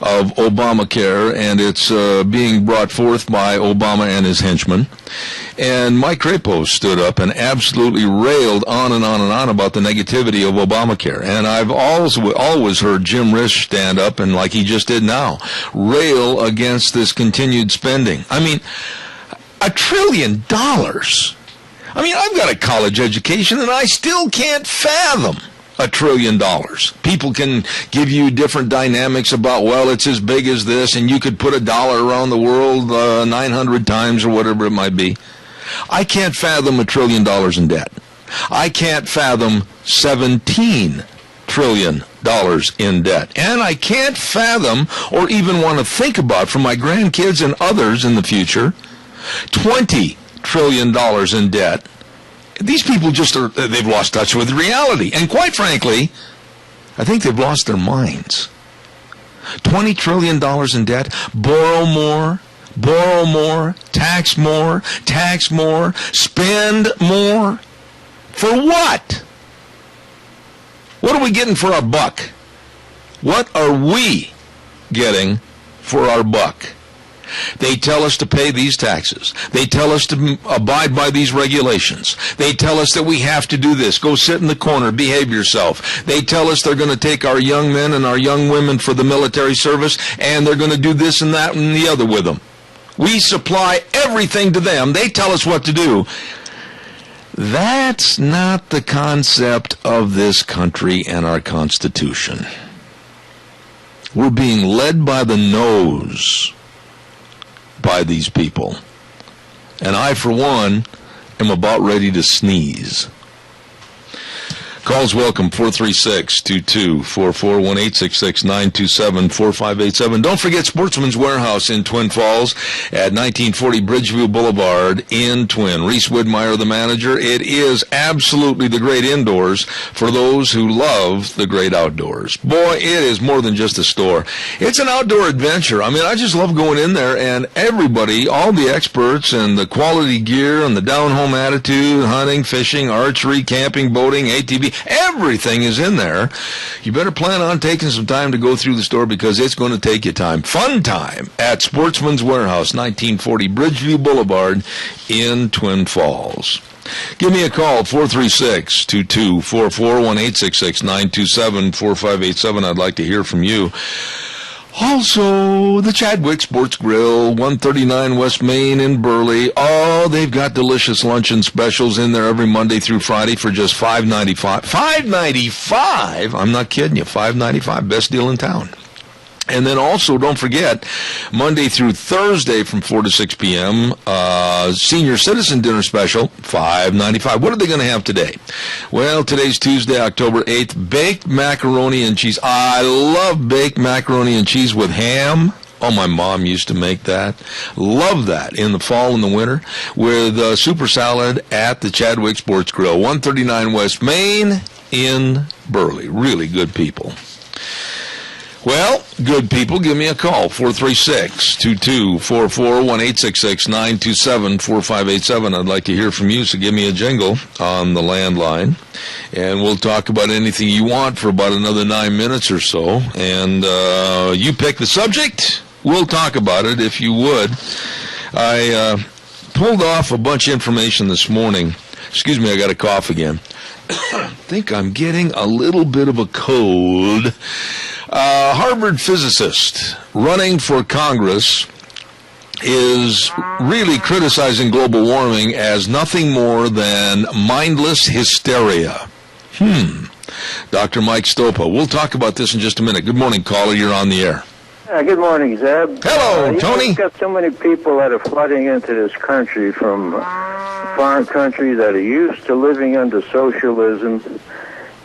of Obamacare, and it's being brought forth by Obama and his henchmen. And Mike Crapo stood up and absolutely railed on and on and on about the negativity of Obamacare. And I've always heard Jim Risch stand up, and like he just did now, rail against this continued spending. I mean, $1 trillion. I mean, I've got a college education, and I still can't fathom $1 trillion. People can give you different dynamics about, well, it's as big as this, and you could put $1 around the world 900 times or whatever it might be. I can't fathom $1 trillion in debt. I can't fathom $17 trillion in debt. And I can't fathom or even want to think about for my grandkids and others in the future, $20 trillion in debt. These people they've lost touch with reality. And quite frankly, I think they've lost their minds. $20 trillion in debt, borrow more, tax more, spend more. For what? What are we getting for our buck? What are we getting for our buck? They tell us to pay these taxes. They tell us to abide by these regulations. They tell us that we have to do this. Go sit in the corner. Behave yourself. They tell us they're going to take our young men and our young women for the military service, and they're going to do this and that and the other with them. We supply everything to them. They tell us what to do. That's not the concept of this country and our Constitution. We're being led by the nose by these people. And I, for one, am about ready to sneeze. Calls welcome, 436-2244, 1-866-927-4587. Don't forget Sportsman's Warehouse in Twin Falls at 1940 Bridgeview Boulevard in Twin. Reese Widmeyer, the manager. It is absolutely the great indoors for those who love the great outdoors. Boy, it is more than just a store. It's an outdoor adventure. I mean, I just love going in there, and everybody, all the experts and the quality gear and the down-home attitude, hunting, fishing, archery, camping, boating, ATV, everything is in there. You better plan on taking some time to go through the store because it's going to take you time. Fun time at Sportsman's Warehouse, 1940 Bridgeview Boulevard in Twin Falls. Give me a call, 436-2244, 1-866-927-4587. I'd like to hear from you. Also, the Chadwick Sports Grill, 139 West Main in Burley. Oh, they've got delicious luncheon specials in there every Monday through Friday for just $5.95. $5.95? I'm not kidding you. $5.95. Best deal in town. And then also, don't forget, Monday through Thursday from 4 to 6 p.m., senior citizen dinner special, $5.95. What are they going to have today? Well, today's Tuesday, October 8th, baked macaroni and cheese. I love baked macaroni and cheese with ham. Oh, my mom used to make that. Love that in the fall and the winter with super salad at the Chadwick Sports Grill, 139 West Main in Burley. Really good people. Well, good people, give me a call, 436-2244, 1-866-927-4587. I'd like to hear from you, so give me a jingle on the landline, and we'll talk about anything you want for about another 9 minutes or so. And you pick the subject, we'll talk about it if you would. I pulled off a bunch of information this morning. Excuse me, I got a cough again. I think I'm getting a little bit of a cold. Harvard physicist running for Congress is really criticizing global warming as nothing more than mindless hysteria. Dr. Mike Stopa. We'll talk about this in just a minute. Good morning, caller. You're on the air. Good morning, Zeb. Hello, Tony. We've got so many people that are flooding into this country from foreign countries that are used to living under socialism,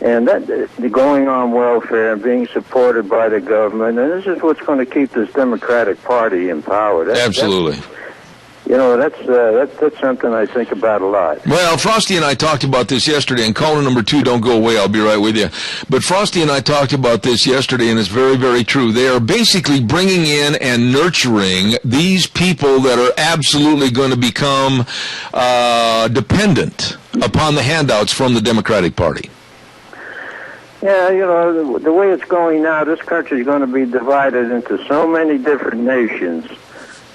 and that they're going on welfare and being supported by the government, and this is what's going to keep this Democratic Party in power. Absolutely. That's something I think about a lot. Well, Frosty and I talked about this yesterday, and caller number 2, don't go away, I'll be right with you. But Frosty and I talked about this yesterday, and it's very, very true. They are basically bringing in and nurturing these people that are absolutely going to become dependent upon the handouts from the Democratic Party. Yeah, the way it's going now, this country is going to be divided into so many different nations.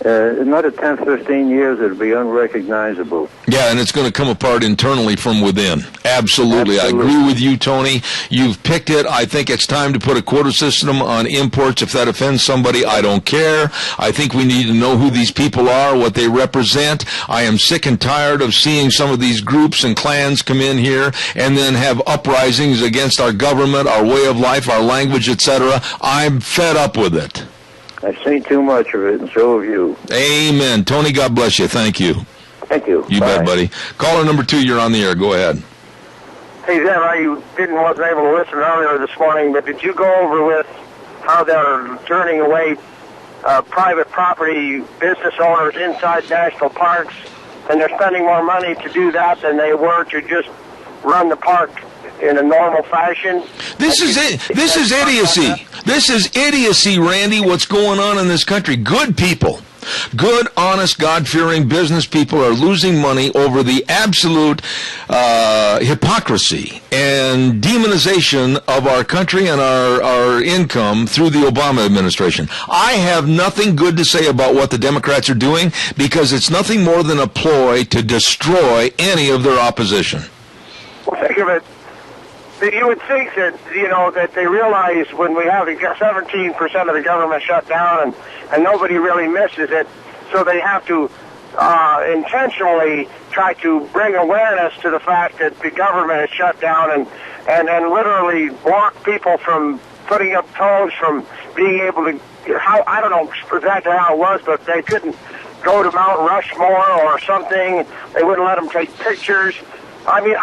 Another 10, 15 years, it'll be unrecognizable. Yeah, and it's going to come apart internally from within. Absolutely. I agree with you, Tony. You've picked it. I think it's time to put a quota system on imports. If that offends somebody, I don't care. I think we need to know who these people are, what they represent. I am sick and tired of seeing some of these groups and clans come in here and then have uprisings against our government, our way of life, our language, etc. I'm fed up with it. I've seen too much of it, and so have you. Amen. Tony, God bless you. Thank you. Thank you. You bet, buddy. Caller number 2, you're on the air. Go ahead. Hey, Zeb, wasn't able to listen earlier this morning, but did you go over with how they're turning away private property business owners inside national parks, and they're spending more money to do that than they were to just run the park in a normal fashion? This is idiocy. This is idiocy, Randy, what's going on in this country. Good people, good, honest, God-fearing business people are losing money over the absolute hypocrisy and demonization of our country and our income through the Obama administration. I have nothing good to say about what the Democrats are doing because it's nothing more than a ploy to destroy any of their opposition. Well, think of it. You would think that, that they realize when we have 17% of the government shut down and nobody really misses it, so they have to intentionally try to bring awareness to the fact that the government is shut down and literally block people from putting up tolls, from being able to, I don't know exactly how it was, but they couldn't go to Mount Rushmore or something. They wouldn't let them take pictures. I mean,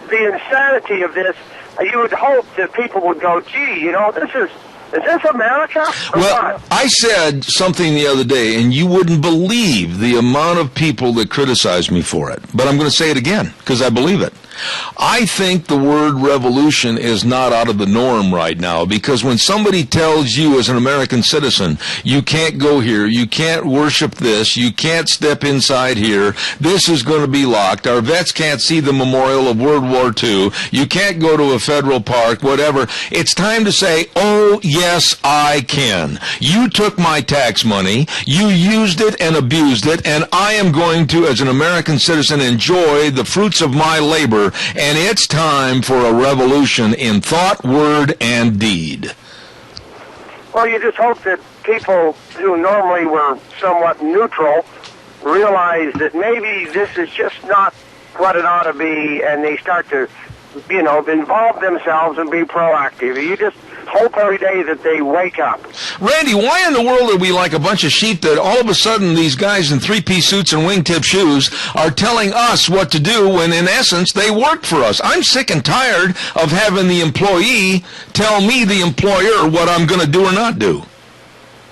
the insanity of this, you would hope that people would go, gee, is this America? Well, I said something the other day, and you wouldn't believe the amount of people that criticize me for it. But I'm going to say it again, because I believe it. I think the word revolution is not out of the norm right now, because when somebody tells you as an American citizen, you can't go here, you can't worship this, you can't step inside here, this is going to be locked, our vets can't see the memorial of World War II, you can't go to a federal park, whatever, it's time to say, oh, yes, I can. You took my tax money, you used it and abused it, and I am going to, as an American citizen, enjoy the fruits of my labor. And it's time for a revolution in thought, word, and deed. Well, you just hope that people who normally were somewhat neutral realize that maybe this is just not what it ought to be, and they start to, involve themselves and be proactive. You just hope every day that they wake up. Randy, why in the world are we like a bunch of sheep that all of a sudden these guys in three-piece suits and wingtip shoes are telling us what to do when in essence they work for us? I'm sick and tired of having the employee tell me, the employer, what I'm going to do or not do.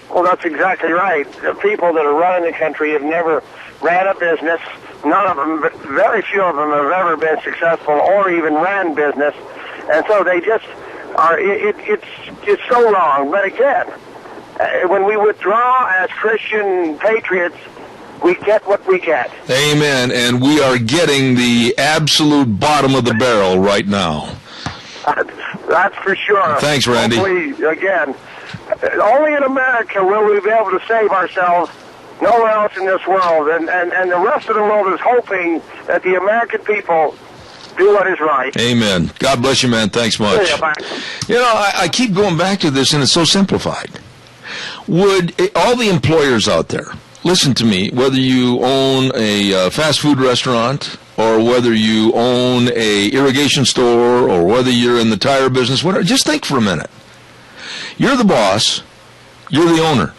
Well, that's exactly right. The people that are running the country have never ran a business. None of them, but very few of them have ever been successful or even ran business. And so they just are, it's so wrong. But again, when we withdraw as Christian patriots, we get what we get. Amen. And we are getting the absolute bottom of the barrel right now. That's for sure. Thanks, Randy. Hopefully, again, only in America will we be able to save ourselves. Nowhere else in this world. And the rest of the world is hoping that the American people do what is right. Amen. God bless you, man. Thanks much. I keep going back to this, and it's so simplified. Would all the employers out there, listen to me, whether you own a fast food restaurant or whether you own a irrigation store or whether you're in the tire business, whatever, just think for a minute. You're the boss. You're the owner.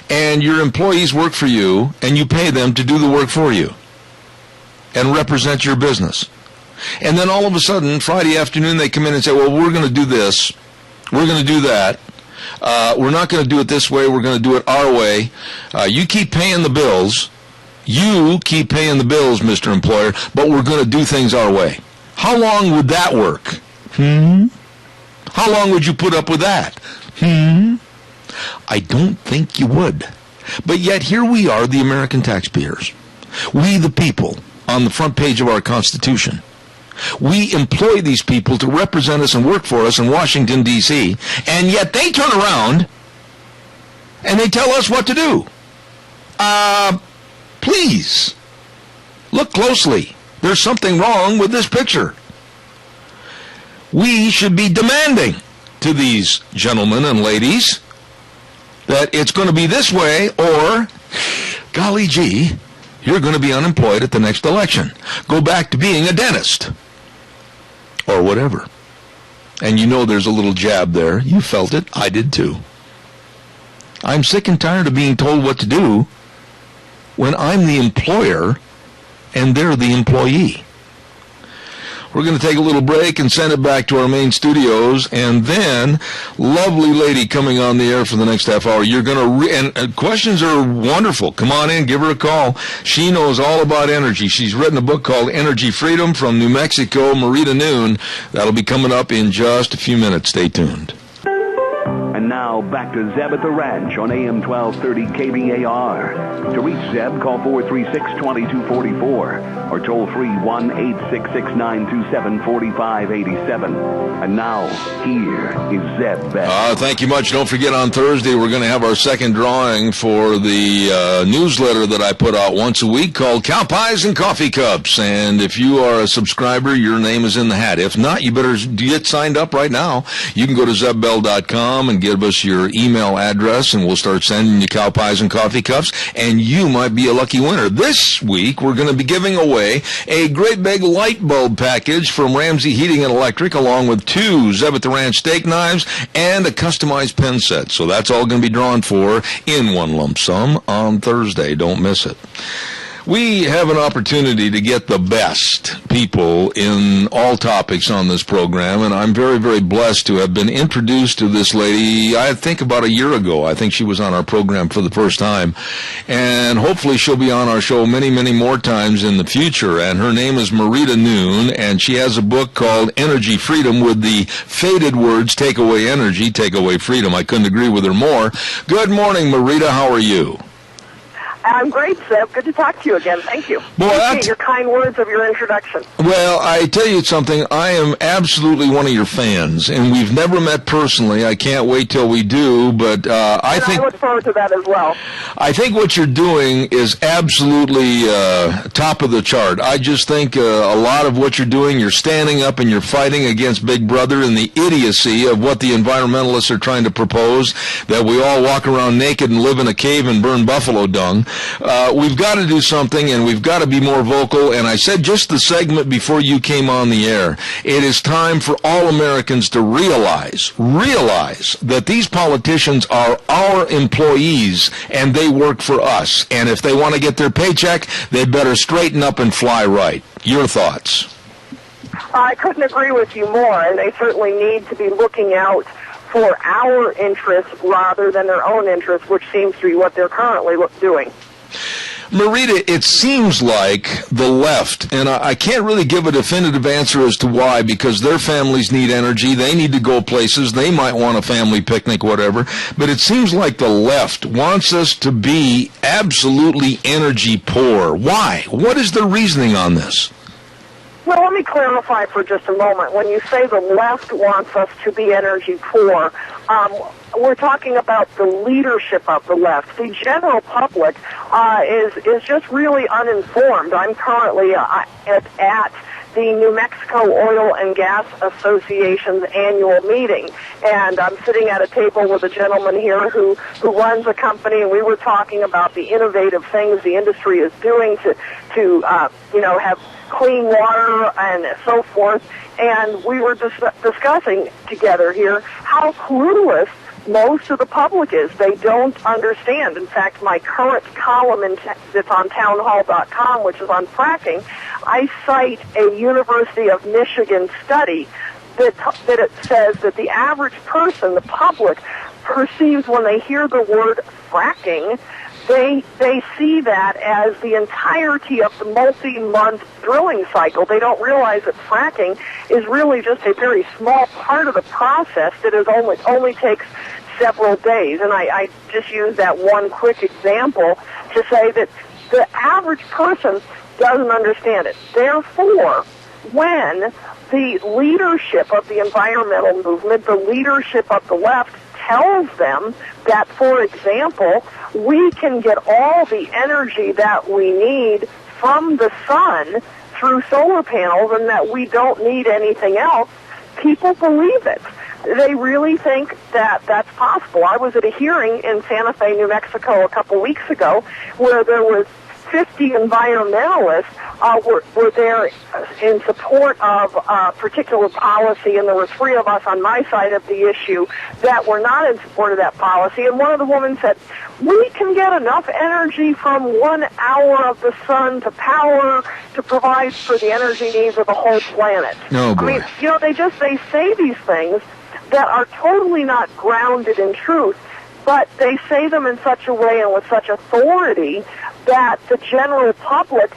And your employees work for you, and you pay them to do the work for you and represent your business. And then all of a sudden, Friday afternoon, they come in and say, well, we're going to do this. We're going to do that. We're not going to do it this way. We're going to do it our way. You keep paying the bills. You keep paying the bills, Mr. Employer, but we're going to do things our way. How long would that work? How long would you put up with that? I don't think you would. But yet here we are, the American taxpayers. We, the people, on the front page of our Constitution. We employ these people to represent us and work for us in Washington, D.C., and yet they turn around and they tell us what to do. Please, look closely. There's something wrong with this picture. We should be demanding to these gentlemen and ladies that it's going to be this way, or, golly gee, you're going to be unemployed at the next election. Go back to being a dentist. Or whatever. And there's a little jab there. You felt it. I did too. I'm sick and tired of being told what to do when I'm the employer and they're the employee. We're going to take a little break and send it back to our main studios, and then lovely lady coming on the air for the next half hour. You're going to and questions are wonderful. Come on in, give her a call. She knows all about energy. She's written a book called Energy Freedom from New Mexico, Marita Noon. That'll be coming up in just a few minutes. Stay tuned. And now back to Zeb at the Ranch on AM 1230 KBAR. To reach Zeb, call 436-2244 or toll free 1-866-927-4587. And now, here is Zeb Bell. Thank you much. Don't forget, on Thursday, we're going to have our second drawing for the newsletter that I put out once a week called Cow Pies and Coffee Cups. And if you are a subscriber, your name is in the hat. If not, you better get signed up right now. You can go to zebbell.com and give us your email address, and we'll start sending you cow pies and coffee cups, and you might be a lucky winner. This week, we're going to be giving away a great big light bulb package from Ramsey Heating and Electric, along with 2 Zeb at the Ranch steak knives and a customized pen set. So that's all going to be drawn for in one lump sum on Thursday. Don't miss it. We have an opportunity to get the best people in all topics on this program, and I'm very, very blessed to have been introduced to this lady, I think about a year ago. I think she was on our program for the first time, and hopefully she'll be on our show many, many more times in the future. And her name is Marita Noon, and she has a book called Energy Freedom with the faded words, take away energy, take away freedom. I couldn't agree with her more. Good morning, Marita. How are you? I'm great, Zeb. Good to talk to you again. Thank you. Well, appreciate your kind words of your introduction. Well, I tell you something. I am absolutely one of your fans, and we've never met personally. I can't wait till we do, but I look forward to that as well. I think what you're doing is absolutely top of the chart. I just think a lot of what you're doing, you're standing up and you're fighting against Big Brother and the idiocy of what the environmentalists are trying to propose, that we all walk around naked and live in a cave and burn buffalo dung. We've got to do something, and we've got to be more vocal. And I said just the segment before you came on the air, it is time for all Americans to realize that these politicians are our employees, and they work for us. And if they want to get their paycheck, they better straighten up and fly right. Your thoughts? I couldn't agree with you more, and they certainly need to be looking out for our interests rather than their own interests, which seems to be what they're currently doing. Marita, it seems like the left, and I can't really give a definitive answer as to why, because their families need energy, they need to go places, they might want a family picnic, whatever, but it seems like the left wants us to be absolutely energy poor. Why? What is the reasoning on this? Well, let me clarify for just a moment. When you say the left wants us to be energy poor, we're talking about the leadership of the left. The general public is just really uninformed. I'm currently at the New Mexico Oil and Gas Association's annual meeting, and I'm sitting at a table with a gentleman here who runs a company, and we were talking about the innovative things the industry is doing to have clean water and so forth, and we were discussing together here how clueless most of the public is. They don't understand. In fact, my current column that's on townhall.com, which is on fracking, I cite a University of Michigan study that it says that the average person, the public, perceives when they hear the word fracking, they see that as the entirety of the multi-month drilling cycle. They don't realize that fracking is really just a very small part of the process that only takes several days. And I just use that one quick example to say that the average person doesn't understand it. Therefore, when the leadership of the environmental movement, the leadership of the left, tells them that, for example, we can get all the energy that we need from the sun through solar panels and that we don't need anything else, people believe it. They really think that that's possible. I was at a hearing in Santa Fe, New Mexico a couple weeks ago where there was 50 environmentalists were there in support of a particular policy, and there were 3 of us on my side of the issue that were not in support of that policy. And one of the women said, we can get enough energy from 1 hour of the sun to provide for the energy needs of the whole planet. Oh, boy. I mean, you know, they say these things that are totally not grounded in truth, but they say them in such a way and with such authority that the general public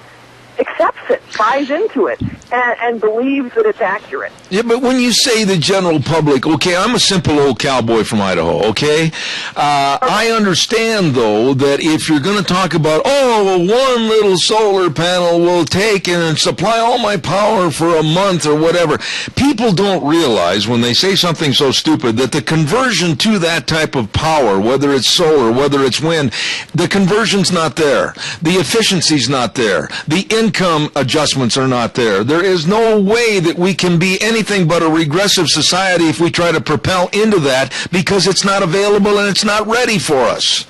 accepts it, buys into it, and believes that it's accurate. Yeah, but when you say the general public, okay, I'm a simple old cowboy from Idaho, okay? I understand, though, that if you're going to talk about, one little solar panel will take and supply all my power for a month or whatever, people don't realize when they say something so stupid that the conversion to that type of power, whether it's solar, whether it's wind, the conversion's not there. The efficiency's not there. The income adjustments are not there. There is no way that we can be anything but a regressive society if we try to propel into that, because it's not available and it's not ready for us.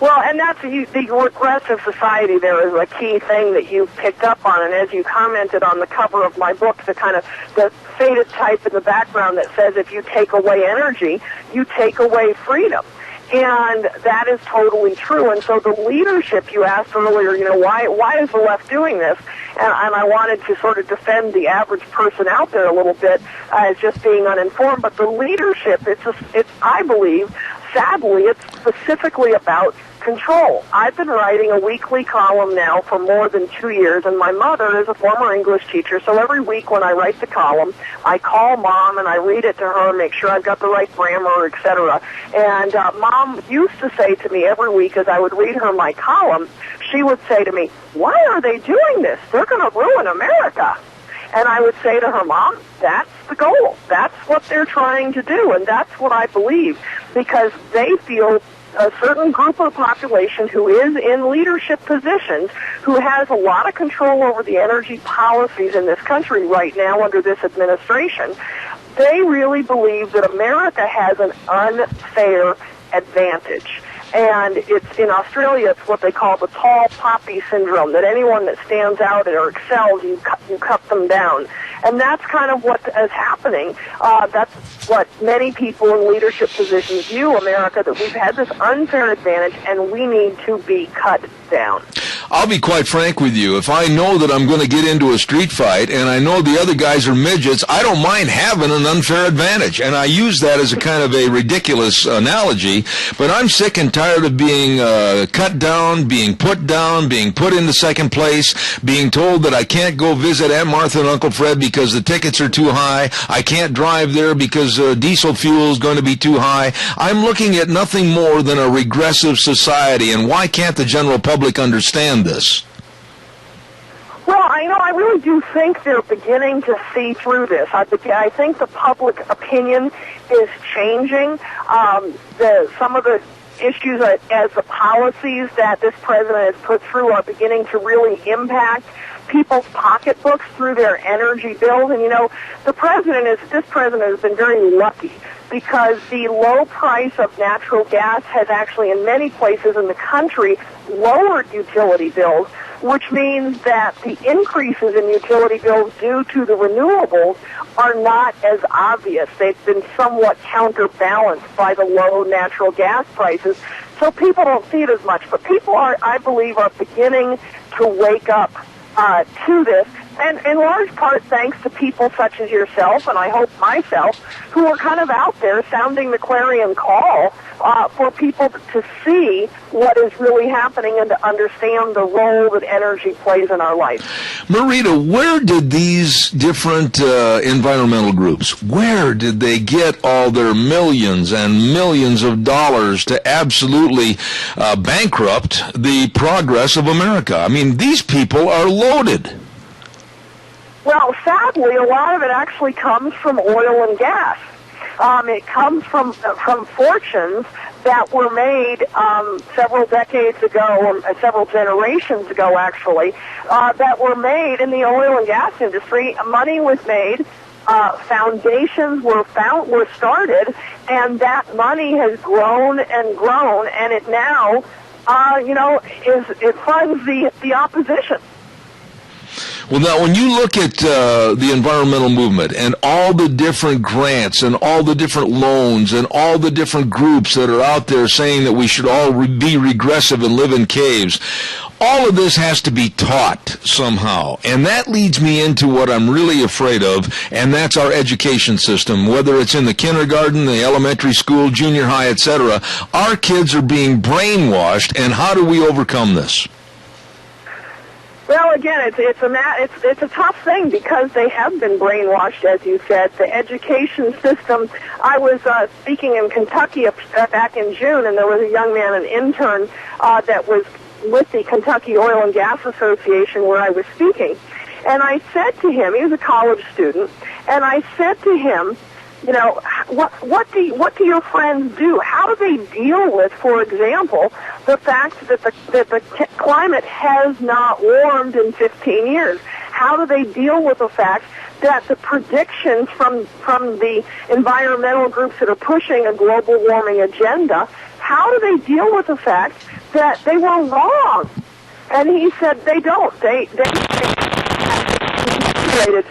Well, and that's the regressive society there is a key thing that you picked up on, and as you commented on the cover of my book, the faded type in the background that says if you take away energy, you take away freedom. And that is totally true. And so the leadership, you asked earlier, you know, why is the left doing this? And I wanted to sort of defend the average person out there a little bit as just being uninformed. But the leadership, it's I believe, sadly, it's specifically about control. I've been writing a weekly column now for more than 2 years, and my mother is a former English teacher, so every week when I write the column, I call Mom and I read it to her, make sure I've got the right grammar, etc. And Mom used to say to me every week as I would read her my column, she would say to me, why are they doing this? They're going to ruin America. And I would say to her, Mom, that's the goal. That's what they're trying to do, and that's what I believe, because they feel a certain group of the population who is in leadership positions, who has a lot of control over the energy policies in this country right now under this administration, they really believe that America has an unfair advantage. And it's in Australia, it's what they call the tall poppy syndrome, that anyone that stands out or excels, you cut them down. And that's kind of what is happening. That's what many people in leadership positions view America, that we've had this unfair advantage and we need to be cut down. I'll be quite frank with you. If I know that I'm going to get into a street fight and I know the other guys are midgets, I don't mind having an unfair advantage. And I use that as a kind of a ridiculous analogy, but I'm sick and tired of being cut down, being put into second place, being told that I can't go visit Aunt Martha and Uncle Fred because the tickets are too high. I can't drive there because diesel fuel is going to be too high. I'm looking at nothing more than a regressive society, and why can't the general public understand this? Well, I really do think they're beginning to see through this. I think the public opinion is changing. Some of the issues as the policies that this president has put through are beginning to really impact people's pocketbooks through their energy bills. And, this president has been very lucky, because the low price of natural gas has actually, in many places in the country, lowered utility bills, which means that the increases in utility bills due to the renewables are not as obvious. They've been somewhat counterbalanced by the low natural gas prices, so people don't see it as much. But people I believe, are beginning to wake up to this, and in large part thanks to people such as yourself, and I hope myself, who are kind of out there sounding the clarion call for people to see what is really happening and to understand the role that energy plays in our life. Marita, where did these different environmental groups, where did they get all their millions and millions of dollars to absolutely bankrupt the progress of America? I mean, these people are loaded. Well, sadly, a lot of it actually comes from oil and gas. It comes from fortunes that were made several decades ago, or several generations ago, actually, that were made in the oil and gas industry. Money was made, foundations were started, and that money has grown and grown, and it now it funds the opposition. Well, now, when you look at the environmental movement and all the different grants and all the different loans and all the different groups that are out there saying that we should all be regressive and live in caves, all of this has to be taught somehow. And that leads me into what I'm really afraid of, and that's our education system, whether it's in the kindergarten, the elementary school, junior high, etc. Our kids are being brainwashed, and how do we overcome this? Well, again, it's a tough thing because they have been brainwashed, as you said. The education system. I was speaking in Kentucky back in June, and there was a young man, an intern, that was with the Kentucky Oil and Gas Association where I was speaking, and I said to him, he was a college student, and I said to him, what do your friends do? How do they deal with, for example, the fact that the climate has not warmed in 15 years? How do they deal with the fact that the predictions from the environmental groups that are pushing a global warming agenda, how do they deal with the fact that they were wrong? And he said they don't. They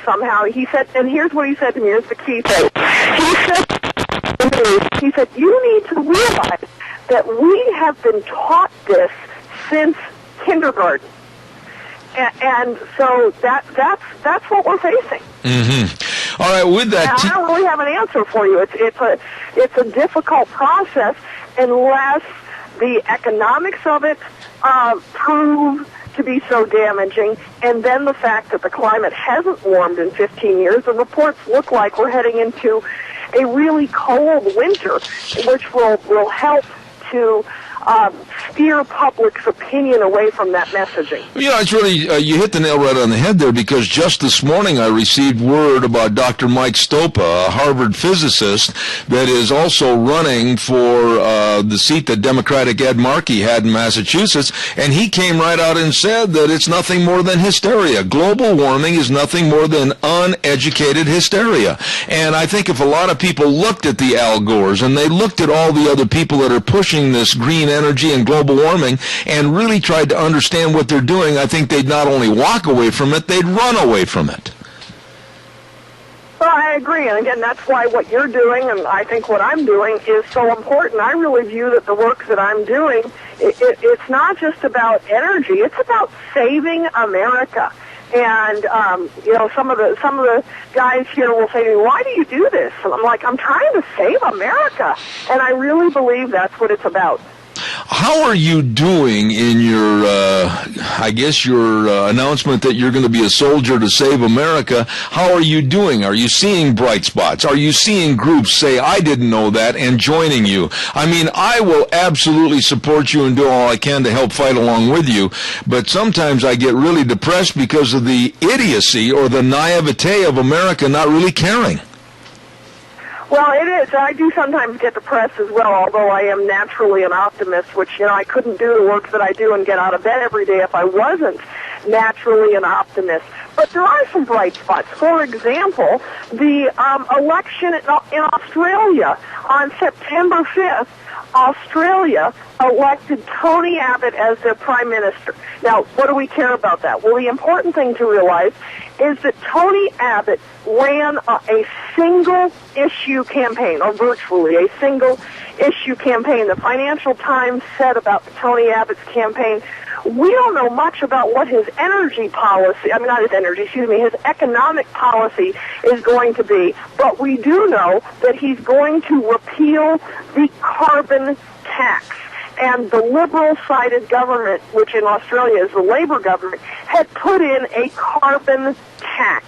somehow. He said, and here's what he said to me. Here's the key thing. He said, you need to realize that we have been taught this since kindergarten, and so that's what we're facing. Mm-hmm. All right, with that, now, I don't really have an answer for you. It's a difficult process unless the economics of it prove to be so damaging, and then the fact that the climate hasn't warmed in 15 years. The reports look like we're heading into a really cold winter, which will help to steer public's opinion away from that messaging. Yeah, it's really, you hit the nail right on the head there, because just this morning I received word about Dr. Mike Stopa, a Harvard physicist that is also running for the seat that Democratic Ed Markey had in Massachusetts, and he came right out and said that it's nothing more than hysteria. Global warming is nothing more than uneducated hysteria. And I think if a lot of people looked at the Al Gores and they looked at all the other people that are pushing this green energy and global warming and really tried to understand what they're doing, I think they'd not only walk away from it, they'd run away from it. Well, I agree, and again, that's why what you're doing, and I think what I'm doing, is so important. I really view that the work that I'm doing, it's not just about energy, it's about saving America. And some of the guys here will say to me, "Why do you do this?" And I'm like, "I'm trying to save America," and I really believe that's what it's about. How are you doing in your, your announcement that you're going to be a soldier to save America? How are you doing? Are you seeing bright spots? Are you seeing groups say, I didn't know that, and joining you? I mean, I will absolutely support you and do all I can to help fight along with you, but sometimes I get really depressed because of the idiocy or the naivete of America not really caring. Well, it is. I do sometimes get depressed as well, although I am naturally an optimist, which, I couldn't do the work that I do and get out of bed every day if I wasn't naturally an optimist. But there are some bright spots. For example, the election in Australia on September 5th, Australia elected Tony Abbott as their prime minister. Now, what do we care about that? Well, the important thing to realize is that Tony Abbott ran a single-issue campaign, or virtually a single-issue campaign. The Financial Times said about Tony Abbott's campaign, we don't know much about what his energy policy, his economic policy is going to be, but we do know that he's going to repeal the carbon tax. And the liberal-sided government, which in Australia is the Labour government, had put in a carbon tax.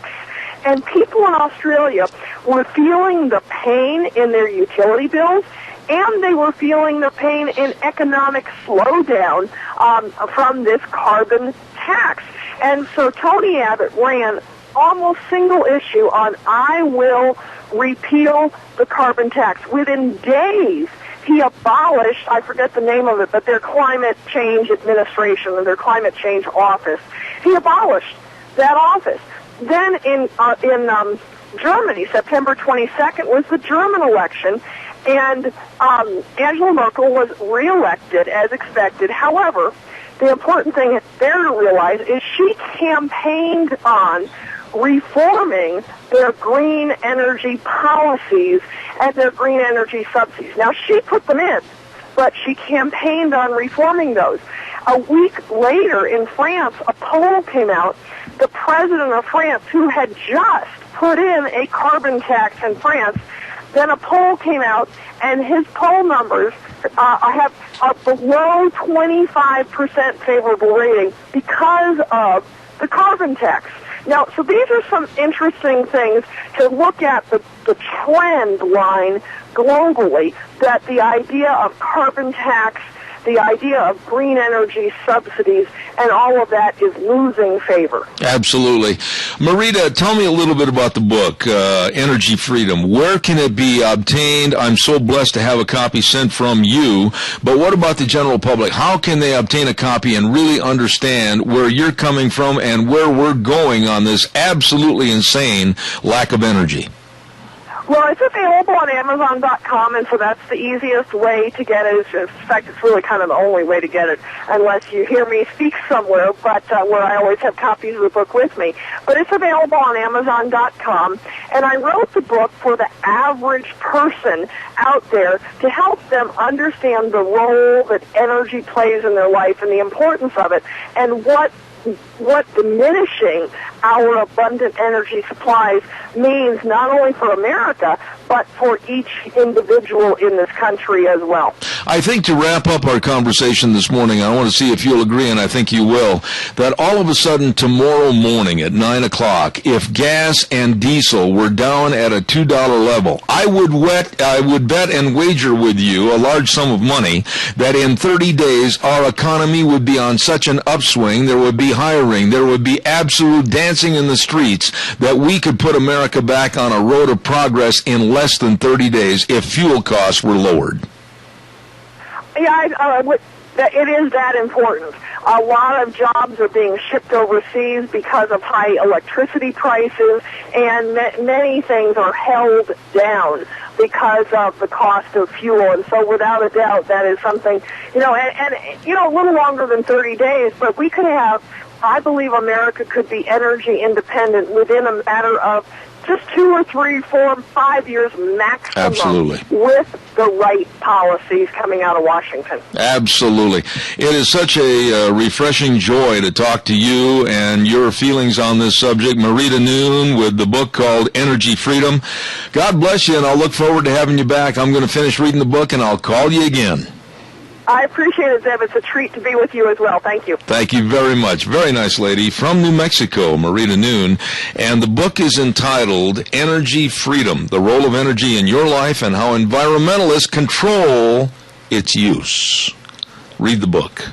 And people in Australia were feeling the pain in their utility bills, and they were feeling the pain in economic slowdown from this carbon tax. And so Tony Abbott ran almost single issue on, I will repeal the carbon tax. Within days, he abolished, I forget the name of it, but their climate change administration or their climate change office. He abolished that office. Then in Germany, September 22nd was the German election, And Angela Merkel was reelected as expected. However, the important thing there to realize is she campaigned on reforming their green energy policies and their green energy subsidies. Now, she put them in, but she campaigned on reforming those. A week later in France, a poll came out. The president of France, who had just put in a carbon tax in France, then a poll came out, and his poll numbers have a below 25% favorable rating because of the carbon tax. Now, so these are some interesting things to look at the trend line globally, that the idea of carbon tax, the idea of green energy subsidies, and all of that is losing favor. Absolutely. Marita, tell me a little bit about the book, Energy Freedom. Where can it be obtained? I'm so blessed to have a copy sent from you, but what about the general public? How can they obtain a copy and really understand where you're coming from and where we're going on this absolutely insane lack of energy? Well, it's available on Amazon.com, and so that's the easiest way to get it. In fact, it's really kind of the only way to get it, unless you hear me speak somewhere, but where I always have copies of the book with me. But it's available on Amazon.com, and I wrote the book for the average person out there to help them understand the role that energy plays in their life and the importance of it, and what diminishing our abundant energy supplies means not only for America, but for each individual in this country as well. I think to wrap up our conversation this morning, I want to see if you'll agree, and I think you will, that all of a sudden tomorrow morning at 9 o'clock, if gas and diesel were down at a $2 level, I would bet and wager with you a large sum of money that in 30 days our economy would be on such an upswing, there would be hiring, there would be absolute dancing in the streets, that we could put America back on a road of progress in less than 30 days if fuel costs were lowered. Yeah, it is that important. A lot of jobs are being shipped overseas because of high electricity prices, and many things are held down because of the cost of fuel. And so without a doubt, that is something, and a little longer than 30 days, but we could have, I believe America could be energy independent within a matter of just 2 or 3, 4, 5 years maximum. Absolutely. With the right policies coming out of Washington. Absolutely. It is such a refreshing joy to talk to you and your feelings on this subject. Marita Noon with the book called Energy Freedom. God bless you, and I'll look forward to having you back. I'm going to finish reading the book, and I'll call you again. I appreciate it, Zeb. It's a treat to be with you as well. Thank you. Thank you very much. Very nice lady from New Mexico, Marita Noon. And the book is entitled Energy Freedom, The Role of Energy in Your Life and How Environmentalists Control Its Use. Read the book.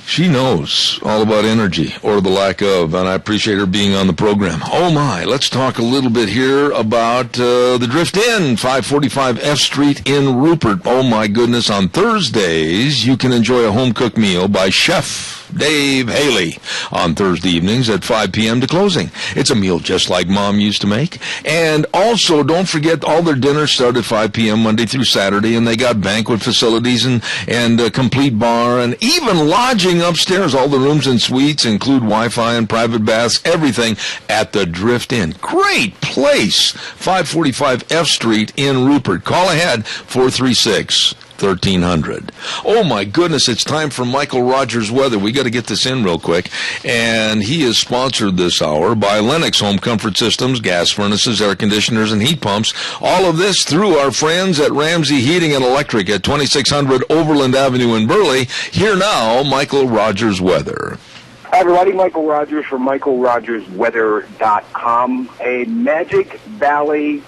She knows all about energy, or the lack of, and I appreciate her being on the program. Oh my, let's talk a little bit here about the Drift Inn, 545 F Street in Rupert. Oh my goodness, on Thursdays, you can enjoy a home-cooked meal by Chef Dave Haley on Thursday evenings at 5 p.m. to closing. It's a meal just like Mom used to make. And also, don't forget, all their dinners start at 5 p.m. Monday through Saturday, and they got banquet facilities and a complete bar and even lodging upstairs. All the rooms and suites include Wi-Fi and private baths, everything at the Drift Inn. Great place, 545 F Street in Rupert. Call ahead, 436-1300. Oh my goodness, it's time for Michael Rogers Weather. We got to get this in real quick. And he is sponsored this hour by Lennox Home Comfort Systems, gas furnaces, air conditioners, and heat pumps. All of this through our friends at Ramsey Heating and Electric at 2600 Overland Avenue in Burley. Here now, Michael Rogers Weather. Hi, everybody. Michael Rogers from MichaelRogersWeather.com. A Magic Valley,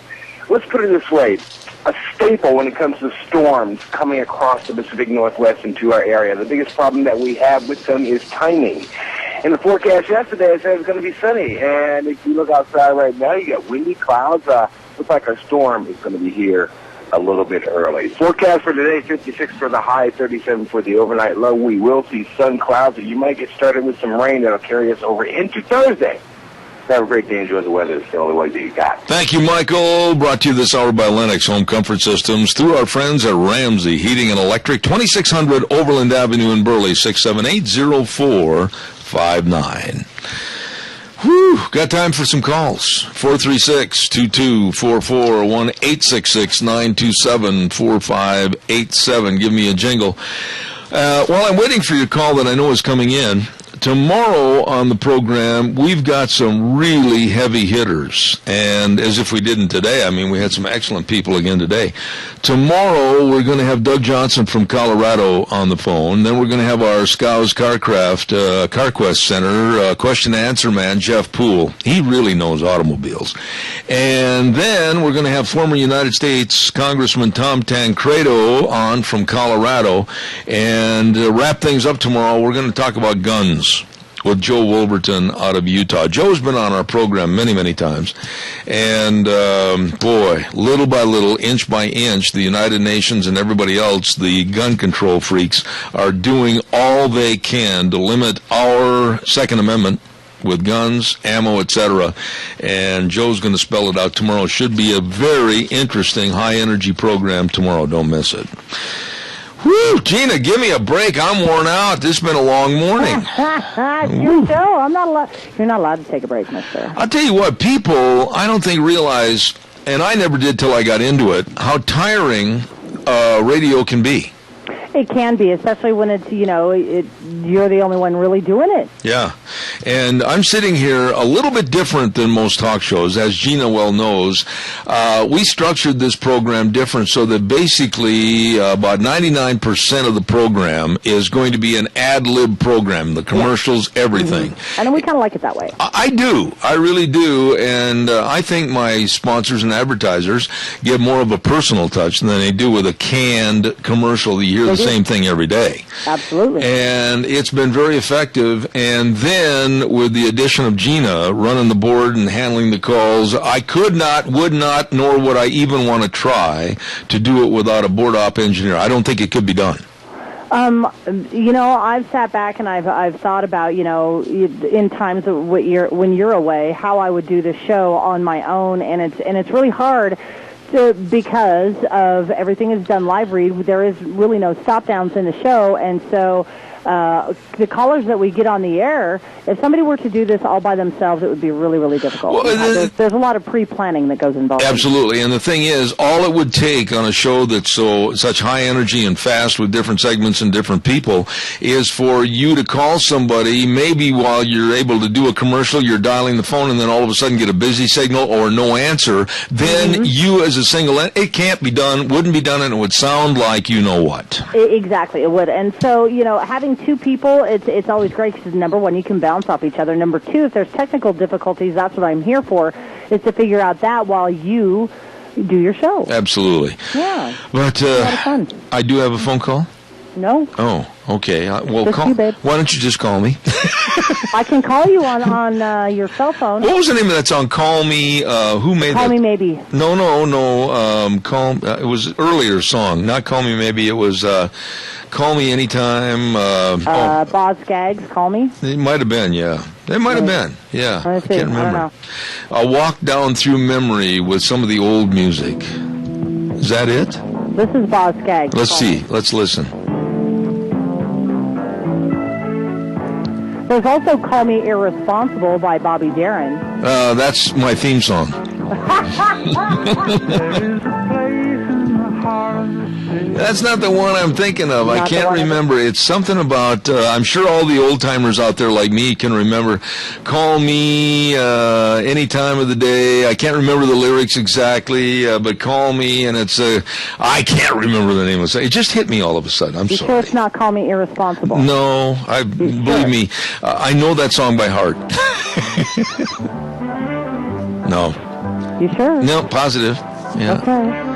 let's put it this way, a staple when it comes to storms coming across the Pacific Northwest into our area. The biggest problem that we have with them is timing. In the forecast yesterday, it said it was going to be sunny. And if you look outside right now, you got windy clouds. Looks like our storm is going to be here a little bit early. Forecast for today, 56 for the high, 37 for the overnight low. We will see sun clouds, and you might get started with some rain that'll carry us over into Thursday. Have a great day. Enjoy the weather. It's the only way that you got. Thank you, Michael. Brought to you this hour by Lennox Home Comfort Systems through our friends at Ramsey Heating and Electric, 2600 Overland Avenue in Burley, 678-0459. Whew, got time for some calls. 436-2244, 1-866-927-4587. Give me a jingle. While I'm waiting for your call that I know is coming in, tomorrow on the program, we've got some really heavy hitters. And as if we didn't today, I mean, we had some excellent people again today. Tomorrow, we're going to have Doug Johnson from Colorado on the phone. Then we're going to have our Scows CarQuest Center question and answer man, Jeff Poole. He really knows automobiles. And then we're going to have former United States Congressman Tom Tancredo on from Colorado. And wrap things up tomorrow, we're going to talk about guns with Joe Wolverton out of Utah. Joe's been on our program many, many times. And, boy, little by little, inch by inch, the United Nations and everybody else, the gun control freaks, are doing all they can to limit our Second Amendment with guns, ammo, etc. And Joe's going to spell it out tomorrow. Should be a very interesting, high-energy program tomorrow. Don't miss it. Whew, Gina, give me a break. I'm worn out. This has been a long morning. It's your show. I'm not allowed. You're not allowed to take a break, mister. I'll tell you what, people, I don't think realize, and I never did till I got into it, how tiring radio can be. It can be, especially when it's, you're the only one really doing it. Yeah. And I'm sitting here a little bit different than most talk shows. As Gina well knows, we structured this program different so that basically about 99% of the program is going to be an ad-lib program, the commercials, everything. Mm-hmm. And we kind of like it that way. I do. I really do. And I think my sponsors and advertisers get more of a personal touch than they do with a canned commercial that you hear the same thing every day. Absolutely. And it's been very effective. And then with the addition of Gina running the board and handling the calls, I could not, would not, nor would I even want to try to do it without a board op engineer. I don't think it could be done. I've sat back and I've thought about, in times of when you're away, how I would do the show on my own, and it's really hard. Because of everything is done live read, there is really no stop downs in the show, and so the callers that we get on the air, if somebody were to do this all by themselves, it would be really, really difficult. Well, there's a lot of pre-planning that goes involved. Absolutely, and the thing is, all it would take on a show that's such high energy and fast with different segments and different people is for you to call somebody, maybe while you're able to do a commercial, you're dialing the phone, and then all of a sudden get a busy signal or no answer. Then you as a single, it can't be done, wouldn't be done, and it would sound like you know what. Exactly, it would. And so, having two people, it's always great because, number one, you can bounce off each other. Number two, if there's technical difficulties, that's what I'm here for, is to figure out that while you do your show. Absolutely. Yeah. But a lot of fun. I do have a phone call? No. Oh, okay. Well, just call. You, babe. Why don't you just call me? I can call you on your cell phone. What was the name of that song? Call Me. Who made Call that? Me Maybe. No. Call. It was an earlier song. Not Call Me Maybe. It was Call Me Anytime. Boz Skaggs, Call Me. It might have been. Yeah. It might have been. Yeah. I can't remember. I don't know. I'll walk down through memory with some of the old music. Is that it? This is Boz Skaggs. Let's see. Let's listen. There's also Call Me Irresponsible by Bobby Darin. That's my theme song. That's not the one I'm thinking of. I can't remember. It's something about, I'm sure all the old-timers out there like me can remember, Call Me any time of the day. I can't remember the lyrics exactly, but Call Me, and it's, I can't remember the name of it. It just hit me all of a sudden. I'm sorry. Sure it's not Call Me Irresponsible? No, believe me, I know that song by heart. No. You sure? No, positive. Yeah. Okay.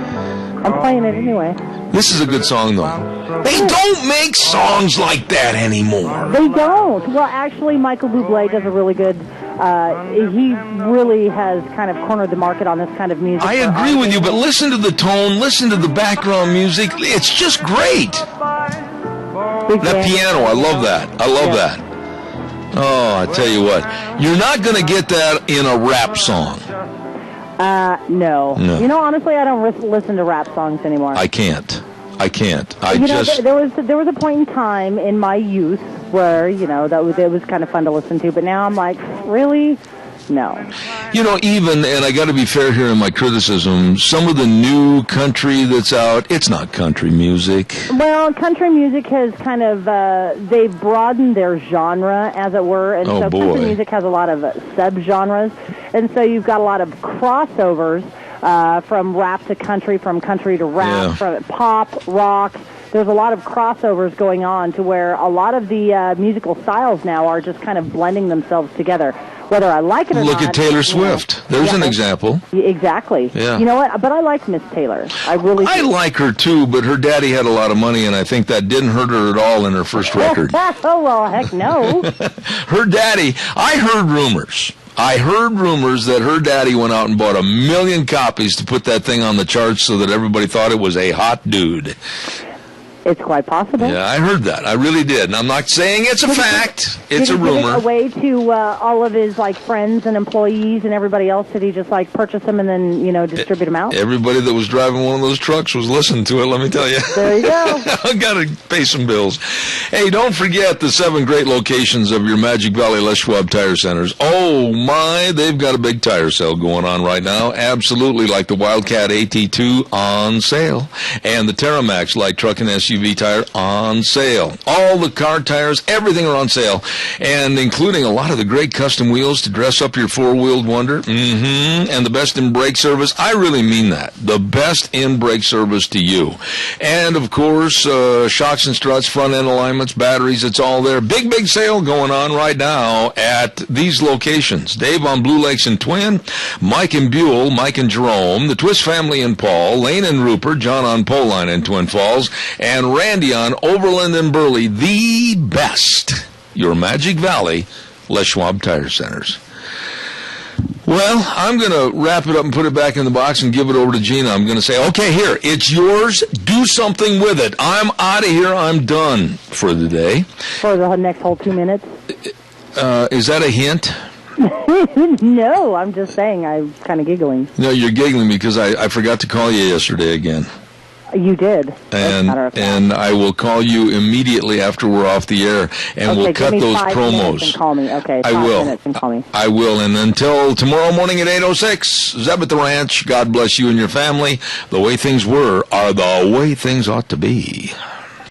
I'm playing it anyway. This is a good song, though. They don't make songs like that anymore. They don't. Well, actually, Michael Bublé does a really good... he really has kind of cornered the market on this kind of music. I agree with you, but listen to the tone, listen to the background music. It's just great. That piano, I love that. I love that. Oh, I tell you what, you're not going to get that in a rap song. No. You know, honestly, I don't listen to rap songs anymore. I can't. There was a point in time in my youth where, you know, it was kind of fun to listen to, but now I'm like, really? No. You know, even, and I got to be fair here in my criticism, some of the new country that's out, it's not country music. Well, country music has kind of, they've broadened their genre, as it were, and so country music has a lot of sub-genres, and so you've got a lot of crossovers from rap to country, from country to rap, from pop, rock. There's a lot of crossovers going on to where a lot of the musical styles now are just kind of blending themselves together. Whether I like it or not. Look at Taylor Swift. There's an example. Exactly. Yeah. You know what? But I like Miss Taylor. I like her too, but her daddy had a lot of money, and I think that didn't hurt her at all in her first record. Oh, well, heck no. Her daddy, I heard rumors that her daddy went out and bought 1 million copies to put that thing on the charts so that everybody thought it was a hot dude. It's quite possible. Yeah, I heard that. I really did. And I'm not saying it's a fact. It's a rumor. Did he give it away to all of his friends and employees and everybody else? Did he just purchase them and then distribute them out? Everybody that was driving one of those trucks was listening to it. Let me tell you. There you go. I got to pay some bills. Hey, don't forget the 7 great locations of your Magic Valley Les Schwab Tire Centers. Oh my, they've got a big tire sale going on right now. Absolutely, like the Wildcat AT2 on sale, and the Terramax light truck and SUV tire on sale. All the car tires, everything are on sale, and including a lot of the great custom wheels to dress up your four-wheeled wonder. And the best in brake service. I really mean that. The best in brake service to you. And, of course, shocks and struts, front-end alignments, batteries, it's all there. Big, big sale going on right now at these locations. Dave on Blue Lakes and Twin, Mike and Buell, Mike and Jerome, the Twist family and Paul, Lane and Rupert, John on Poline in Twin Falls, and Randy on Overland and Burley. The best. Your Magic Valley Les Schwab Tire Centers. Well, I'm going to wrap it up and put it back in the box and give it over to Gina. I'm going to say, okay, here, it's yours. Do something with it. I'm out of here. I'm done for the day. For the next whole 2 minutes? Is that a hint? No, I'm just saying. I'm kind of giggling. No, you're giggling because I forgot to call you yesterday again. You did. And I will call you immediately after we're off the air, and we'll cut those promos. And call me. Okay, I will. 5 minutes and call me. I will. And until tomorrow morning at 8:06, Zeb at the Ranch. God bless you and your family. The way things were are the way things ought to be.